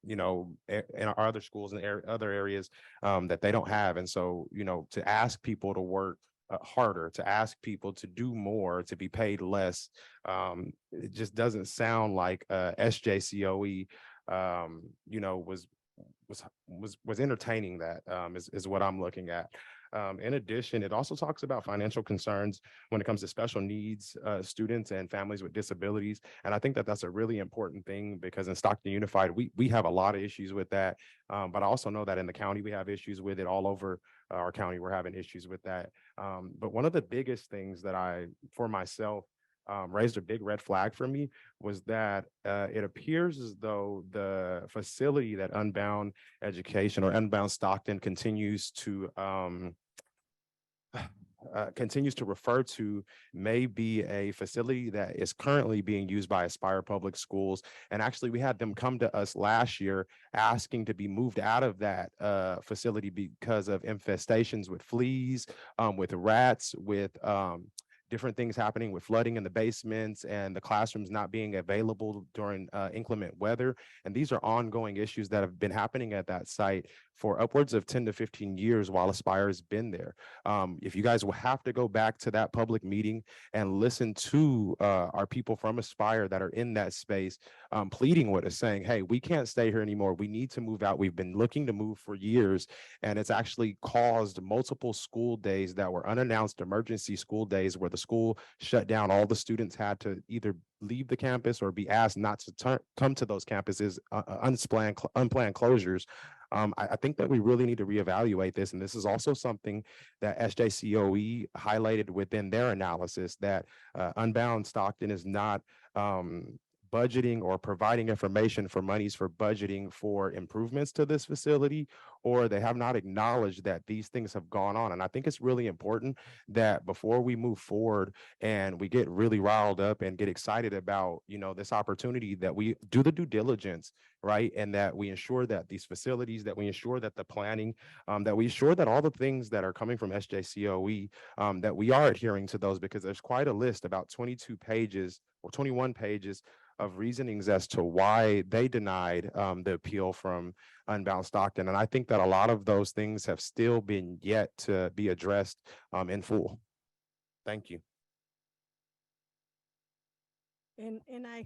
in our other schools and other areas that they don't have. And so, to ask people to work harder, to ask people to do more, to be paid less, it just doesn't sound like SJCOE, was entertaining that is what I'm looking at. In addition, it also talks about financial concerns when it comes to special needs students and families with disabilities. And I think that that's a really important thing because in Stockton Unified, we have a lot of issues with that. But I also know that in the county, we have issues with it all over our county. We're having issues with that. But one of the biggest things that for myself, raised a big red flag for me was that it appears as though the facility that Unbound Education or Unbound Stockton continues to continues to refer to may be a facility that is currently being used by Aspire Public Schools. And actually, we had them come to us last year asking to be moved out of that facility because of infestations with fleas, with rats, with different things happening with flooding in the basements and the classrooms not being available during inclement weather. And these are ongoing issues that have been happening at that site for upwards of 10 to 15 years while Aspire has been there. If you guys will have to go back to that public meeting and listen to our people from Aspire that are in that space pleading with us saying, hey, we can't stay here anymore. We need to move out. We've been looking to move for years. And it's actually caused multiple school days that were unannounced emergency school days where the school shut down. All the students had to either leave the campus or be asked not to come to those campuses, unplanned closures. I think that we really need to reevaluate this. And this is also something that SJCOE highlighted within their analysis, that Unbound Stockton is not budgeting or providing information for monies for budgeting for improvements to this facility, or they have not acknowledged that these things have gone on. And I think it's really important that before we move forward and we get really riled up and get excited about, this opportunity, that we do the due diligence, right? And that we ensure that these facilities, that we ensure that the planning, that we ensure that all the things that are coming from SJCOE, that we are adhering to those, because there's quite a list, about 22 pages or 21 pages of reasonings as to why they denied the appeal from Unbound Stockton. And I think that a lot of those things have still been yet to be addressed in full. Thank you. And I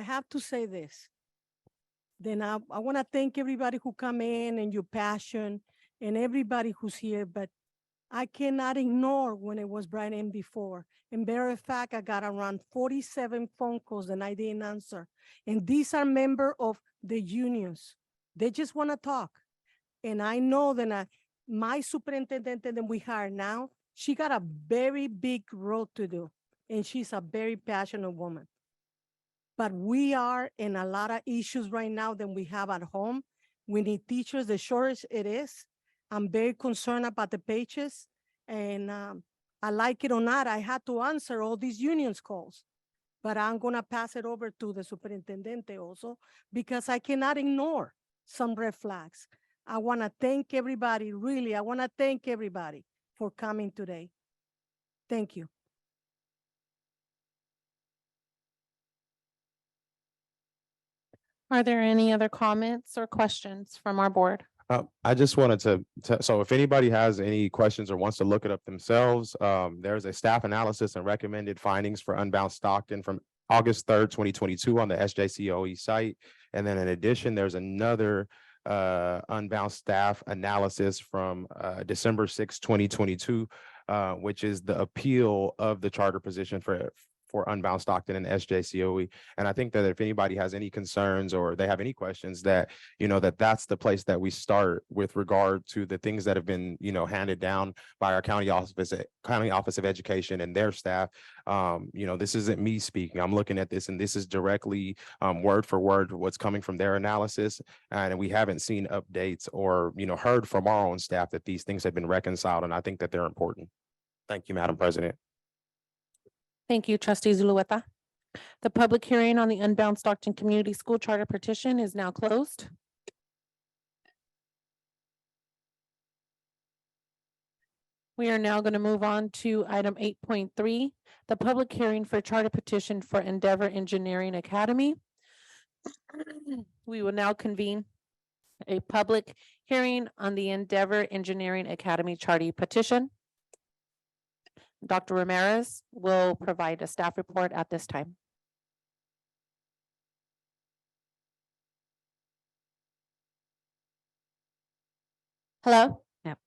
have to say this. Then I want to thank everybody who come in and your passion and everybody who's here, but I cannot ignore when it was brought in before. And matter of fact, I got around 47 phone calls and I didn't answer. And these are members of the unions. They just want to talk. And I know that my superintendent that we hire now, she got a very big road to do. And she's a very passionate woman. But we are in a lot of issues right now than we have at home. We need teachers, the shortage it is. I'm very concerned about the pages, and I like it or not, I had to answer all these unions calls, but I'm gonna pass it over to the superintendent also, because I cannot ignore some red flags. I wanna thank everybody, really, I wanna thank everybody for coming today. Thank you. Are there any other comments or questions from our board? I just wanted to, so if anybody has any questions or wants to look it up themselves, there's a staff analysis and recommended findings for Unbound Stockton from August 3rd, 2022 on the SJCOE site. And then in addition, there's another Unbound staff analysis from December 6, 2022, which is the appeal of the charter position for Unbound Stockton and SJCOE. And I think that if anybody has any concerns or they have any questions, that, that's the place that we start with regard to the things that have been, handed down by our county office of education and their staff. This isn't me speaking. I'm looking at this, and this is directly word for word what's coming from their analysis. And we haven't seen updates or, heard from our own staff that these things have been reconciled. And I think that they're important. Thank you, Madam President. Thank you, Trustee Zulueta. The public hearing on the Unbound Stockton Community School Charter petition is now closed. We are now going to move on to item 8.3, the public hearing for charter petition for Endeavor Engineering Academy. We will now convene a public hearing on the Endeavor Engineering Academy charter petition. Dr. Ramirez will provide a staff report at this time. Hello? Yep.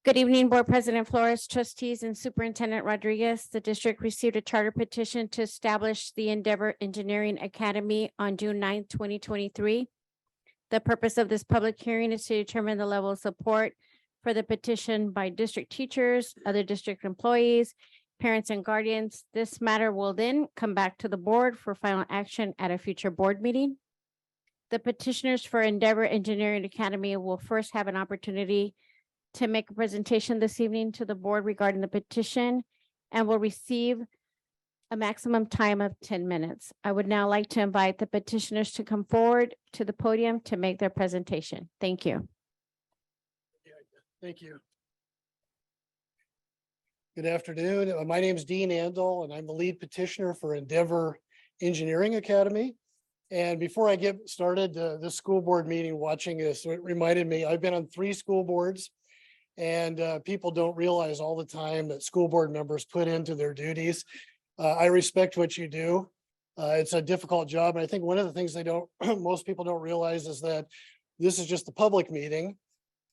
Good evening, Board President Flores, trustees, and Superintendent Rodriguez. The district received a charter petition to establish the Endeavor Engineering Academy on June 9th, 2023. The purpose of this public hearing is to determine the level of support for the petition by district teachers, other district employees, parents, and guardians. This matter will then come back to the board for final action at a future board meeting. The petitioners for Endeavor Engineering Academy will first have an opportunity to make a presentation this evening to the board regarding the petition and will receive a maximum time of 10 minutes. I would now like to invite the petitioners to come forward to the podium to make their presentation. Thank you. Thank you. Good afternoon. My name is Dean Andel, and I'm the lead petitioner for Endeavor Engineering Academy. And before I get started, this school board meeting, watching this, it reminded me, I've been on 3 school boards, and people don't realize all the time that school board members put into their duties. I respect what you do. It's a difficult job. And I think one of the things most people don't realize is that this is just the public meeting.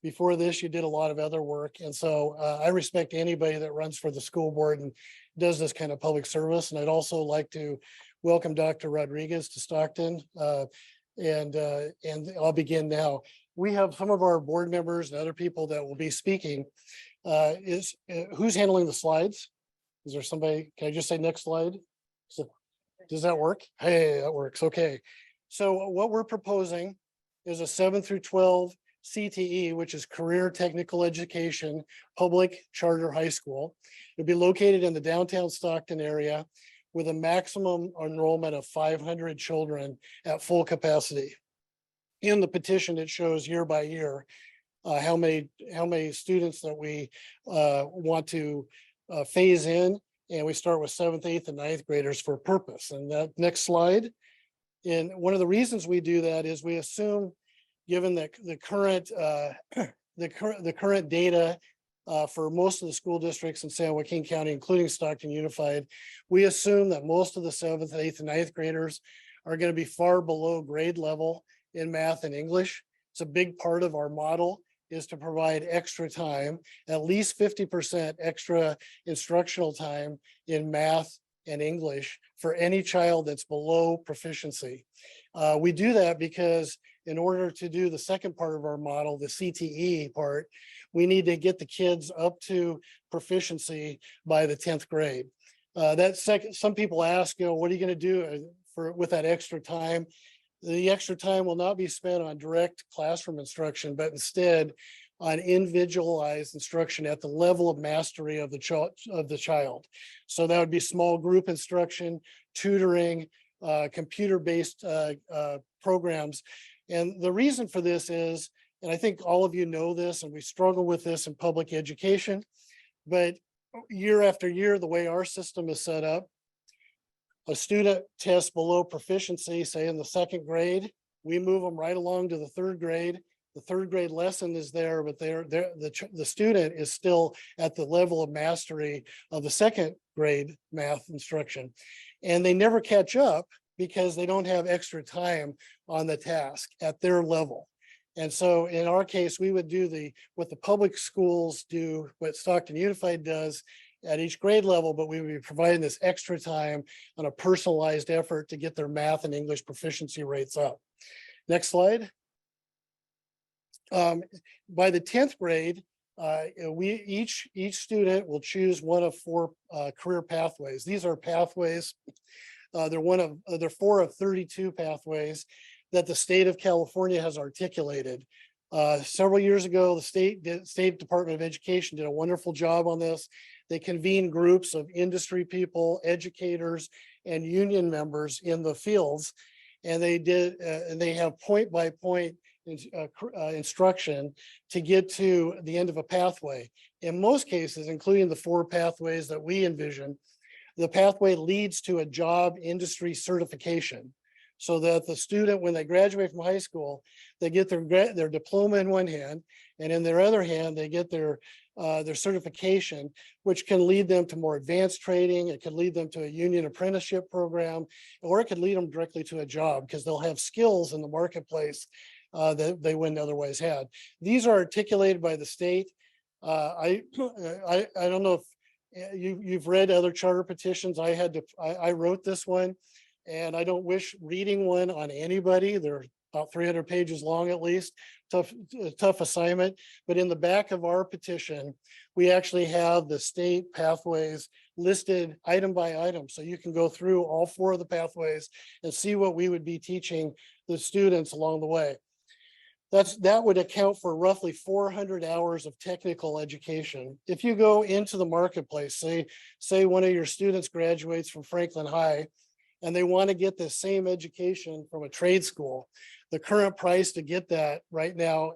Before this, you did a lot of other work. And so I respect anybody that runs for the school board and does this kind of public service. And I'd also like to welcome Dr. Rodriguez to Stockton. And I'll begin now. We have some of our board members and other people that will be speaking. Who's handling the slides? Is there somebody? Can I just say next slide? So, does that work? Hey, that works. Okay. So what we're proposing is a 7 through 12 CTE, which is Career Technical Education Public Charter High School. It'll be located in the downtown Stockton area with a maximum enrollment of 500 children at full capacity. In the petition, it shows year by year how many students that we want to phase in, and we start with 7th, 8th, and 9th graders for a purpose. And that next slide. And one of the reasons we do that is we assume, given the current data for most of the school districts in San Joaquin County, including Stockton Unified, we assume that most of the 7th, 8th, and 9th graders are going to be far below grade level in math and English. It's a big part of our model is to provide extra time, at least 50% extra instructional time in math and English for any child that's below proficiency. We do that because in order to do the second part of our model, the CTE part, we need to get the kids up to proficiency by the 10th grade. Some people ask, what are you going to do with that extra time? The extra time will not be spent on direct classroom instruction, but instead on individualized instruction at the level of mastery of the child. So that would be small group instruction, tutoring, computer-based programs. And the reason for this is, and I think all of you know this, and we struggle with this in public education, but year after year, the way our system is set up, a student tests below proficiency, say in the 2nd grade, we move them right along to the 3rd grade. The 3rd grade lesson is there, but the student is still at the level of mastery of the 2nd grade math instruction. And they never catch up because they don't have extra time on the task at their level. And so in our case, we would do what the public schools do, what Stockton Unified does at each grade level, but we would be providing this extra time on a personalized effort to get their math and English proficiency rates up. Next slide. By the 10th grade, each student will choose one of 4 career pathways. These are pathways. They're 4 of 32 pathways that the state of California has articulated. Several years ago, the State Department of Education did a wonderful job on this. They convened groups of industry people, educators, and union members in the fields, and they have point by point instruction to get to the end of a pathway. In most cases, including the 4 pathways that we envision, the pathway leads to a job industry certification, so that the student, when they graduate from high school, they get their diploma in one hand, and in their other hand, they get their certification, which can lead them to more advanced training. It could lead them to a union apprenticeship program, or it could lead them directly to a job because they'll have skills in the marketplace that they wouldn't otherwise had. These are articulated by the state. I don't know if you've read other charter petitions. I wrote this one, and I don't wish reading one on anybody. They're about 300 pages long at least. Tough assignment. But in the back of our petition, we actually have the state pathways listed item by item. So you can go through all 4 of the pathways and see what we would be teaching the students along the way. that would account for roughly 400 hours of technical education. If you go into the marketplace, say one of your students graduates from Franklin High and they want to get the same education from a trade school, the current price to get that right now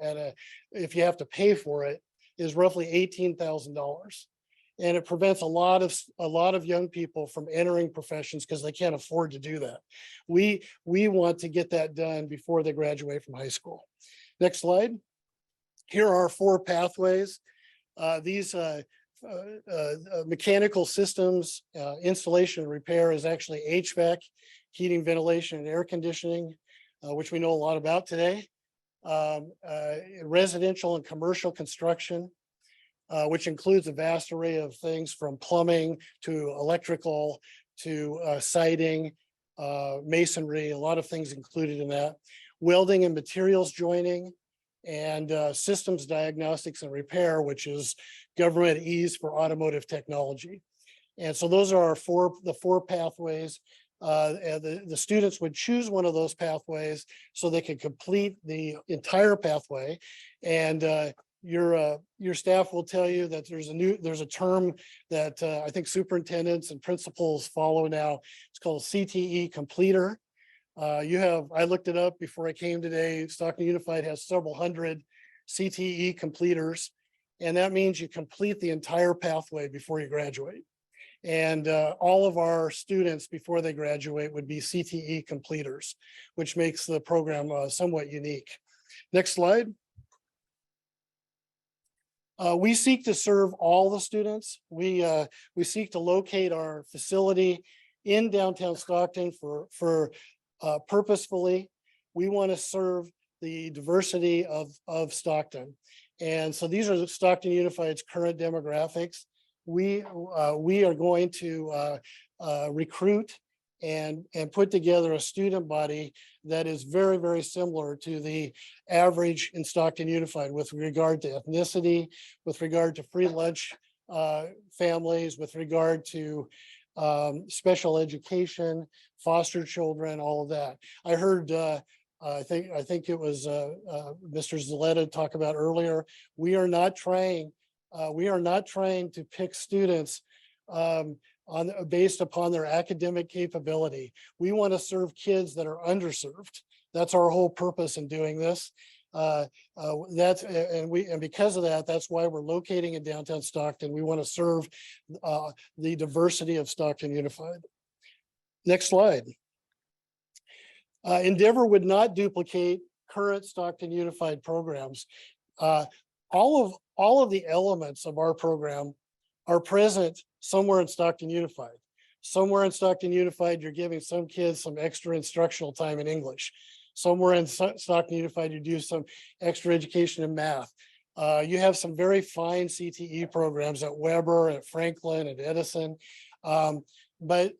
if you have to pay for it, is roughly $18,000. And it prevents a lot of young people from entering professions because they can't afford to do that. We want to get that done before they graduate from high school. Next slide. Here are 4 pathways. These mechanical systems, installation and repair is actually HVAC, heating, ventilation, and air conditioning, which we know a lot about today. Residential and commercial construction, which includes a vast array of things from plumbing to electrical to siding, masonry, a lot of things included in that. Welding and materials joining, and systems diagnostics and repair, which is government ease for automotive technology. And so those are the four pathways. And the students would choose one of those pathways so they could complete the entire pathway. And your staff will tell you that there's a term that I think superintendents and principals follow now. It's called CTE completer. I looked it up before I came today. Stockton Unified has several hundred CTE completers, and that means you complete the entire pathway before you graduate. And all of our students before they graduate would be CTE completers, which makes the program somewhat unique. Next slide. We seek to serve all the students. We seek to locate our facility in downtown Stockton for purposefully. We want to serve the diversity of Stockton. And so these are Stockton Unified's current demographics. We are going to recruit and put together a student body that is very, very similar to the average in Stockton Unified with regard to ethnicity, with regard to free lunch families, with regard to special education, foster children, all of that. I heard, I think it was Mr. Zaletta talk about earlier. We are not trying to pick students based upon their academic capability. We want to serve kids that are underserved. That's our whole purpose in doing this. And because of that, that's why we're locating in downtown Stockton. We want to serve the diversity of Stockton Unified. Next slide. Endeavor would not duplicate current Stockton Unified programs. All of the elements of our program are present somewhere in Stockton Unified. Somewhere in Stockton Unified, you're giving some kids some extra instructional time in English. Somewhere in Stockton Unified, you do some extra education in math. You have some very fine CTE programs at Weber, at Franklin, at Edison. But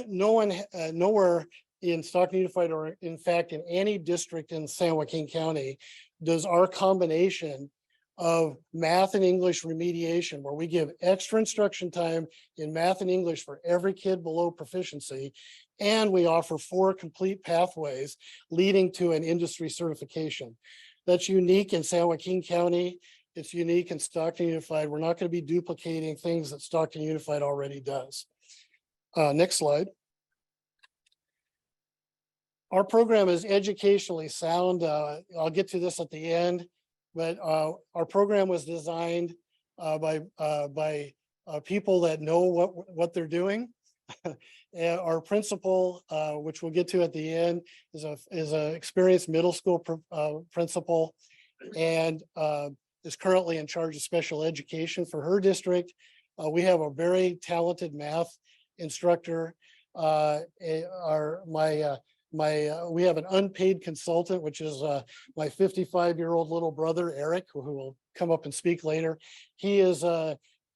nowhere in Stockton Unified, or in fact, in any district in San Joaquin County, does our combination of math and English remediation, where we give extra instruction time in math and English for every kid below proficiency, and we offer 4 complete pathways leading to an industry certification. That's unique in San Joaquin County. It's unique in Stockton Unified. We're not going to be duplicating things that Stockton Unified already does. Next slide. Our program is educationally sound. I'll get to this at the end. But our program was designed by people that know what they're doing. And our principal, which we'll get to at the end, is a experienced middle school principal, and is currently in charge of special education for her district. We have a very talented math instructor. We have an unpaid consultant, which is my 55-year-old little brother, Eric, who will come up and speak later. He is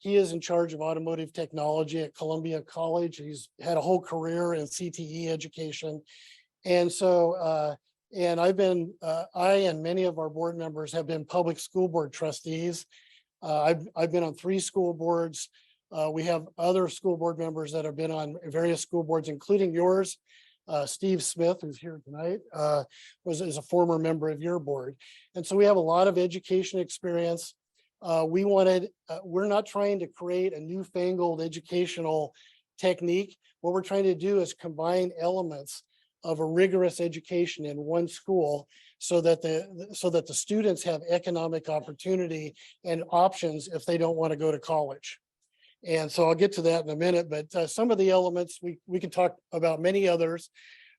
in charge of automotive technology at Columbia College. He's had a whole career in CTE education. And so, and I and many of our board members have been public school board trustees. I've been on 3 school boards. We have other school board members that have been on various school boards, including yours. Steve Smith, who's here tonight, is a former member of your board. And so we have a lot of education experience. We're not trying to create a newfangled educational technique. What we're trying to do is combine elements of a rigorous education in one school so that the students have economic opportunity and options if they don't want to go to college. And so I'll get to that in a minute, but some of the elements, we can talk about many others,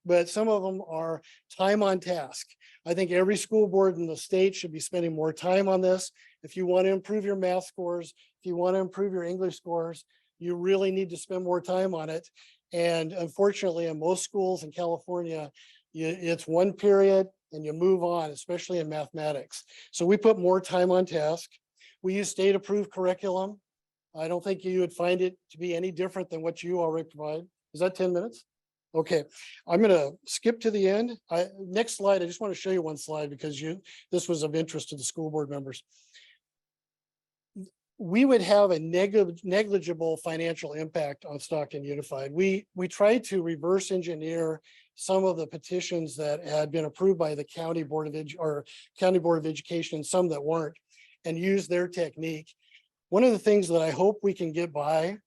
but some of them are time on task. I think every school board in the state should be spending more time on this. If you want to improve your math scores, if you want to improve your English scores, you really need to spend more time on it. And unfortunately, in most schools in California, it's one period and you move on, especially in mathematics. So we put more time on task. We use state approved curriculum. I don't think you would find it to be any different than what you already provide. Is that 10 minutes? Okay, I'm gonna skip to the end. Next slide, I just want to show you one slide because this was of interest to the school board members. We would have a negligible financial impact on Stockton Unified. We tried to reverse engineer some of the petitions that had been approved by the County Board of Education and some that weren't, and use their technique. One of the things that I hope we can get by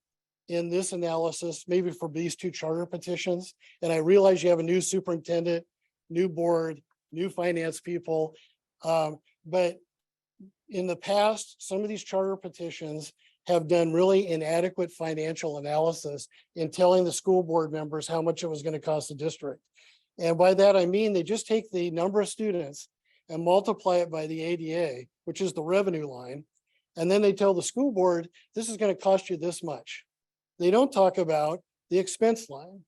in this analysis, maybe for these two charter petitions, and I realize you have a new superintendent, new board, new finance people, but in the past, some of these charter petitions have done really inadequate financial analysis in telling the school board members how much it was going to cost the district. And by that, I mean, they just take the number of students and multiply it by the ADA, which is the revenue line. And then they tell the school board, this is going to cost you this much. They don't talk about the expense line.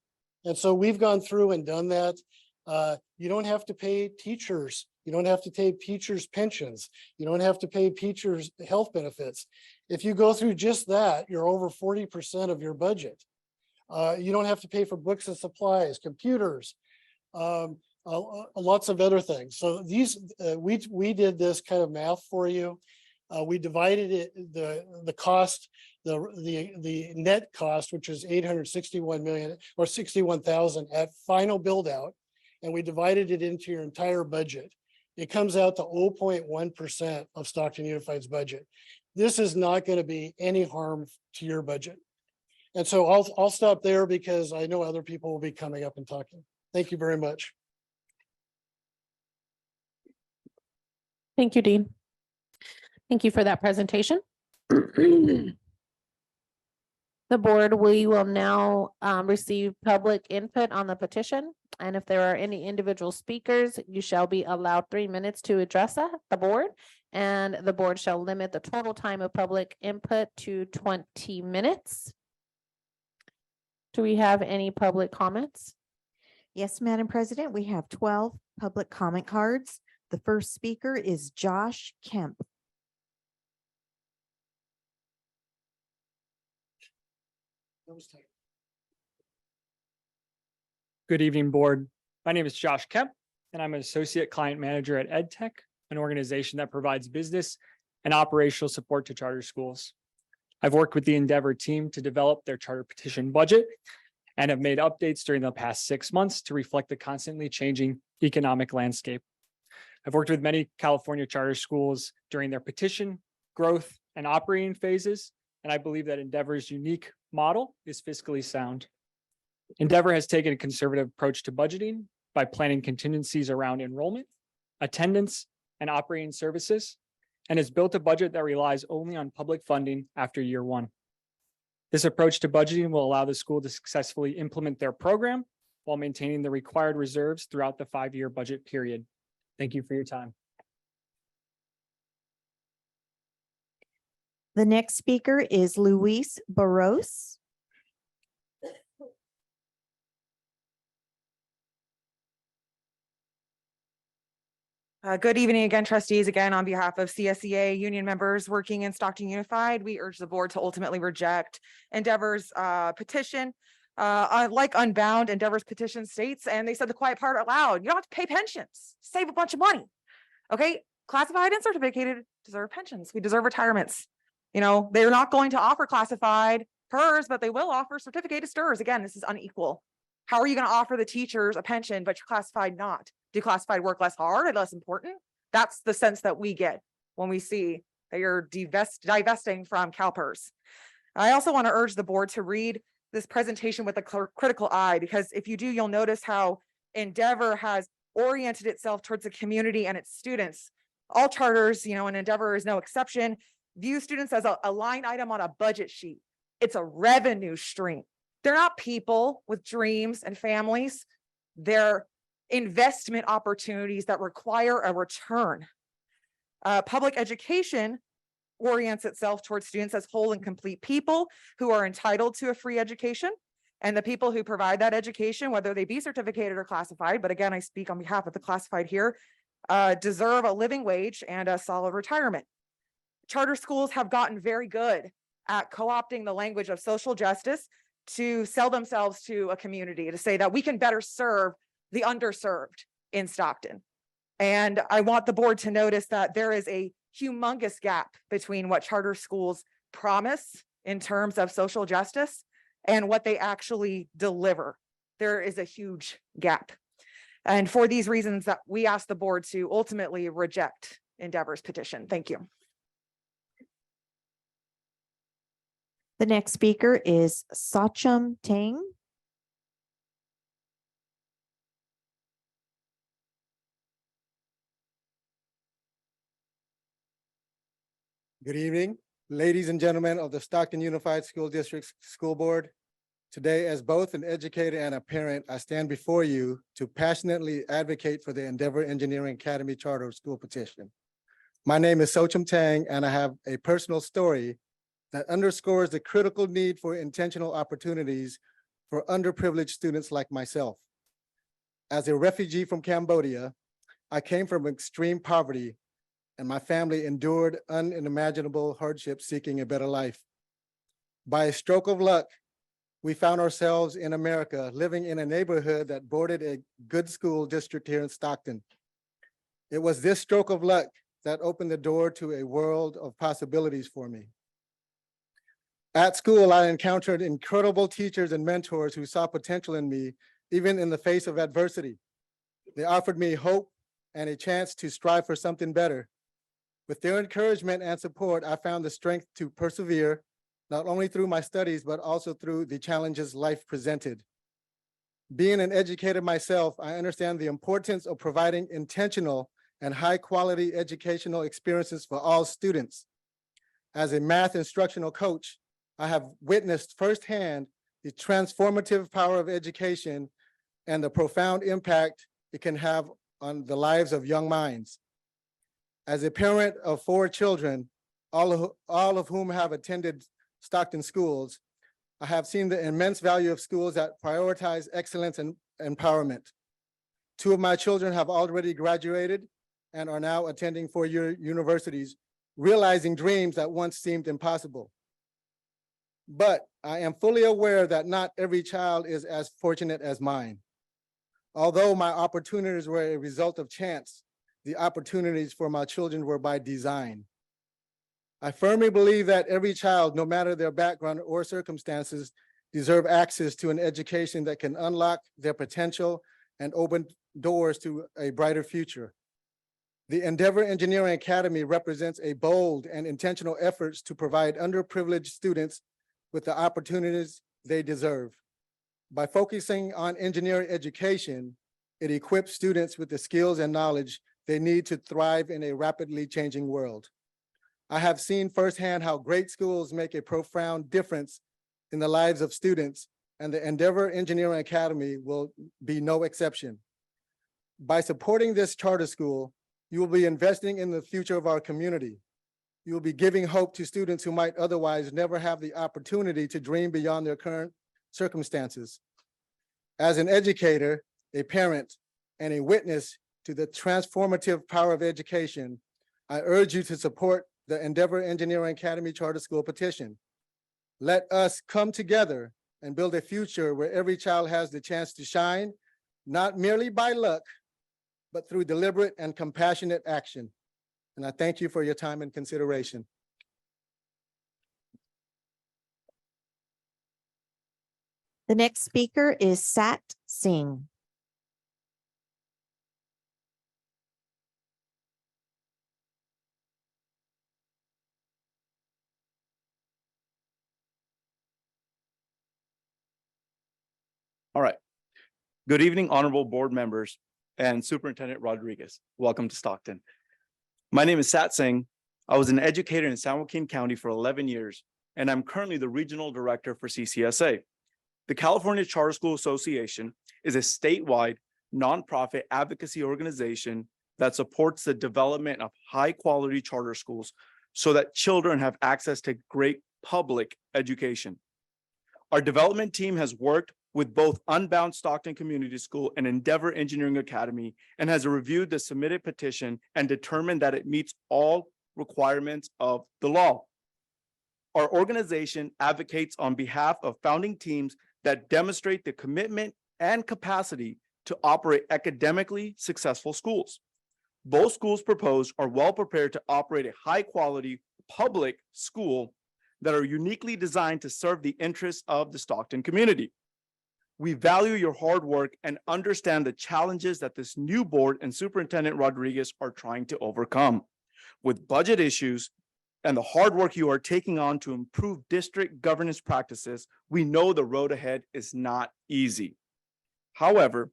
And so we've gone through and done that. You don't have to pay teachers. You don't have to pay teachers' pensions. You don't have to pay teachers' health benefits. If you go through just that, you're over 40% of your budget. You don't have to pay for books and supplies, computers, lots of other things. So these, we did this kind of math for you. We divided it, the cost, the net cost, which is 861 million or 61,000 at final build out, and we divided it into your entire budget. It comes out to 0.1% of Stockton Unified's budget. This is not going to be any harm to your budget. And so I'll stop there because I know other people will be coming up and talking. Thank you very much. Thank you, Dean. Thank you for that presentation. The board, we will now receive public input on the petition. And if there are any individual speakers, you shall be allowed 3 minutes to address the board. And the board shall limit the total time of public input to 20 minutes. Do we have any public comments? Yes, Madam President, we have 12 public comment cards. The first speaker is Josh Kemp. Good evening, board. My name is Josh Kemp, and I'm an associate client manager at EdTech, an organization that provides business and operational support to charter schools. I've worked with the Endeavor team to develop their charter petition budget and have made updates during the past 6 months to reflect the constantly changing economic landscape. I've worked with many California charter schools during their petition, growth, and operating phases, and I believe that Endeavor's unique model is fiscally sound. Endeavor has taken a conservative approach to budgeting by planning contingencies around enrollment, attendance, and operating services, and has built a budget that relies only on public funding after year one. This approach to budgeting will allow the school to successfully implement their program while maintaining the required reserves throughout the 5-year budget period. Thank you for your time. The next speaker is Luis Barros. Good evening again, trustees. Again, on behalf of CSEA union members working in Stockton Unified, we urge the board to ultimately reject Endeavor's petition. Like Unbound, Endeavor's petition states, and they said the quiet part out loud, you don't have to pay pensions, save a bunch of money. Okay, classified and certificated deserve pensions. We deserve retirements. You know, they're not going to offer classified PERS, but they will offer certificated STIRs. Again, this is unequal. How are you going to offer the teachers a pension, but classified not? Do classified work less hard and less important? That's the sense that we get when we see that you're divesting from CalPERS. I also want to urge the board to read this presentation with a critical eye, because if you do, you'll notice how Endeavor has oriented itself towards the community and its students. All charters, and Endeavor is no exception, view students as a line item on a budget sheet. It's a revenue stream. They're not people with dreams and families. They're investment opportunities that require a return. Public education orients itself towards students as whole and complete people who are entitled to a free education. And the people who provide that education, whether they be certificated or classified, but again, I speak on behalf of the classified here, deserve a living wage and a solid retirement. Charter schools have gotten very good at co-opting the language of social justice to sell themselves to a community, to say that we can better serve the underserved in Stockton. And I want the board to notice that there is a humongous gap between what charter schools promise in terms of social justice and what they actually deliver. There is a huge gap. And for these reasons that we ask the board to ultimately reject Endeavor's petition. Thank you. The next speaker is Sachum Tang. Good evening, ladies and gentlemen of the Stockton Unified School District School Board. Today, as both an educator and a parent, I stand before you to passionately advocate for the Endeavor Engineering Academy Charter School petition. My name is Sochum Tang, and I have a personal story that underscores the critical need for intentional opportunities for underprivileged students like myself. As a refugee from Cambodia, I came from extreme poverty, and my family endured unimaginable hardships seeking a better life. By a stroke of luck, we found ourselves in America, living in a neighborhood that bordered a good school district here in Stockton. It was this stroke of luck that opened the door to a world of possibilities for me. At school, I encountered incredible teachers and mentors who saw potential in me, even in the face of adversity. They offered me hope and a chance to strive for something better. With their encouragement and support, I found the strength to persevere, not only through my studies, but also through the challenges life presented. Being an educator myself, I understand the importance of providing intentional and high-quality educational experiences for all students. As a math instructional coach, I have witnessed firsthand the transformative power of education and the profound impact it can have on the lives of young minds. As a parent of 4 children, all of whom have attended Stockton schools, I have seen the immense value of schools that prioritize excellence and empowerment. 2 of my children have already graduated and are now attending 4-year universities, realizing dreams that once seemed impossible. But I am fully aware that not every child is as fortunate as mine. Although my opportunities were a result of chance, the opportunities for my children were by design. I firmly believe that every child, no matter their background or circumstances, deserve access to an education that can unlock their potential and open doors to a brighter future. The Endeavor Engineering Academy represents a bold and intentional efforts to provide underprivileged students with the opportunities they deserve. By focusing on engineering education, it equips students with the skills and knowledge they need to thrive in a rapidly changing world. I have seen firsthand how great schools make a profound difference in the lives of students, and the Endeavor Engineering Academy will be no exception. By supporting this charter school, you will be investing in the future of our community. You will be giving hope to students who might otherwise never have the opportunity to dream beyond their current circumstances. As an educator, a parent, and a witness to the transformative power of education, I urge you to support the Endeavor Engineering Academy Charter School petition. Let us come together and build a future where every child has the chance to shine, not merely by luck, but through deliberate and compassionate action. And I thank you for your time and consideration. The next speaker is Sat Singh. All right. Good evening, honorable board members and Superintendent Rodriguez. Welcome to Stockton. My name is Sat Singh. I was an educator in San Joaquin County for 11 years, and I'm currently the regional director for CCSA. The California Charter School Association is a statewide nonprofit advocacy organization that supports the development of high-quality charter schools so that children have access to great public education. Our development team has worked with both Unbound Stockton Community School and Endeavor Engineering Academy and has reviewed the submitted petition and determined that it meets all requirements of the law. Our organization advocates on behalf of founding teams that demonstrate the commitment and capacity to operate academically successful schools. Both schools proposed are well prepared to operate a high-quality public school that are uniquely designed to serve the interests of the Stockton community. We value your hard work and understand the challenges that this new board and Superintendent Rodriguez are trying to overcome. With budget issues and the hard work you are taking on to improve district governance practices, we know the road ahead is not easy. However,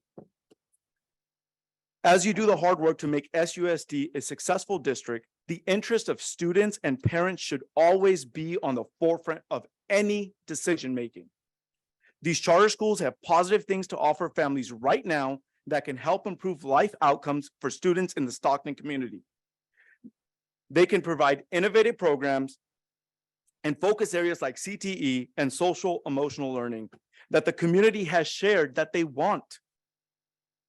as you do the hard work to make SUSD a successful district, the interest of students and parents should always be on the forefront of any decision-making. These charter schools have positive things to offer families right now that can help improve life outcomes for students in the Stockton community. They can provide innovative programs and focus areas like CTE and social emotional learning that the community has shared that they want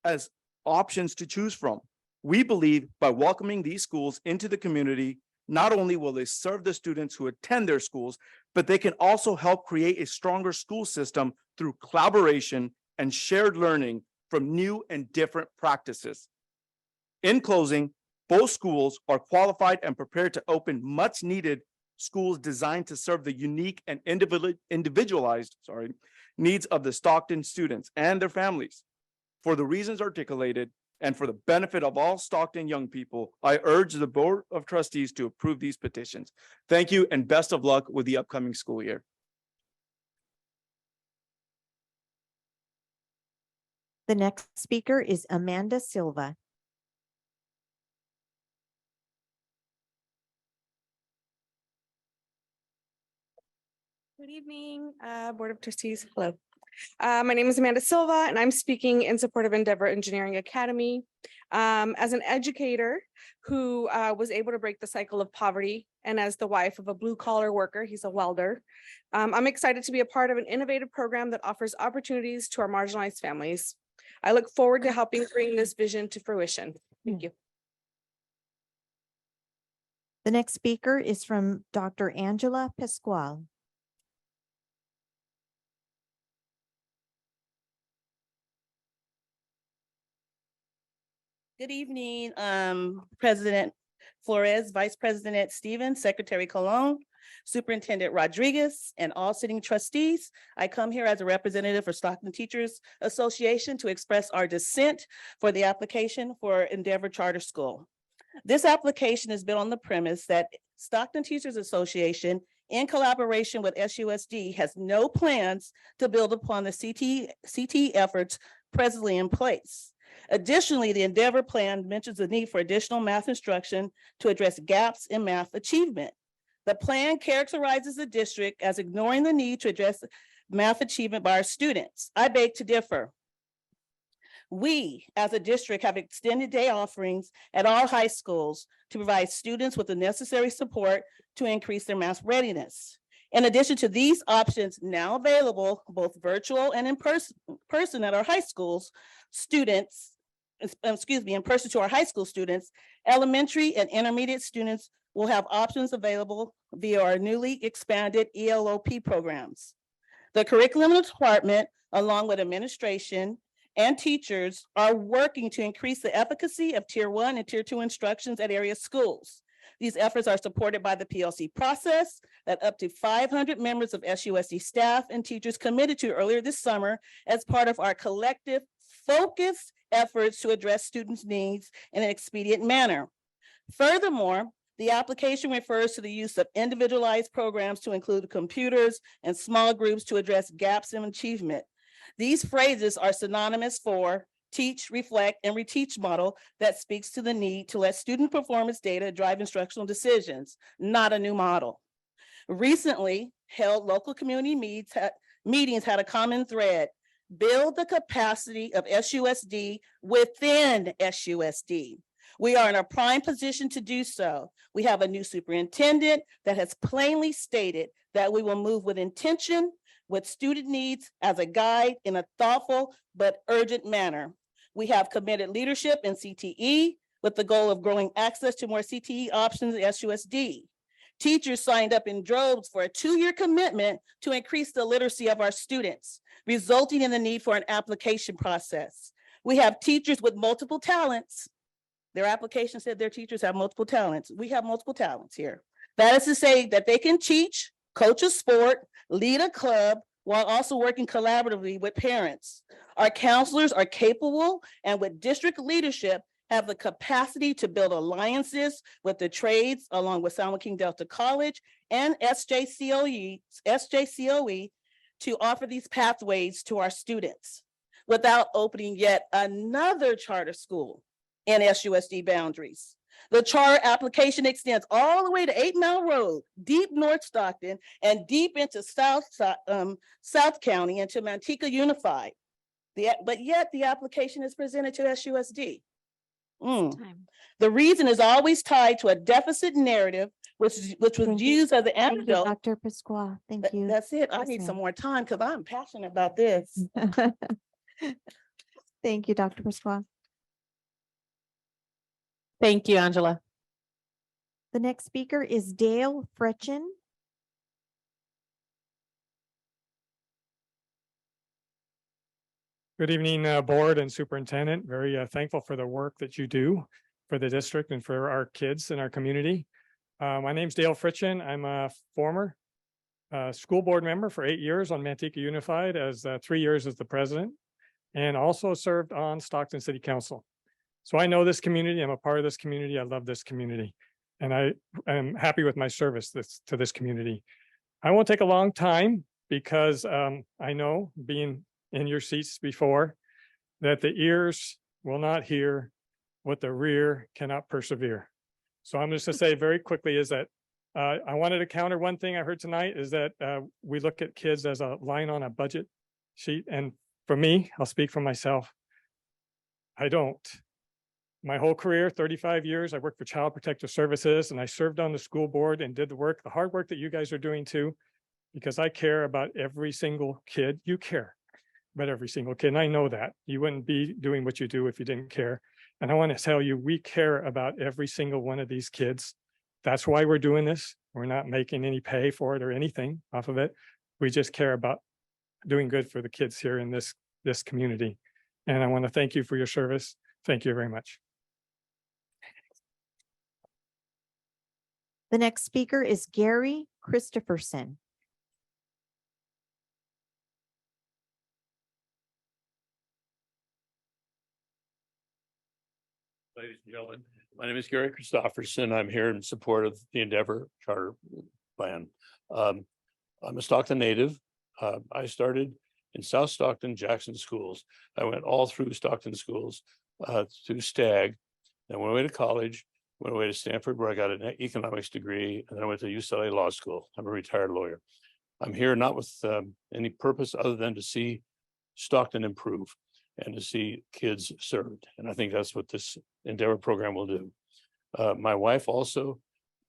as options to choose from. We believe by welcoming these schools into the community, not only will they serve the students who attend their schools, but they can also help create a stronger school system through collaboration and shared learning from new and different practices. In closing, both schools are qualified and prepared to open much needed schools designed to serve the unique and individualized needs of the Stockton students and their families. For the reasons articulated and for the benefit of all Stockton young people, I urge the Board of Trustees to approve these petitions. Thank you and best of luck with the upcoming school year. The next speaker is Amanda Silva. Good evening, Board of Trustees. Hello. My name is Amanda Silva, and I'm speaking in support of Endeavor Engineering Academy. As an educator who was able to break the cycle of poverty, and as the wife of a blue-collar worker, he's a welder, I'm excited to be a part of an innovative program that offers opportunities to our marginalized families. I look forward to helping bring this vision to fruition. Thank you. The next speaker is from Dr. Angela Pasquale. Good evening, President Flores, Vice President Stevens, Secretary Colon, Superintendent Rodriguez, and all sitting trustees. I come here as a representative for Stockton Teachers Association to express our dissent for the application for Endeavor Charter School. This application is built on the premise that Stockton Teachers Association, in collaboration with SUSD, has no plans to build upon the CTE efforts presently in place. Additionally, the Endeavor Plan mentions the need for additional math instruction to address gaps in math achievement. The plan characterizes the district as ignoring the need to address math achievement by our students. I beg to differ. We, as a district, have extended day offerings at all high schools to provide students with the necessary support to increase their math readiness. In addition to these options now available, both virtual and in person at our high schools, in person to our high school students, elementary and intermediate students will have options available via our newly expanded ELOP programs. The curriculum department, along with administration and teachers, are working to increase the efficacy of Tier 1 and Tier 2 instructions at area schools. These efforts are supported by the PLC process that up to 500 members of SUSD staff and teachers committed to earlier this summer as part of our collective focused efforts to address students' needs in an expedient manner. Furthermore, the application refers to the use of individualized programs to include computers and small groups to address gaps in achievement. These phrases are synonymous for teach, reflect, and reteach model that speaks to the need to let student performance data drive instructional decisions, not a new model. Recently held local community meetings had a common thread: build the capacity of SUSD within SUSD. We are in a prime position to do so. We have a new superintendent that has plainly stated that we will move with intention, with student needs as a guide in a thoughtful but urgent manner. We have committed leadership in CTE with the goal of growing access to more CTE options at SUSD. Teachers signed up in droves for a 2-year commitment to increase the literacy of our students, resulting in the need for an application process. We have teachers with multiple talents. Their application said their teachers have multiple talents. We have multiple talents here. That is to say that they can teach, coach a sport, lead a club, while also working collaboratively with parents. Our counselors are capable and with district leadership have the capacity to build alliances with the trades along with San Joaquin Delta College and SJCOE to offer these pathways to our students without opening yet another charter school in SUSD boundaries. The charter application extends all the way to 8 Mile Road, deep North Stockton, and deep into South County, into Manteca Unified. But yet the application is presented to SUSD. The reason is always tied to a deficit narrative, which was used as an antidote. Dr. Pasqua, thank you. That's it. I Yes, need ma'am. some more time because I'm passionate about this. Thank you, Dr. Pasqua. Thank you, Angela. The next speaker is Dale Fretchen. Good evening, board and superintendent. Very thankful for the work that you do for the district and for our kids in our community. My name's Dale Fritchen. I'm a former school board member for 8 years on Manteca Unified, as 3 years as the president, and also served on Stockton City Council. So I know this community. I'm a part of this community. I love this community, and I am happy with my service to this community. I won't take a long time because I know, being in your seats before, that the ears will not hear what the rear cannot persevere. So I'm just to say very quickly is that I wanted to counter one thing I heard tonight is that we look at kids as a line on a budget sheet. And for me, I'll speak for myself. I don't. My whole career, 35 years, I worked for Child Protective Services, and I served on the school board and did the work, the hard work that you guys are doing too, because I care about every single kid. You care about every single kid, and I know that. You wouldn't be doing what you do if you didn't care. And I want to tell you, we care about every single one of these kids. That's why we're doing this. We're not making any pay for it or anything off of it. We just care about doing good for the kids here in this community. And I want to thank you for your service. Thank you very much. The next speaker is Gary Christopherson. Ladies and gentlemen, my name is Gary Christopherson. I'm here in support of the Endeavor Charter Plan. I'm a Stockton native. I started in South Stockton, Jackson schools. I went all through Stockton schools, through Stagg, then went away to college, went away to Stanford where I got an economics degree, and then I went to UCLA Law School. I'm a retired lawyer. I'm here not with any purpose other than to see Stockton improve and to see kids served. And I think that's what this Endeavor program will do. My wife also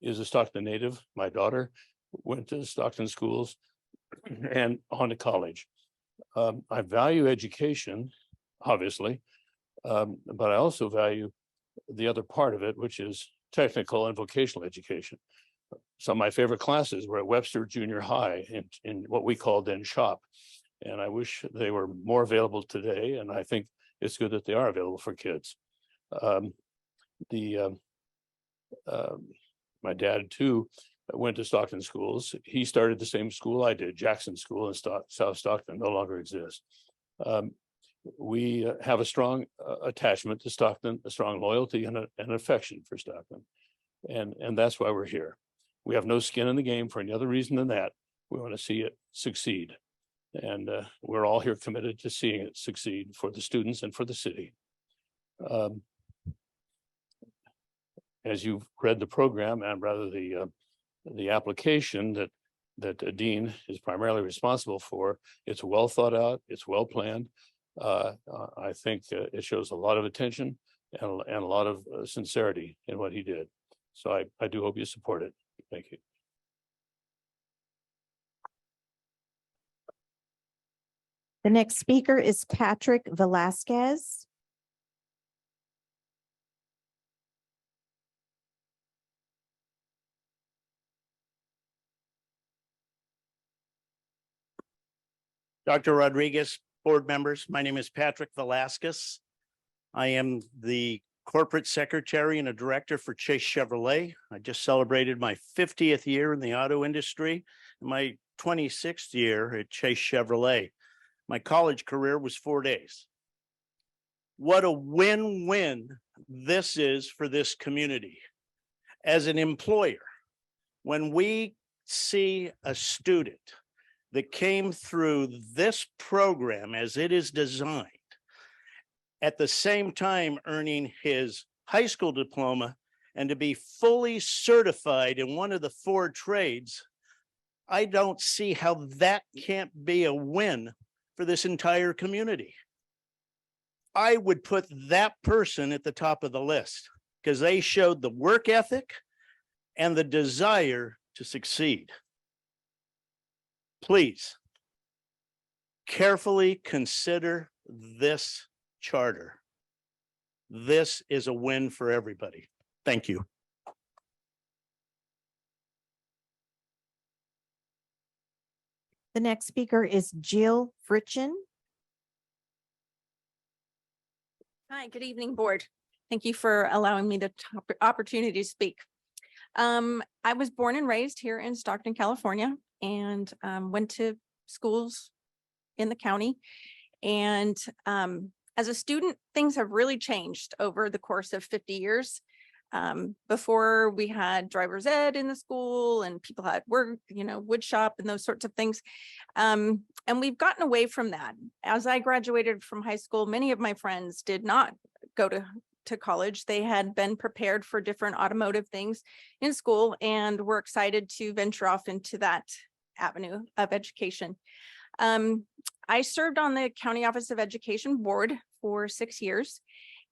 is a Stockton native. My daughter went to Stockton schools and on to college. I value education, obviously, but I also value the other part of it, which is technical and vocational education. Some of my favorite classes were at Webster Junior High in what we called then shop. And I wish they were more available today. And I think it's good that they are available for kids. My dad too went to Stockton schools. He started the same school I did, Jackson School in South Stockton, no longer exists. We have a strong attachment to Stockton, a strong loyalty and an affection for Stockton. And that's why we're here. We have no skin in the game for any other reason than that. We want to see it succeed. And we're all here committed to seeing it succeed for the students and for the city. As you've read the program and rather the application that Dean is primarily responsible for, it's well thought out, it's well planned. I think it shows a lot of attention and a lot of sincerity in what he did. So I do hope you support it. Thank you. The next speaker is Patrick Velasquez. Dr. Rodriguez, board members, my name is Patrick Velasquez. I am the corporate secretary and a director for Chase Chevrolet. I just celebrated my 50th year in the auto industry, and my 26th year at Chase Chevrolet. My college career was 4 days. What a win-win this is for this community. As an employer, when we see a student that came through this program as it is designed, at the same time earning his high school diploma and to be fully certified in one of the 4 trades, I don't see how that can't be a win for this entire community. I would put that person at the top of the list because they showed the work ethic and the desire to succeed. Please carefully consider this charter. This is a win for everybody. Thank you. The next speaker is Jill Fritchen. Hi, good evening, board. Thank you for allowing me the opportunity to speak. I was born and raised here in Stockton, California, and went to schools in the county. And as a student, things have really changed over the course of 50 years. Before we had driver's ed in the school and people had work, wood shop and those sorts of things. And we've gotten away from that. As I graduated from high school, many of my friends did not go to college. They had been prepared for different automotive things in school and were excited to venture off into that avenue of education. I served on the County Office of Education board for 6 years.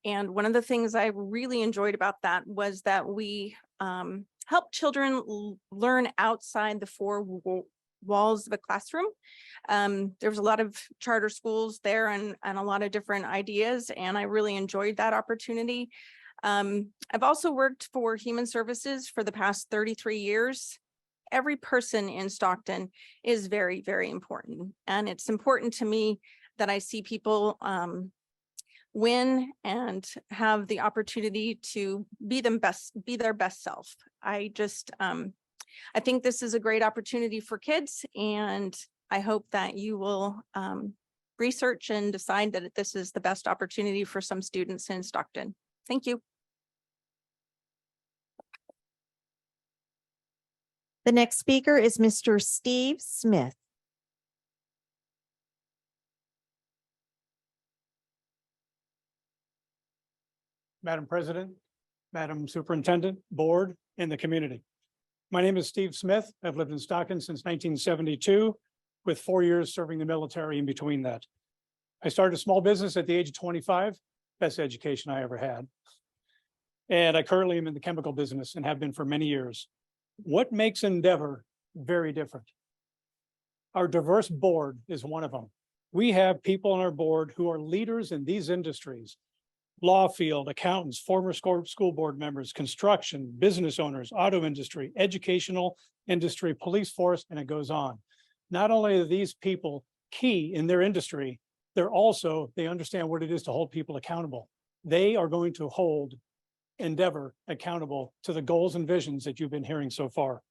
And one of the things I really enjoyed about that was that we helped children learn outside the 4 walls of a classroom. There was a lot of charter schools there and a lot of different ideas, and I really enjoyed that opportunity. I've also worked for Human Services for the past 33 years. Every person in Stockton is very, very important. And it's important to me that I see people win and have the opportunity to be their best self. I think this is a great opportunity for kids, and I hope that you will research and decide that this is the best opportunity for some students in Stockton. Thank you. The next speaker is Mr. Steve Smith. Madam President, Madam Superintendent, Board, and the community. My name is Steve Smith. I've lived in Stockton since 1972, with 4 years serving the military in between that. I started a small business at the age of 25, best education I ever had. And I currently am in the chemical business and have been for many years. What makes Endeavor very different? Our diverse board is one of them. We have people on our board who are leaders in these industries: law field, accountants, former school board members, construction, business owners, auto industry, educational industry, police force, and it goes on. Not only are these people key in their industry, they understand what it is to hold people accountable. They are going to hold Endeavor accountable to the goals and visions that you've been hearing so far.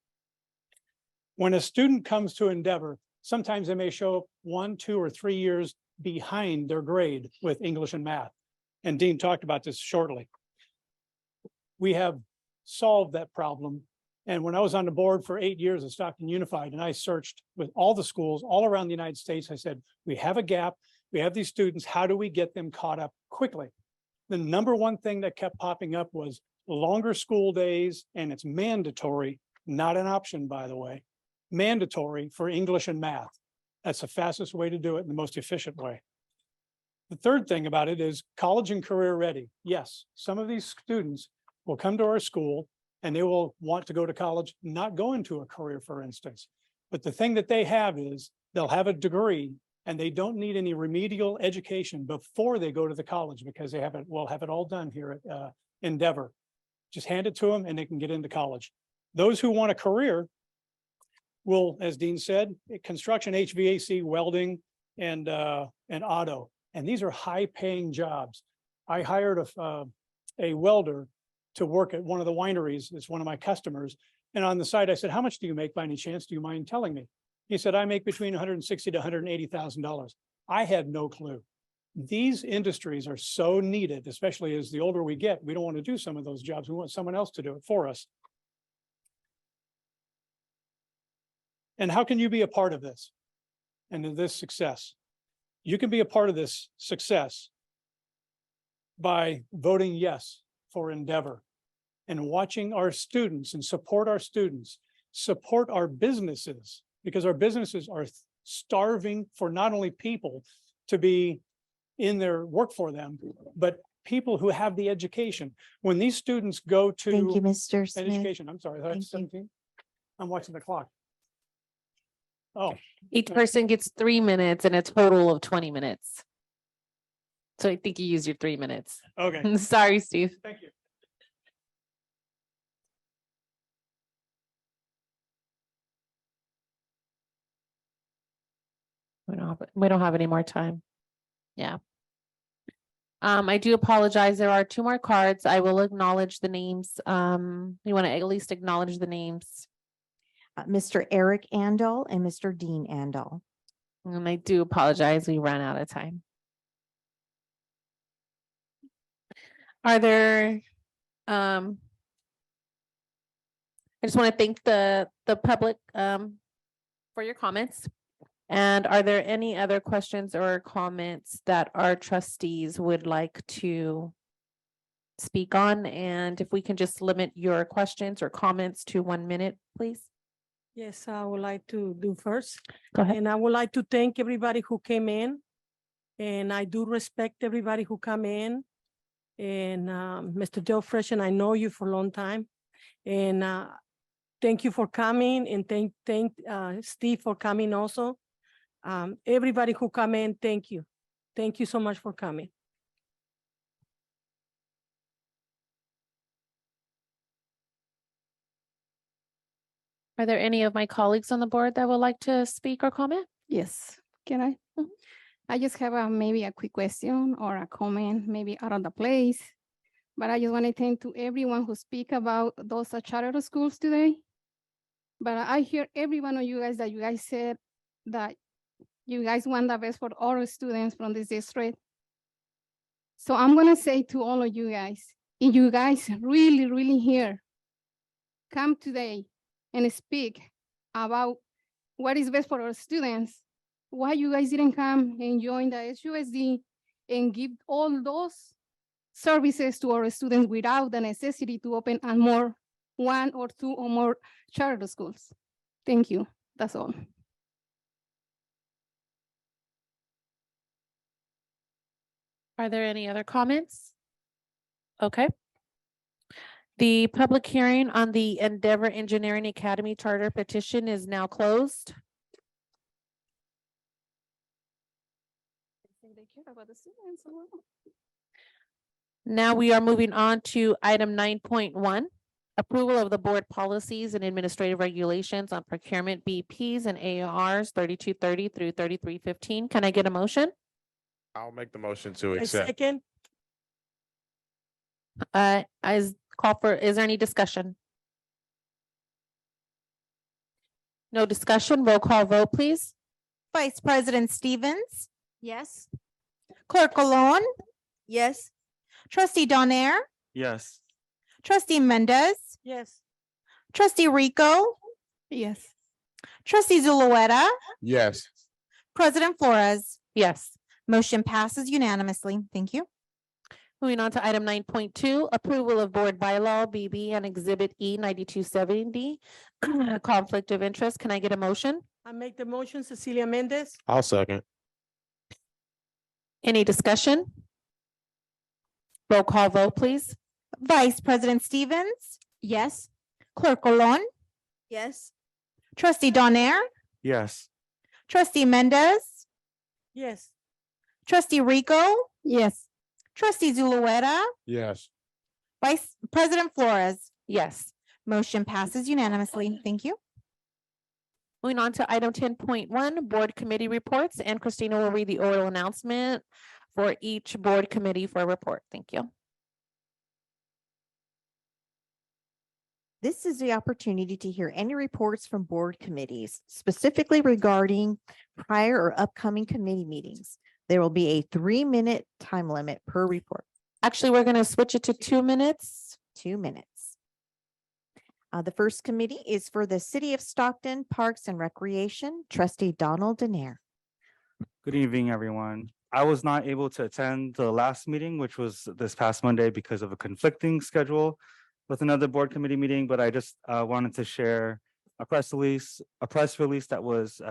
When a student comes to Endeavor, sometimes they may show up 1, 2, or 3 years behind their grade with English and math. And Dean talked about this shortly. We have solved that problem. And when I was on the board for 8 years at Stockton Unified, and I searched with all the schools all around the United States, I said, we have a gap. We have these students. How do we get them caught up quickly? The number one thing that kept popping up was longer school days, and it's mandatory, not an option, by the way, mandatory for English and math. That's the fastest way to do it and the most efficient way. The third thing about it is college and career ready. Yes, some of these students will come to our school and they will want to go to college, not go into a career, for instance. But the thing that they have is they'll have a degree and they don't need any remedial education before they go to the college because they will have it all done here at Endeavor. Just hand it to them and they can get into college. Those who want a career will, as Dean said, construction, HVAC, welding, and auto. And these are high-paying jobs. I hired a welder to work at one of the wineries. It's one of my customers. And on the side, I said, how much do you make by any chance? Do you mind telling me? He said, I make between $160,000 to $180,000. I had no clue. These industries are so needed, especially as the older we get. We don't want to do some of those jobs. We want someone else to do it for us. And how can you be a part of this and of this success? You can be a part of this success by voting yes for Endeavor and watching our students and support our students, support our businesses, because our businesses are starving for not only people to be in their work for them, but people who have the education. When these students go to Thank you, Mr. Smith. education, I'm sorry, that's 17. I'm watching the clock. Oh, Each person gets 3 minutes and a total of 20 minutes. So I think you used your 3 minutes. okay. Sorry, Steve. Thank you. We don't have any more time. Yeah. I do apologize. There are 2 more cards. I will acknowledge the names. You want to at least acknowledge the names. Mr. Eric Andal and Mr. Dean Andal. And I do apologize. We ran out of time. Are there, I just want to thank the public for your comments. And are there any other questions or comments that our trustees would like to speak on? And if we can just limit your questions or comments to 1 minute, please. Yes, I would like to do first. Go ahead. And I would like to thank everybody who came in. And I do respect everybody who come in. And Mr. Joe Fresh, and I know you for a long time. And thank you for coming, and thank Steve for coming also. Everybody who come in, thank you. Thank you so much for coming. Are there any of my colleagues on the board that would like to speak or comment? Yes, can I? I just have maybe a quick question or a comment, maybe out of the place. But I just want to thank to everyone who speak about those charter schools today. But I hear every one of you guys that you guys said that you guys want the best for all students from this district. So I'm gonna say to all of you guys, if you guys really here, come today and speak about what is best for our students. Why you guys didn't come and join the SUSD and give all those services to our students without the necessity to open a more 1 or 2 or more charter schools. Thank you. That's all. Are there any other comments? Okay. The public hearing on the Endeavor Engineering Academy charter petition is now closed. They care about the students a lot. Now we are moving on to item 9.1, approval of the board policies and administrative regulations on procurement BPs and ARs 3230 through 3315. Can I get a motion? I'll make the motion to A accept. second, Is is there any discussion? No discussion, roll call vote, please. Vice President Stevens, Yes. Clerk Alon, Yes. Trustee Donaire, Yes. Trustee Mendez, Yes. Trustee Rico, Yes. Trustee Zulueta, Yes. President Flores. Yes. Motion passes unanimously. Thank you. Moving on to item 9.2, approval of board bylaw BB and exhibit E 9270. Conflict of interest. Can I get a motion? I make the motion, Cecilia Mendez. I'll second. Any discussion? Roll call vote, please. Vice President Stevens, Yes. Clerk Alon, Yes. Trustee Donaire, Yes. Trustee Mendez, Yes. Trustee Rico, Yes. Trustee Zulueta, Yes. Vice President Flores. Yes. Motion passes unanimously. Thank you. Moving on to item 10.1, board committee reports, and Christina will read the oral announcement for each board committee for a report. Thank you. This is the opportunity to hear any reports from board committees, specifically regarding prior or upcoming committee meetings. There will be a 3-minute time limit per report. Actually, we're going to switch it to 2 minutes. 2 minutes. The first committee is for the City of Stockton Parks and Recreation, Trustee Donald Danair. Good evening, everyone. I was not able to attend the last meeting, which was this past Monday because of a conflicting schedule with another board committee meeting, but I just wanted to share a press release that was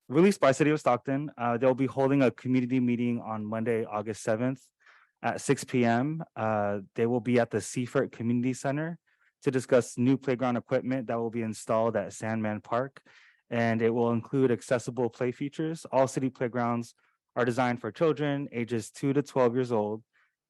released by City of Stockton. They'll be holding a community meeting on Monday, August 7th at 6 p.m. They will be at the Seaford Community Center to discuss new playground equipment that will be installed at Sandman Park, and it will include accessible play features. All city playgrounds are designed for children ages 2 to 12 years old.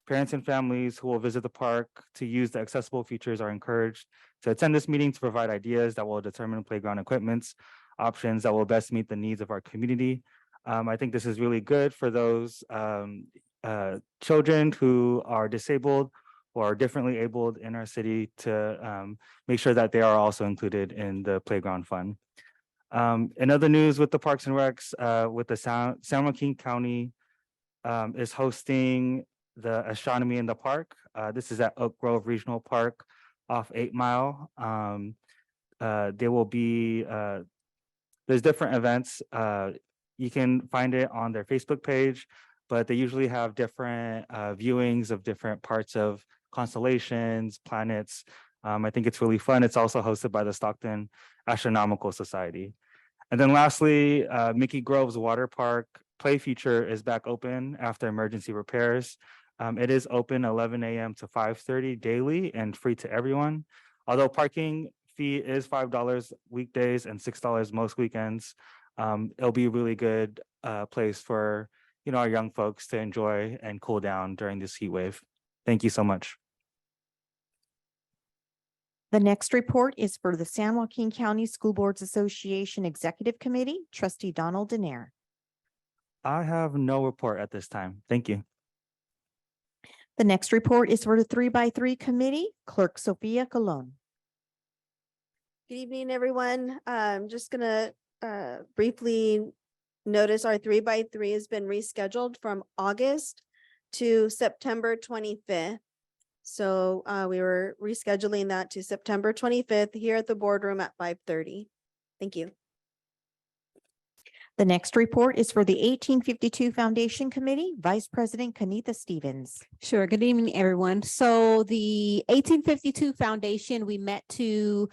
Parents and families who will visit the park to use the accessible features are encouraged to attend this meeting to provide ideas that will determine playground equipment's options that will best meet the needs of our community. I think this is really good for those children who are disabled or are differently abled in our city to make sure that they are also included in the playground fund. In other news with the Parks and Recs, with the San Joaquin County is hosting the Astronomy in the Park. This is at Oak Grove Regional Park off 8 Mile. There will be, there's different events. You can find it on their Facebook page, but they usually have different viewings of different parts of constellations, planets. I think it's really fun. It's also hosted by the Stockton Astronomical Society. And then lastly, Mickey Grove's Water Park play feature is back open after emergency repairs. It is open 11 a.m. to 5:30 daily and free to everyone. Although parking fee is $5 weekdays and $6 most weekends, it'll be a really good place for our young folks to enjoy and cool down during this heat wave. Thank you so much. The next report is for the San Joaquin County School Boards Association Executive Committee, Trustee Donald Danair. I have no report at this time. Thank you. The next report is for the 3x3 Committee, Clerk Sophia Colon. Good evening, everyone. I'm just gonna briefly notice our 3x3 has been rescheduled from August to September 25th. So we were rescheduling that to September 25th here at the boardroom at 5:30. Thank you. The next report is for the 1852 Foundation Committee, Vice President Kanitha Stevens. Sure. Good evening, everyone. So the 1852 Foundation, we met to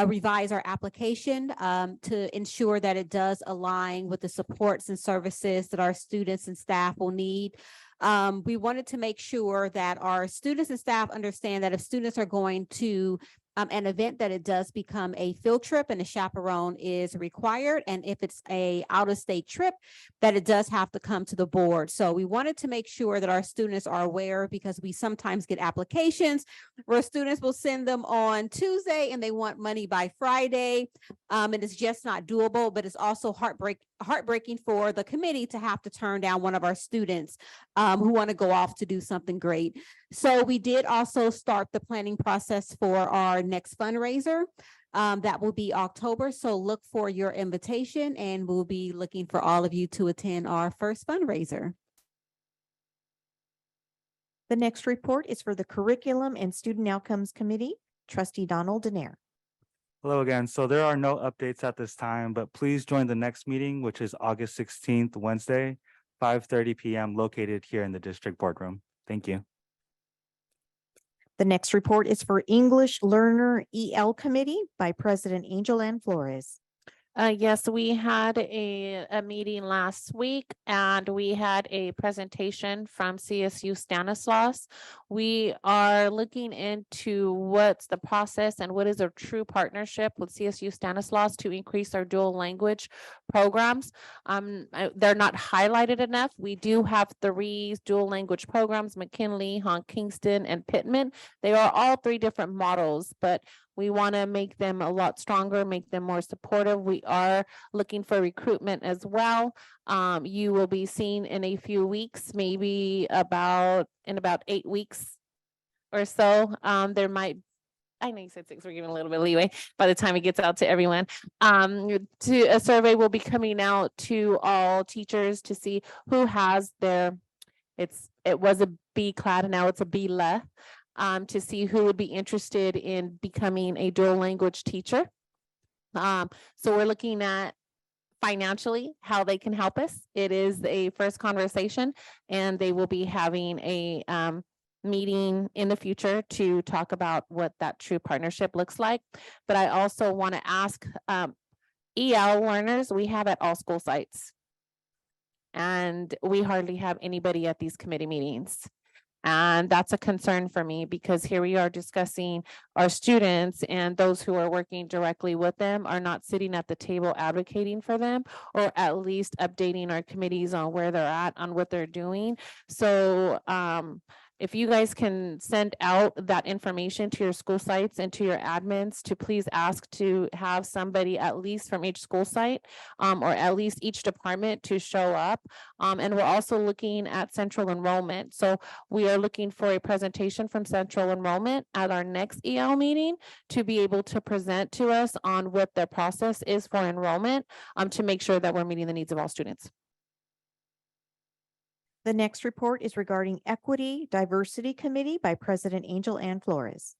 revise our application to ensure that it does align with the supports and services that our students and staff will need. We wanted to make sure that our students and staff understand that if students are going to an event, that it does become a field trip and a chaperone is required. And if it's a out-of-state trip, that it does have to come to the board. So we wanted to make sure that our students are aware, because we sometimes get applications where students will send them on Tuesday and they want money by Friday. And it's just not doable, but it's also heartbreaking for the committee to have to turn down one of our students who want to go off to do something great. So we did also start the planning process for our next fundraiser. That will be October. So look for your invitation and we'll be looking for all of you to attend our first fundraiser. The next report is for the Curriculum and Student Outcomes Committee. Trustee Donald Danair. Hello again. So there are no updates at this time, but please join the next meeting, which is August 16th, Wednesday, 5:30 p.m. located here in the district boardroom. Thank you. The next report is for English Learner EL Committee by President Angel Ann Flores. Yes, we had a meeting last week and we had a presentation from CSU Stanislaus. We are looking into what's the process and what is a true partnership with CSU Stanislaus to increase our dual language programs. They're not highlighted enough. We do have 3 dual language programs, McKinley, Kingston, and Pittman. They are all 3 different models, but we want to make them a lot stronger, make them more supportive. We are looking for recruitment as well. You will be seeing in a few weeks, maybe in about 8 weeks or so. There might, I know you said 6, we're giving a little bit of leeway by the time it gets out to everyone. A survey will be coming out to all teachers to see who has their, it was a B clad and now it's a B LE. To see who would be interested in becoming a dual language teacher. So we're looking at financially how they can help us. It is a first conversation and they will be having a meeting in the future to talk about what that true partnership looks like. But I also want to ask EL learners we have at all school sites. And we hardly have anybody at these committee meetings. And that's a concern for me because here we are discussing our students and those who are working directly with them are not sitting at the table advocating for them or at least updating our committees on where they're at, on what they're doing. So if you guys can send out that information to your school sites and to your admins to please ask to have somebody at least from each school site or at least each department to show up. And we're also looking at central enrollment. So we are looking for a presentation from central enrollment at our next EL meeting to be able to present to us on what their process is for enrollment to make sure that we're meeting the needs of all students. The next report is regarding Equity Diversity Committee by President Angel Ann Flores.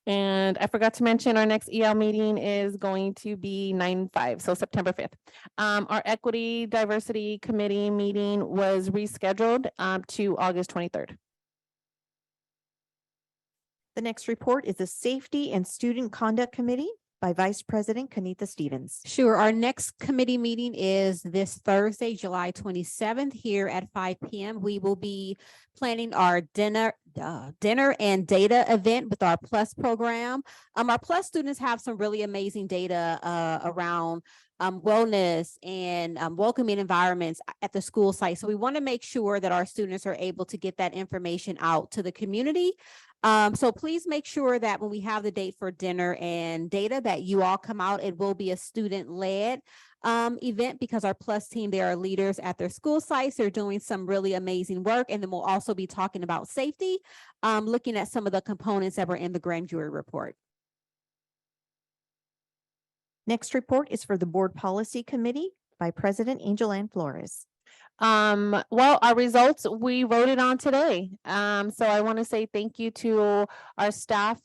And I forgot to mention our next EL meeting is going to be 9/5, so September 5th. Our Equity Diversity Committee meeting was rescheduled to August 23rd. The next report is the Safety and Student Conduct Committee by Vice President Kenitha Stevens. Sure. Our next committee meeting is this Thursday, July 27th here at 5 p.m. We will be planning our dinner and data event with our Plus program. Our Plus students have some really amazing data around wellness and welcoming environments at the school site. So we want to make sure that our students are able to get that information out to the community. So please make sure that when we have the date for dinner and data that you all come out. It will be a student-led event because our Plus team, they are leaders at their school sites. They're doing some really amazing work. And then we'll also be talking about safety, looking at some of the components that were in the grand jury report. Next report is for the Board Policy Committee by President Angel Ann Flores. Well, our results we voted on today. So I want to say thank you to our staff.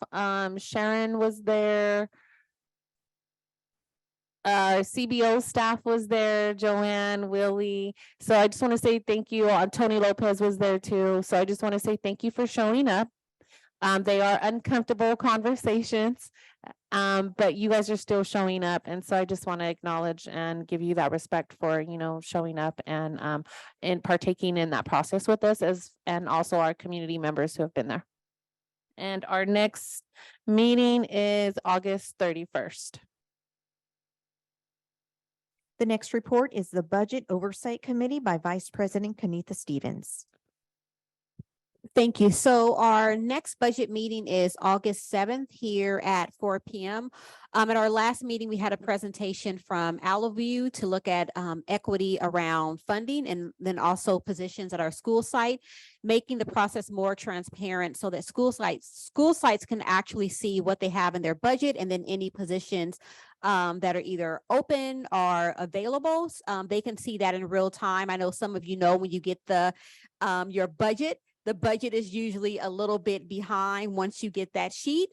Sharon was there. CBO staff was there, Joanne, Willie. So I just want to say thank you. Tony Lopez was there too. So I just want to say thank you for showing up. They are uncomfortable conversations, but you guys are still showing up. And so I just want to acknowledge and give you that respect for, you know, showing up and partaking in that process with us and also our community members who have been there. And our next meeting is August 31st. The next report is the Budget Oversight Committee by Vice President Kenitha Stevens. Thank you. So our next budget meeting is August 7th here at 4 p.m. At our last meeting, we had a presentation from Allaview to look at equity around funding and then also positions at our school site, making the process more transparent so that school sites can actually see what they have in their budget and then any positions that are either open or available. They can see that in real time. I know some of you know when you get your budget, the budget is usually a little bit behind once you get that sheet.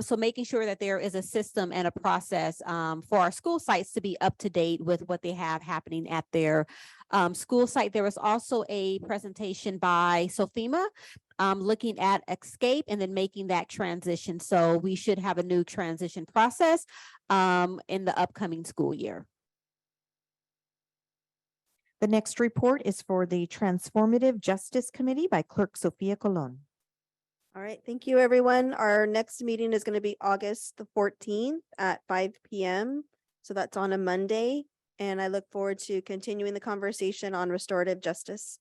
So making sure that there is a system and a process for our school sites to be up to date with what they have happening at their school site. There was also a presentation by Sofima looking at Escape and then making that transition. So we should have a new transition process in the upcoming school year. The next report is for the Transformative Justice Committee by Clerk Sophia Colon. All right, thank you, everyone. Our next meeting is going to be August the 14th at 5 p.m. So that's on a Monday. And I look forward to continuing the conversation on restorative justice.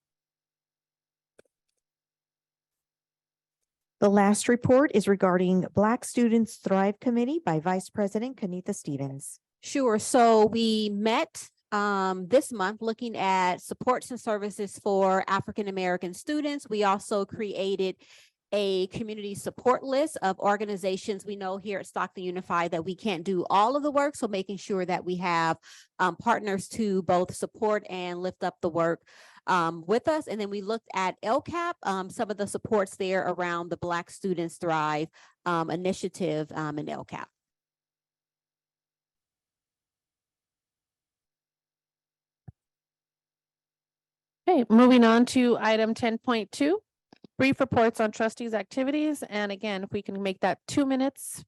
The last report is regarding Black Students Thrive Committee by Vice President Kenitha Stevens. Sure. So we met this month looking at supports and services for African-American students. We also created a community support list of organizations. We know here at Stockton Unified that we can't do all of the work, so making sure that we have partners to both support and lift up the work with us. And then we looked at LCAP, some of the supports there around the Black Students Thrive initiative in LCAP. Okay, moving on to item 10.2, brief reports on trustees' activities. And again, if we can make that 2 minutes.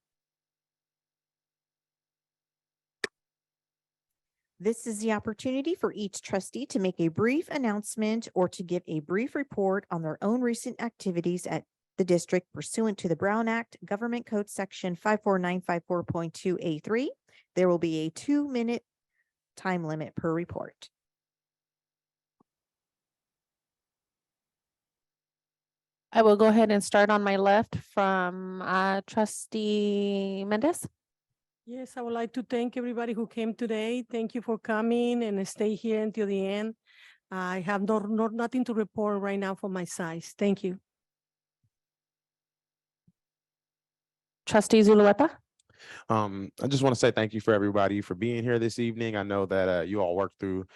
This is the opportunity for each trustee to make a brief announcement or to give a brief report on their own recent activities at the district pursuant to the Brown Act, Government Code Section 54954.2A3. There will be a 2-minute time limit per report. I will go ahead and start on my left from Trustee Mendez. Yes, I would like to thank everybody who came today. Thank you for coming and stay here until the end. I have nothing to report right now for my size. Thank you. Trustee Zulueta. I just want to say thank you for everybody for being here this evening. I know that you all worked through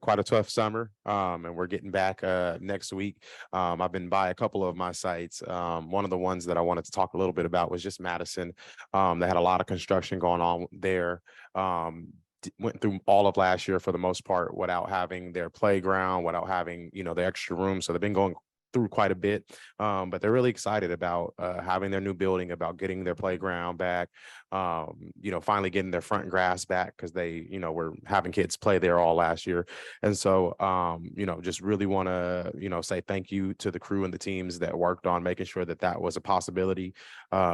quite a tough summer, and we're getting back next week. I've been by a couple of my sites. One of the ones that I wanted to talk a little bit about was just Madison. They had a lot of construction going on there. Went through all of last year for the most part without having their playground, without having, the extra room. So they've been going through quite a bit, but they're really excited about having their new building, about getting their playground back, finally getting their front grass back because they, were having kids play there all last year. And so, just really want to, say thank you to the crew and the teams that worked on making sure that that was a possibility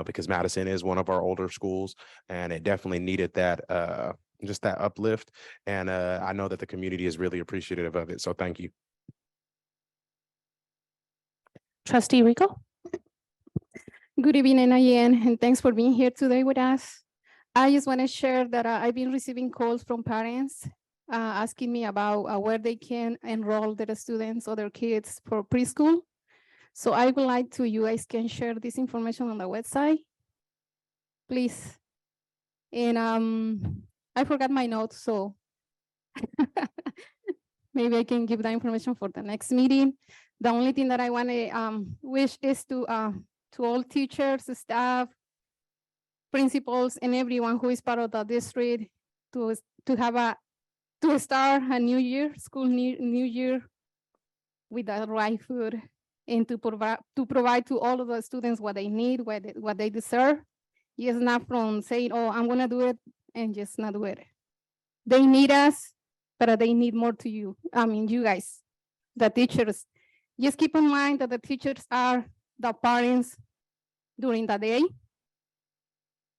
because Madison is one of our older schools and it definitely needed that, just that uplift. And I know that the community is really appreciative of it. So thank you. Trustee Rico. Good evening again, and thanks for being here today with us. I just want to share that I've been receiving calls from parents asking me about where they can enroll their students or their kids for preschool. So I would like to, you guys can share this information on the website, please. And I forgot my notes, so maybe I can give that information for the next meeting. The only thing that I want to wish is to all teachers, staff, principals, and everyone who is part of the district to start a new year, new year with the right food and to provide to all of the students what they need, what they deserve. Yes, not from saying, oh, I'm gonna do it and just not do it. They need us, but they need more to you. I mean, you guys, the teachers. Just keep in mind that the teachers are the parents during the day.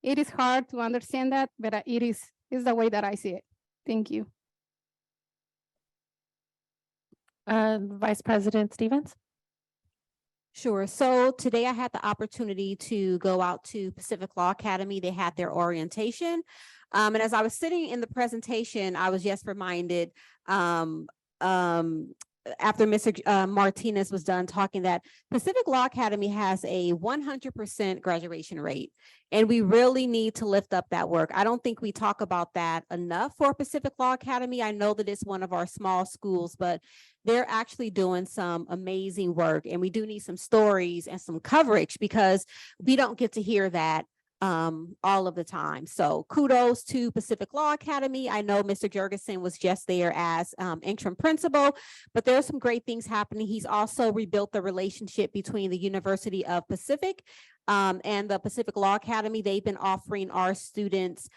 It is hard to understand that, but it's the way that I see it. Thank you. Vice President Stevens. Sure. So today I had the opportunity to go out to Pacific Law Academy. They had their orientation. And as I was sitting in the presentation, I was just reminded, um, um, after Mr. Martinez was done talking, that Pacific Law Academy has a 100% graduation rate. And we really need to lift up that work. I don't think we talk about that enough for Pacific Law Academy. I know that it's one of our small schools, but they're actually doing some amazing work, and we do need some stories and some coverage because we don't get to hear that all of the time. So kudos to Pacific Law Academy. I know Mr. Jurgensen was just there as interim principal, but there are some great things happening. He's also rebuilt the relationship between the University of Pacific and the Pacific Law Academy. They've been offering our students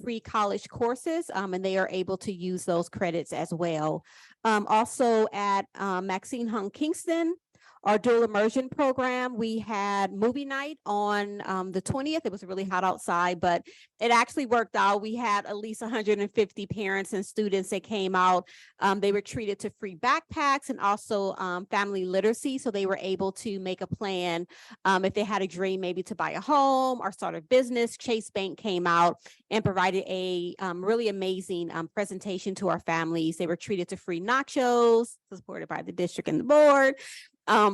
free college courses, and they are able to use those credits as well. Also at Maxine Hung Kingston, our dual immersion program, we had movie night on the 20th. It was really hot outside, but it actually worked out. We had at least 150 parents and students that came out. They were treated to free backpacks and also family literacy. So they were able to make a plan if they had a dream maybe to buy a home or start a business. Chase Bank came out and provided a really amazing presentation to our families. They were treated to free nachos, supported by the district and the board.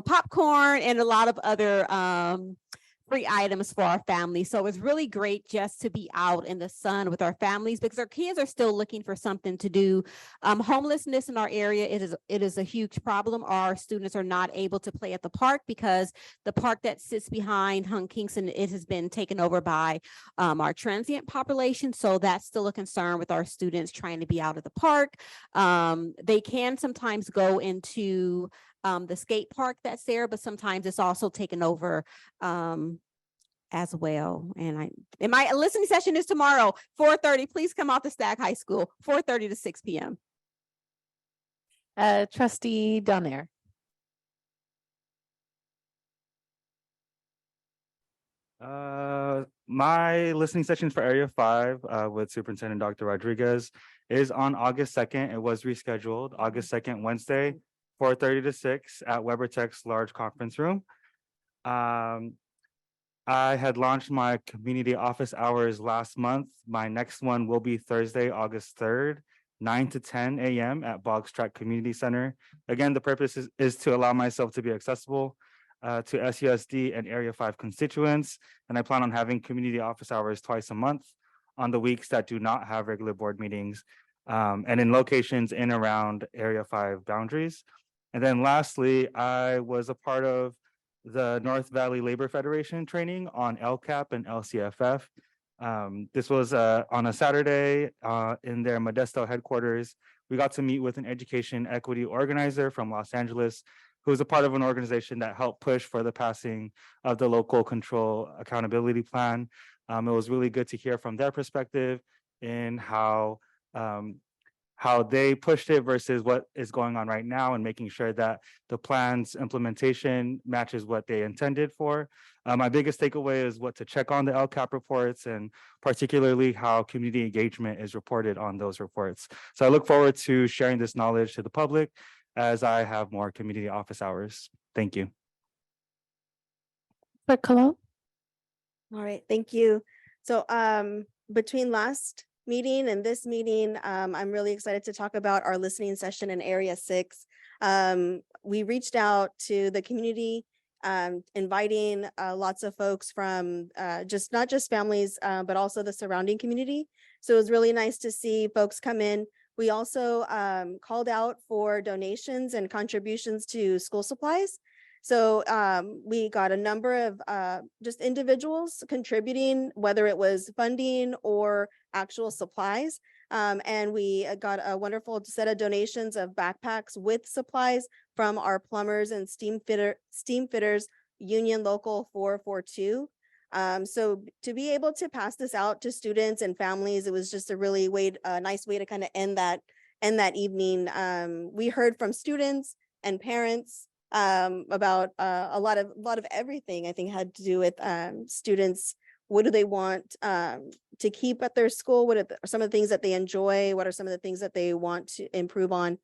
Popcorn and a lot of other free items for our families. So it was really great just to be out in the sun with our families because our kids are still looking for something to do. Homelessness in our area, it is a huge problem. Our students are not able to play at the park because the park that sits behind Hung Kingston, it has been taken over by our transient population. So that's still a concern with our students trying to be out of the park. They can sometimes go into the skate park that's there, but sometimes it's also taken over as well. And my listening session is tomorrow, 4:30. Please come out to Stagg High School, 4:30 to 6 p.m. Trustee Donaire. My listening session for Area 5 with Superintendent Dr. Rodriguez is on August 2nd. It was rescheduled August 2nd, Wednesday, 4:30 to 6 at Weber Tech's large conference room. I had launched my community office hours last month. My next one will be Thursday, August 3rd, 9 to 10 a.m. at Boggs Track Community Center. Again, the purpose is to allow myself to be accessible to SUSD and Area 5 constituents. And I plan on having community office hours twice a month on the weeks that do not have regular board meetings and in locations in around Area 5 boundaries. And then lastly, I was a part of the North Valley Labor Federation training on LCAP and LCFF. This was on a Saturday in their Modesto headquarters. We got to meet with an education equity organizer from Los Angeles, who is a part of an organization that helped push for the passing of the local control accountability plan. It was really good to hear from their perspective in how they pushed it versus what is going on right now and making sure that the plan's implementation matches what they intended for. My biggest takeaway is what to check on the LCAP reports and particularly how community engagement is reported on those reports. So I look forward to sharing this knowledge to the public as I have more community office hours. Thank you. Clerk Cologne. All right, thank you. So between last meeting and this meeting, I'm really excited to talk about our listening session in Area 6. We reached out to the community, inviting lots of folks from not just families, but also the surrounding community. So it was really nice to see folks come in. We also called out for donations and contributions to school supplies. So we got a number of just individuals contributing, whether it was funding or actual supplies. And we got a wonderful set of donations of backpacks with supplies from our plumbers and steam fitters Union Local 442. So to be able to pass this out to students and families, it was just a really nice way to kind of end that evening. We heard from students and parents about a lot of everything. I think had to do with students. What do they want to keep at their school? What are some of the things that they enjoy? What are some of the things that they want to improve on?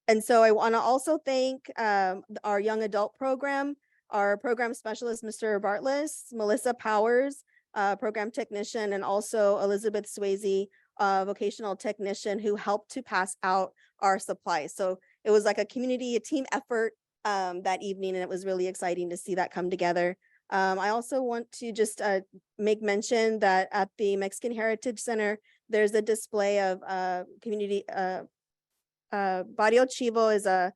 And so I want to also thank our young adult program, our program specialist, Mr. Bartless, Melissa Powers, program technician, and also Elizabeth Swayze, vocational technician, who helped to pass out our supplies. So it was like a team effort that evening, and it was really exciting to see that come together. I also want to just make mention that at the Mexican Heritage Center, there's a display of community. Barrio Chivo is a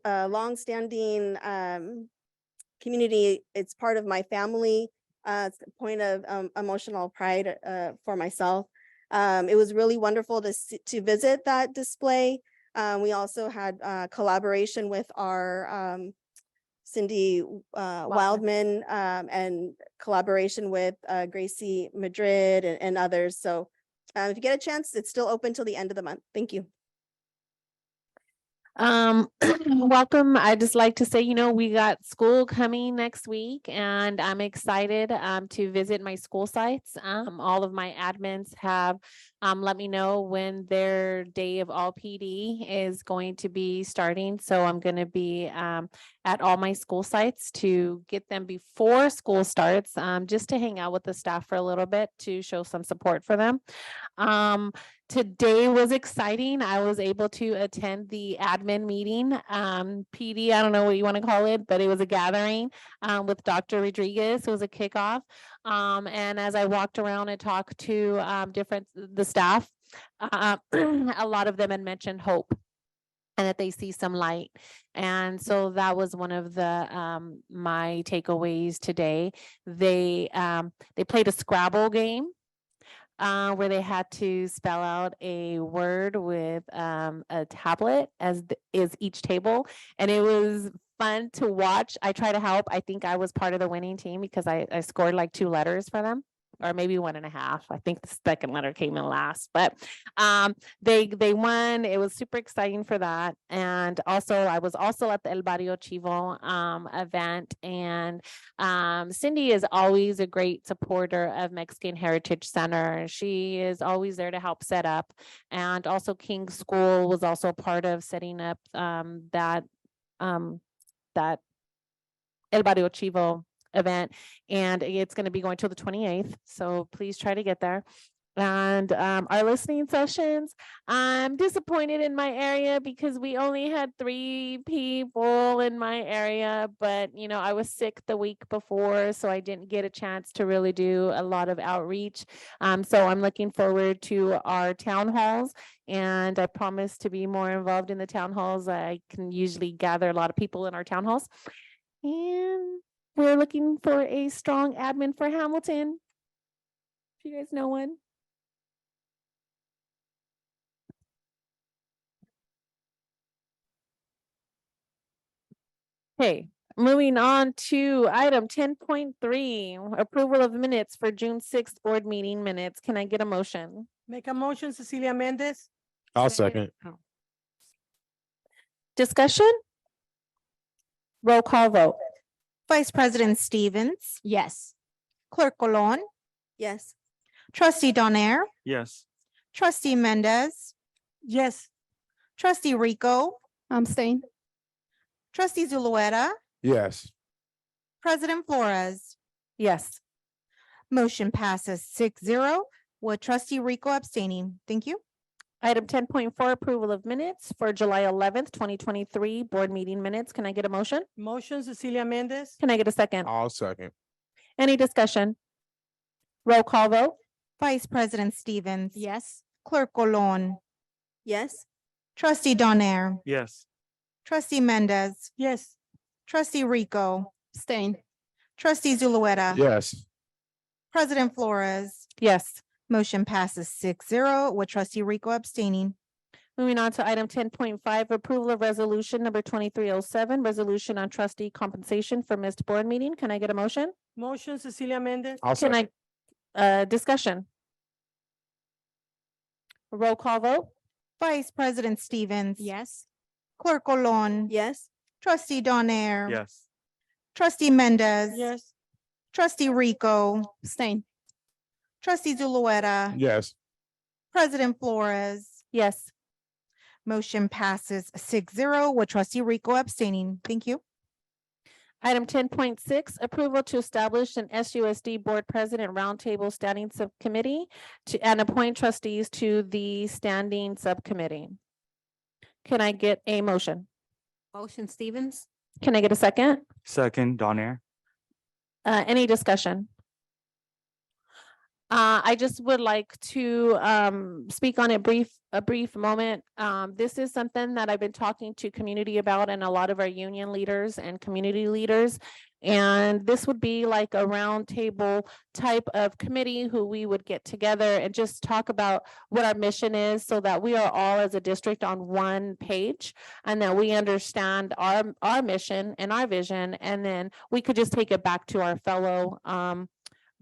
longstanding community. It's part of my family. It's a point of emotional pride for myself. It was really wonderful to visit that display. We also had collaboration with our Cindy Wildman and collaboration with Gracie Madrid and others. So if you get a chance, it's still open till the end of the month. Thank you. Welcome. I just like to say, we got school coming next week, and I'm excited to visit my school sites. All of my admins have let me know when their day of all PD is going to be starting. So I'm going to be at all my school sites to get them before school starts, just to hang out with the staff for a little bit to show some support for them. Today was exciting. I was able to attend the admin meeting, PD, I don't know what you want to call it, but it was a gathering with Dr. Rodriguez. It was a kickoff. And as I walked around and talked to the staff, a lot of them had mentioned hope and that they see some light. And so that was one of the my takeaways today. They played a Scrabble game where they had to spell out a word with a tablet as is each table. And it was fun to watch. I try to help. I think I was part of the winning team because I scored like 2 letters for them, or maybe 1.5. I think the second letter came in last, but they won. It was super exciting for that. And also I was also at the El Barrio Chivo event, and Cindy is always a great supporter of Mexican Heritage Center. She is always there to help set up. And also King's School was also part of setting up that El Barrio Chivo event, and it's going to be going till the 28th. So please try to get there. And our listening sessions, I'm disappointed in my area because we only had 3 people in my area, but I was sick the week before, so I didn't get a chance to really do a lot of outreach. So I'm looking forward to our town halls, and I promise to be more involved in the town halls. I can usually gather a lot of people in our town halls, and we're looking for a strong admin for Hamilton. If you guys know one. Okay, moving on to item 10.3, approval of minutes for June 6th board meeting minutes. Can I get a motion? Make a motion, Cecilia Mendez. I'll second. Discussion? Roll call vote. Vice President Stevens. Yes. Clerk Colon. Yes. Trustee Donaire. Yes. Trustee Mendez. Yes. Trustee Rico. Abstain. Trustee Zulueta. Yes. President Flores. Yes. Motion passes 6-0 with Trustee Rico abstaining. Thank you. Item 10.4, approval of minutes for July 11th, 2023 board meeting minutes. Can I get a motion? Motion, Cecilia Mendez. Can I get a second? I'll second. Any discussion? Roll call vote. Vice President Stevens. Yes. Clerk Colon. Yes. Trustee Donaire. Yes. Trustee Mendez. Yes. Trustee Rico. Abstain. Trustee Zulueta. Yes. President Flores. Yes. Motion passes 6-0 with Trustee Rico abstaining. Moving on to item 10.5, approval of resolution number 2307, resolution on trustee compensation for missed board meeting. Can I get a motion? Motion, Cecilia Mendez. I'll Can second. Discussion? Roll call vote. Vice President Stevens. Yes. Clerk Colon. Yes. Trustee Donaire. Yes. Trustee Mendez. Yes. Trustee Rico. Abstain. Trustee Zulueta. Yes. President Flores. Yes. Motion passes 6-0 with trustee Rico abstaining. Thank you. Item 10.6, approval to establish an SUSD Board President Roundtable Standing Subcommittee and appoint trustees to the standing subcommittee. Can I get a motion? Motion Stevens. Can I get a second? Second, Donaire. Any discussion? I just would like to speak on a brief moment. This is something that I've been talking to community about and a lot of our union leaders and community leaders. And this would be like a roundtable type of committee who we would get together and just talk about what our mission is so that we are all as a district on one page and that we understand our mission and our vision. And then we could just take it back to our fellow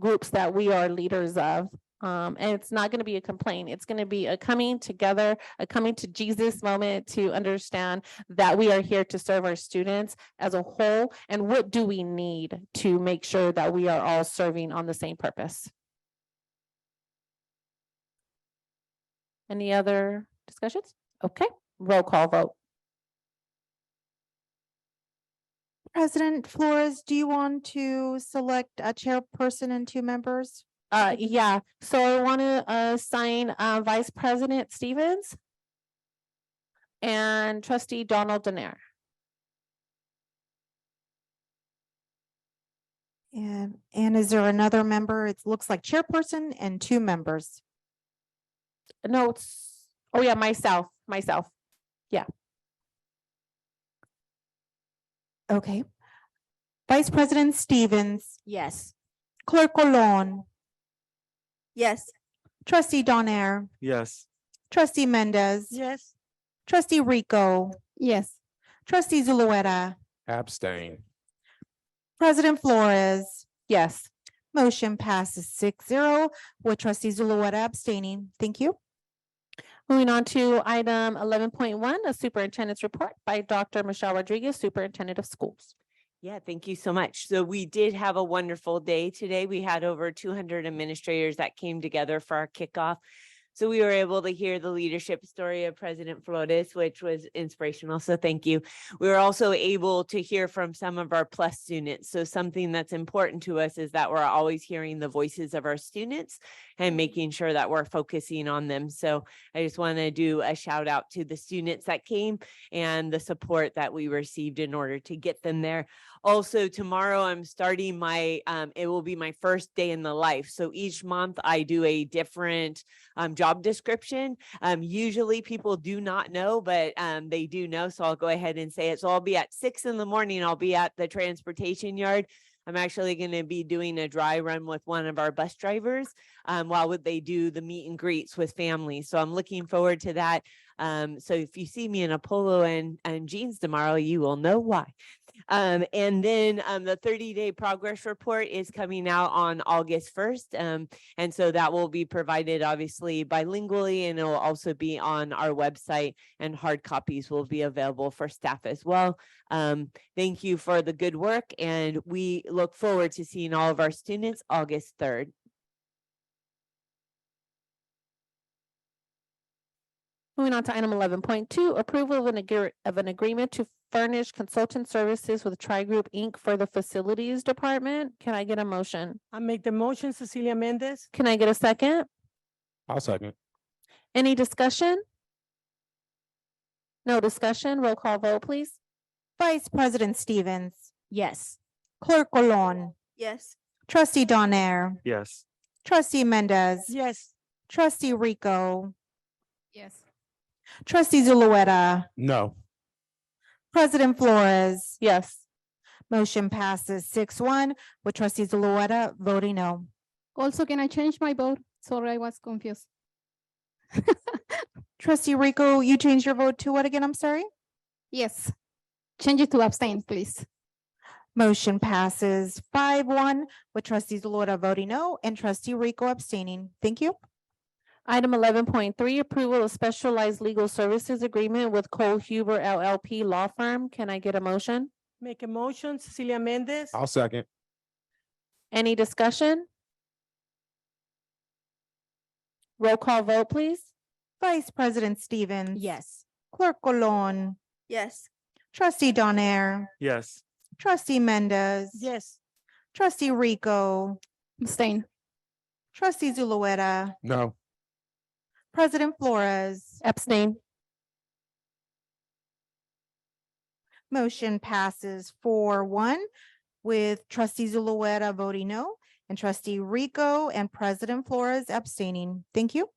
groups that we are leaders of. And it's not going to be a complaint. It's going to be a coming together, a coming to Jesus moment to understand that we are here to serve our students as a whole. And what do we need to make sure that we are all serving on the same purpose? Any other discussions? Okay, roll call vote. President Flores, do you want to select a chairperson and 2 members? Yeah, so I want to assign Vice President Stevens and Trustee Donald Donaire. And is there another member? It looks like chairperson and 2 members. No, oh yeah, myself. Yeah. Okay. Vice President Stevens, Yes. Clerk Colon, Yes. Trustee Donaire, Yes. Trustee Mendez. Yes. Trustee Rico, Yes. Trustee Zulueta, Abstain. President Flores. Yes. Motion passes 6-0 with trustee Zulueta abstaining. Thank you. Moving on to item 11.1, a superintendent's report by Dr. Michelle Rodriguez, Superintendent of Schools. Yeah, thank you so much. So we did have a wonderful day today. We had over 200 administrators that came together for our kickoff. So we were able to hear the leadership story of President Flores, which was inspirational. So thank you. We were also able to hear from some of our plus students. So something that's important to us is that we're always hearing the voices of our students and making sure that we're focusing on them. So I just want to do a shout out to the students that came and the support that we received in order to get them there. Also, tomorrow I'm starting my, it will be my first day in the life. So each month I do a different job description. Usually people do not know, but they do know. So I'll go ahead and say it. So I'll be at 6 in the morning. I'll be at the transportation yard. I'm actually going to be doing a dry run with one of our bus drivers while they do the meet and greets with families. So I'm looking forward to that. So if you see me in a polo and jeans tomorrow, you will know why. And then the 30-day progress report is coming out on August 1st. And so that will be provided obviously bilingually, and it will also be on our website, and hard copies will be available for staff as well. Thank you for the good work, and we look forward to seeing all of our students August 3rd. Moving on to item 11.2, approval of an agreement to furnish consultant services with Tri Group Inc. for the Facilities Department. Can I get a motion? I make the motion, Cecilia Mendez. Can I get a second? I'll second. Any discussion? No discussion. Roll call vote, please. Vice President Stevens, Yes. Clerk Colon, Yes. Trustee Donaire, Yes. Trustee Mendez. Yes. Trustee Rico, Yes. Trustee Zulueta, No. President Flores. Yes. Motion passes 6-1 with trustee Zulueta voting no. Also, can I change my vote? Sorry, I was confused. Trustee Rico, you changed your vote to what again? I'm sorry. Yes. Change it to abstain, please. Motion passes 5-1 with trustee Zulueta voting no and trustee Rico abstaining. Thank you. Item 11.3, approval of specialized legal services agreement with Cole Huber LLP Law Firm. Can I get a motion? Make a motion, Cecilia Mendez. I'll second. Any discussion? Roll call vote, please. Vice President Stevens. Yes. Clerk Colon, Yes. trustee Donaire, Yes. trustee Mendez. Yes. Trustee Rico, Abstain. trustee Zulueta, No. President Flores. Abstain. Motion passes 4-1 with trustee Zulueta voting no and trustee Rico and President Flores abstaining. Thank you.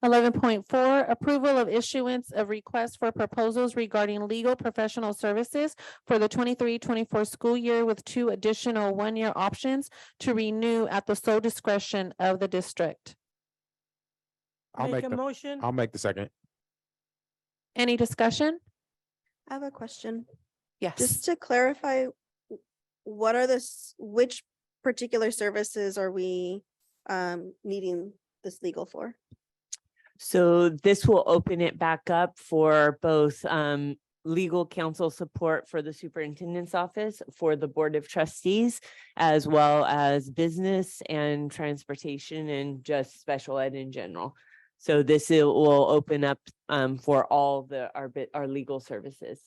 11.4, approval of issuance of requests for proposals regarding legal professional services for the 23-24 school year with 2 additional 1-year options to renew at the sole discretion of the district. Make a motion. I'll make the second. Any discussion? I have a question. Yes. Just to clarify, what are which particular services are we needing this legal for? So this will open it back up for both legal counsel support for the superintendent's office, for the board of trustees, as well as business and transportation and just special ed in general. So this will open up for all our legal services,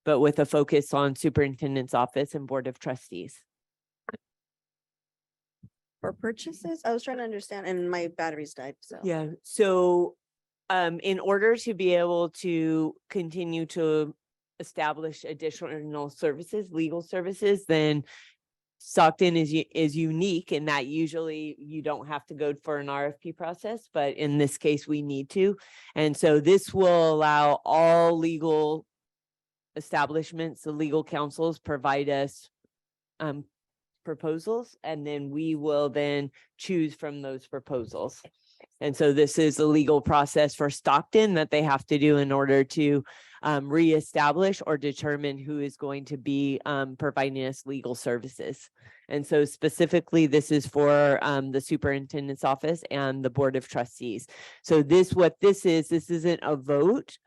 but with a focus on superintendent's office and board of trustees. For purchases? I was trying to understand and my batteries died, so. Yeah, so in order to be able to continue to establish additional services, legal services, then Stockton is unique in that usually you don't have to go for an RFP process, but in this case, we need to. And so this will allow all legal establishments, the legal counsels provide us proposals, and then we will then choose from those proposals. And so this is a legal process for Stockton that they have to do in order to reestablish or determine who is going to be providing us legal services. And so specifically, this is for the superintendent's office and the board of trustees. So what this isn't a vote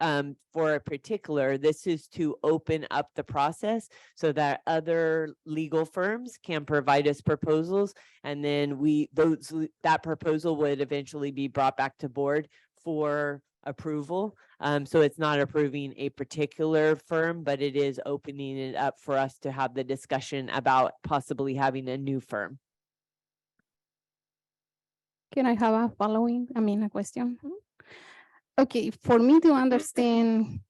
for a particular, this is to open up the process so that other legal firms can provide us proposals. And then that proposal would eventually be brought back to board for approval. So it's not approving a particular firm, but it is opening it up for us to have the discussion about possibly having a new firm. Can I have a question? Okay, for me to understand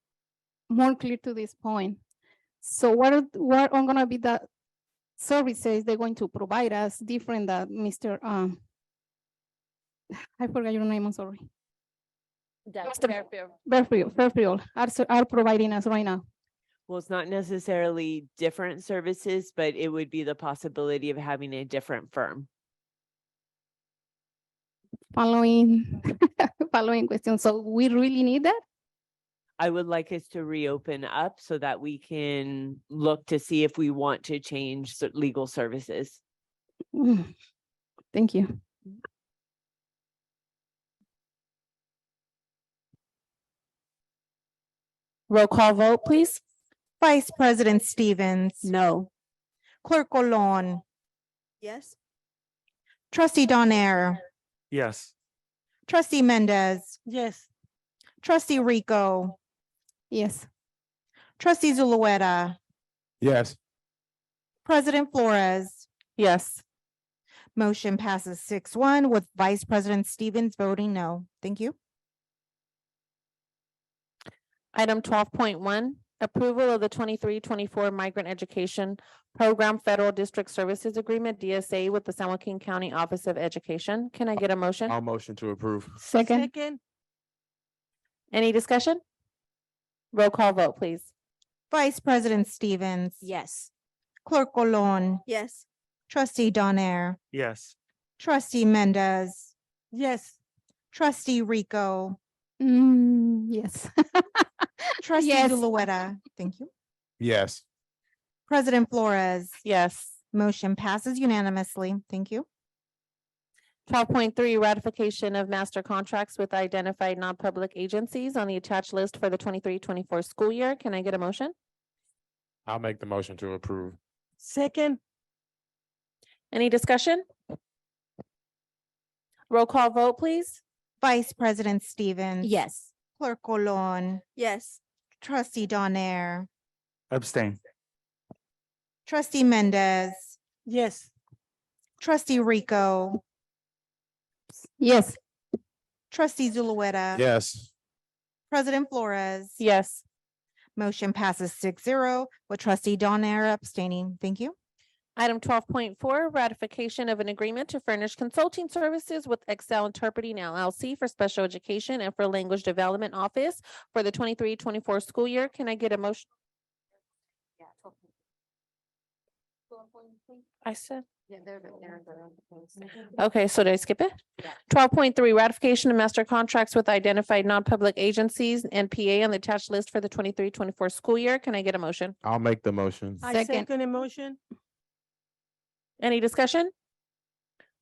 more clear to this point. So what are gonna be the services they're going to provide us different than Mr. I forgot your name, I'm sorry. Fairfield are providing us right now. Well, it's not necessarily different services, but it would be the possibility of having a different firm. Following question. So we really need that? I would like us to reopen up so that we can look to see if we want to change legal services. Thank you. Roll call vote, please. Vice President Stevens. No. Clerk Colon, Yes. trustee Donaire, Yes. trustee Mendez, Yes. trustee Rico, Yes. trustee Zulueta, Yes. President Flores. Yes. Motion passes 6-1 with Vice President Stevens voting no. Thank you. Item 12.1, approval of the 23-24 Migrant Education Program Federal District Services Agreement, DSA, with the San Joaquin County Office of Education. Can I get a motion? I'll motion to approve. Second. Any discussion? Roll call vote, please. Vice President Stevens. Yes. Clerk Colon, Yes. trustee Donaire, Yes. trustee Mendez, Yes. trustee Rico, Yes. trustee Yes. Zulueta. Thank you. Yes. President Flores. Yes. Motion passes unanimously. Thank you. 12.3, ratification of master contracts with identified non-public agencies on the attached list for the 23-24 school year. Can I get a motion? I'll make the motion to approve. Second. Any discussion? Roll call vote, please. Vice President Stevens. Yes. Clerk Colon, Yes. trustee Donaire, Abstain. trustee Mendez, Yes. trustee Rico, Yes. trustee Zulueta. Yes. President Flores. Yes. Motion passes 6-0 with trustee Donaire abstaining. Thank you. Item 12.4, ratification of an agreement to furnish consulting services with Excel Interpreting LLC for special education and for language development office for the 23-24 school year. Can I get a motion? I said. Okay, so did I skip it? 12.3, ratification of master contracts with identified non-public agencies, NPA on the attached list for the 23-24 school year. Can I get a motion? I'll make the motion. I second the motion. Any discussion?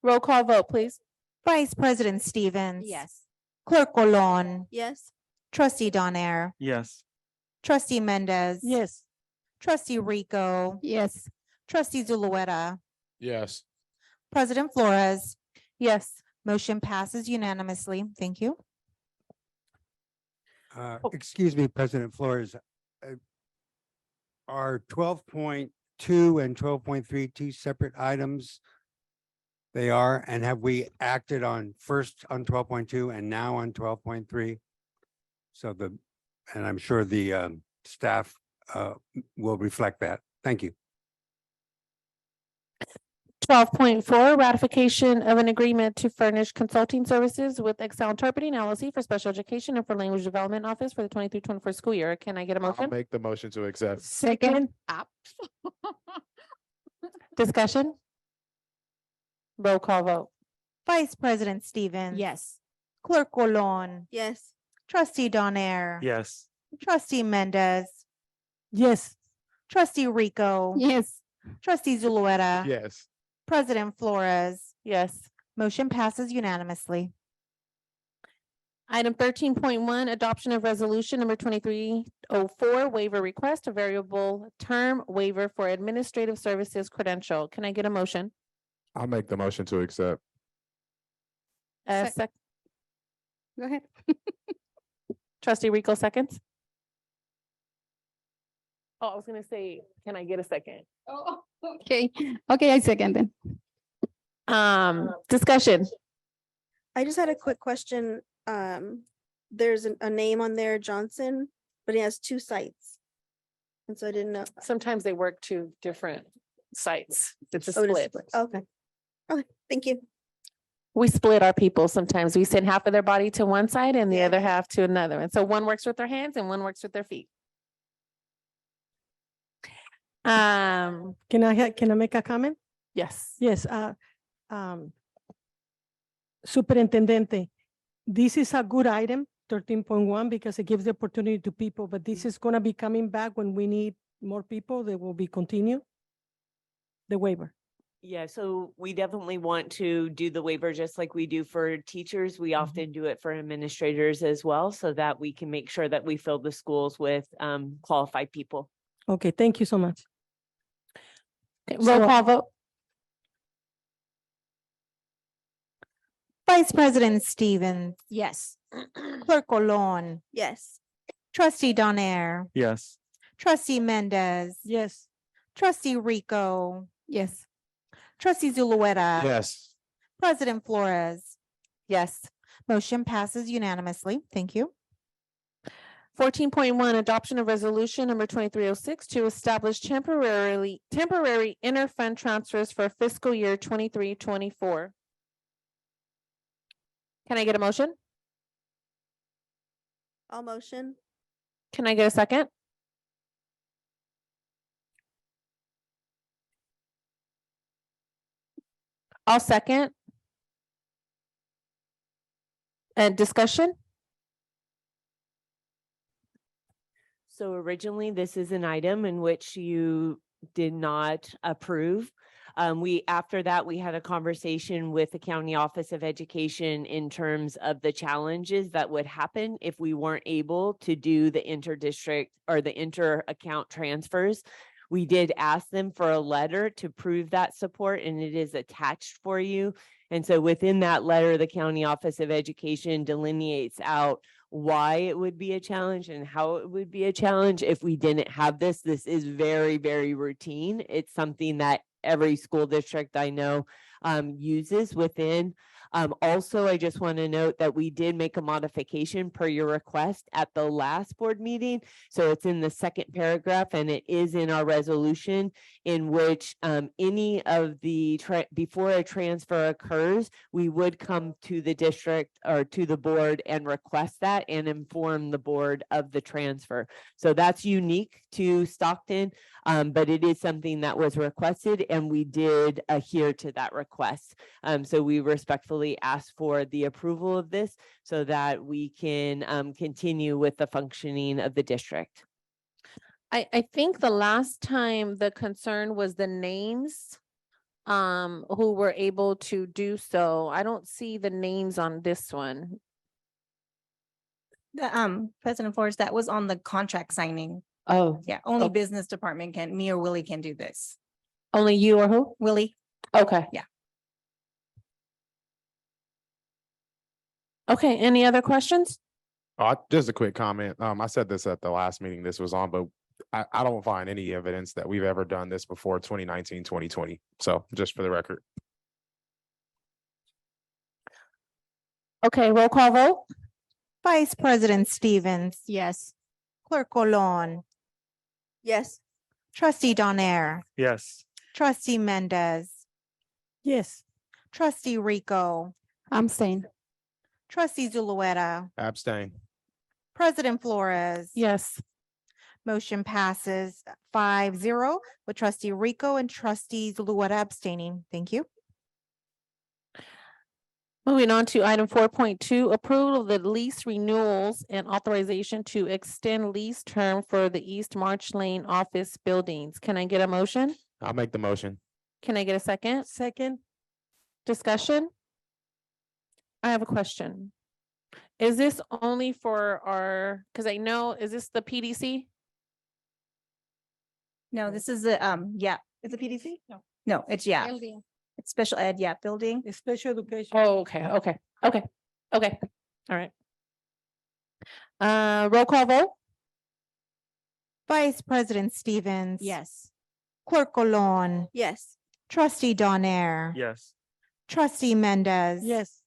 Roll call vote, please. Vice President Stevens. Yes. Clerk Colon, Yes. trustee Donaire, Yes. trustee Mendez. Yes. Trustee Rico, Yes. trustee Zulueta, Yes. President Flores. Yes. Motion passes unanimously. Thank you. Excuse me, President Flores. Are 12.2 and 12.3 two separate items? They are, and have we acted on first on 12.2 and now on 12.3? So and I'm sure the staff will reflect that. Thank you. 12.4, ratification of an agreement to furnish consulting services with Excel Interpreting LLC for special education and for language development office for the 23-24 school year. Can I get a I'll motion? make the motion to accept. Second. Discussion? Roll call vote. Vice President Stevens. Yes. Clerk Colon, Yes. trustee Donaire. Yes. Trustee Mendez, Yes. trustee Rico. Yes. Trustee Zulueta. Yes. President Flores. Yes. Motion passes unanimously. Item 13.1, adoption of resolution number 2304, waiver request, a variable term waiver for administrative services credential. Can I get a motion? I'll make the motion to accept. Go ahead. Trustee Rico seconds. Oh, I was gonna say, can I get a second? Oh, okay. Okay, I second then. Discussion. I just had a quick question. There's a name on there, Johnson, but he has two sites. And so I didn't know. Sometimes they work two different sites. It's a Oh, it is split. split. Okay. Okay, thank you. We split our people. Sometimes we send half of their body to one side and the other half to another. And so one works with their hands and one works with their feet. Can I make a comment? Yes. Yes, Superintendente, this is a good item, 13.1, because it gives the opportunity to people, but this is gonna be coming back when we need more people. They will be continue the waiver. Yeah, so we definitely want to do the waiver just like we do for teachers. We often do it for administrators as well, so that we can make sure that we fill the schools with qualified people. Okay, thank you so much. Roll call vote. Vice President Stevens, Yes. Clerk Colon, Yes. trustee Donaire, Yes. trustee Mendez. Yes. Trustee Rico, Yes. trustee Zulueta. Yes. President Flores. Yes. Motion passes unanimously. Thank you. 14.1, adoption of resolution number 2306 to establish temporary interfund transfers for fiscal year 23-24. Can I get a motion? All motion. Can I get a second? I'll second. And discussion? So originally, this is an item in which you did not approve. After that, we had a conversation with the County Office of Education in terms of the challenges that would happen if we weren't able to do the inter-district or the inter-account transfers. We did ask them for a letter to prove that support, and it is attached for you. And so within that letter, the County Office of Education delineates out why it would be a challenge and how it would be a challenge if we didn't have this. This is very, very routine. It's something that every school district I know uses within. Also, I just want to note that we did make a modification per your request at the last board meeting. So it's in the second paragraph and it is in our resolution, in which any of the, before a transfer occurs, we would come to the district or to the board and request that and inform the board of the transfer. So that's unique to Stockton, but it is something that was requested and we did adhere to that request. So we respectfully ask for the approval of this so that we can continue with the functioning of the district. I think the last time the concern was the names who were able to do so. I don't see the names on this one. President Flores, that was on the contract signing. Oh, Yeah, only business department can, me or Willie can do this. Only you or who? Willie. Okay. Yeah. Okay, any other questions? Just a quick comment. I said this at the last meeting this was on, but I don't find any evidence that we've ever done this before 2019, 2020. So just for the record. Okay, roll call vote. Vice President Stevens. Yes. Clerk Colon. Yes. Trustee Donaire. Yes. Trustee Mendez. Yes. Trustee Rico. I'm saying, Trustee Zulueta. Abstain. President Flores. Yes. Motion passes 5-0 with Trustee Rico and Trustee Zulueta abstaining. Thank you. Moving on to item 4.2, approval of the lease renewals and authorization to extend lease term for the East March Lane office buildings. Can I get a motion? I'll make the motion. Can I get a second? Second. Discussion? I have a question. Is this only for our, because I know, is this the PDC? No, this is the, yeah. Is it PDC? No. No, it's yeah. It's special ed, yeah, building. It's special education. Oh, okay. All right. Roll call vote? Vice President Stevens. Yes. Clerk Colon. Yes. Trustee Donaire. Yes. Trustee Mendez. Yes.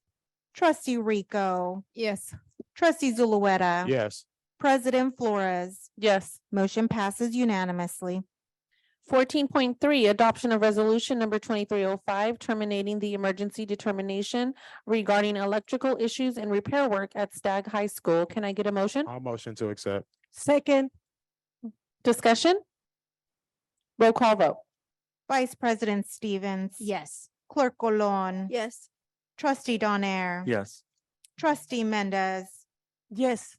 Trustee Rico. yes. Trustee Zulueta. Yes. President Flores. Yes. Motion passes unanimously. 14.3, adoption of resolution number 2305, terminating the emergency determination regarding electrical issues and repair work at Stagg High School. Can I get a motion? I'll motion to accept. Second. Discussion? Roll call vote. Vice President Stevens. Yes. Clerk Colon. Yes. Trustee Donaire. Yes. Trustee Mendez. Yes.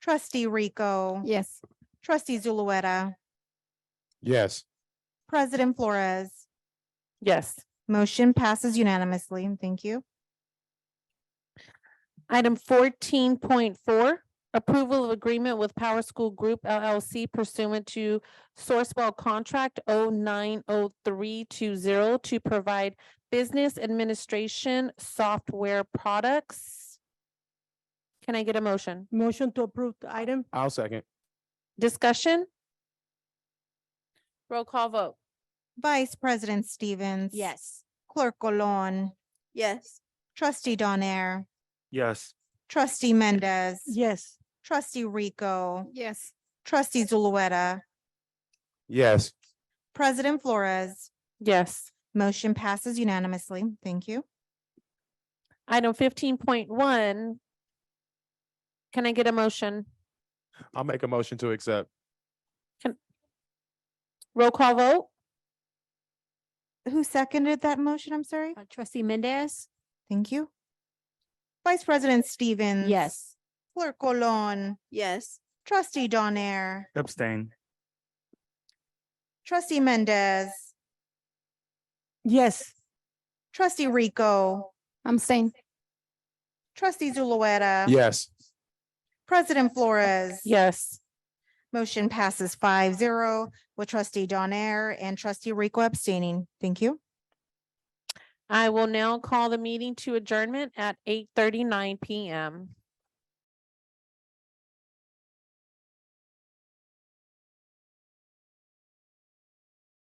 Trustee Rico. Yes. Trustee Zulueta. Yes. President Flores. Yes. Motion passes unanimously. Thank you. Item 14.4, approval of agreement with Power School Group LLC pursuant to Sourcewell Contract 090320 to provide business administration software products. Can I get a motion? Motion to approve the item. I'll second. Discussion? Roll call vote. Vice President Stevens. Yes. Clerk Colon. Yes. Trustee Donaire. Yes. Trustee Mendez. Yes. Trustee Rico. Yes. Trustee Zulueta. Yes. President Flores. Yes. Motion passes unanimously. Thank you. Item 15.1. Can I get a motion? I'll make a motion to accept. Roll call vote? Who seconded that motion? I'm sorry. Trustee Mendez? Thank you. Vice President Stevens. Yes. Clerk Colon. Yes. Trustee Donaire. Abstain. Trustee Mendez. Yes. Trustee Rico. I'm saying, Trustee Zulueta. Yes. President Flores. Yes. Motion passes 5-0 with Trustee Donaire and Trustee Rico abstaining. Thank you. I will now call the meeting to adjournment at 8:39 PM.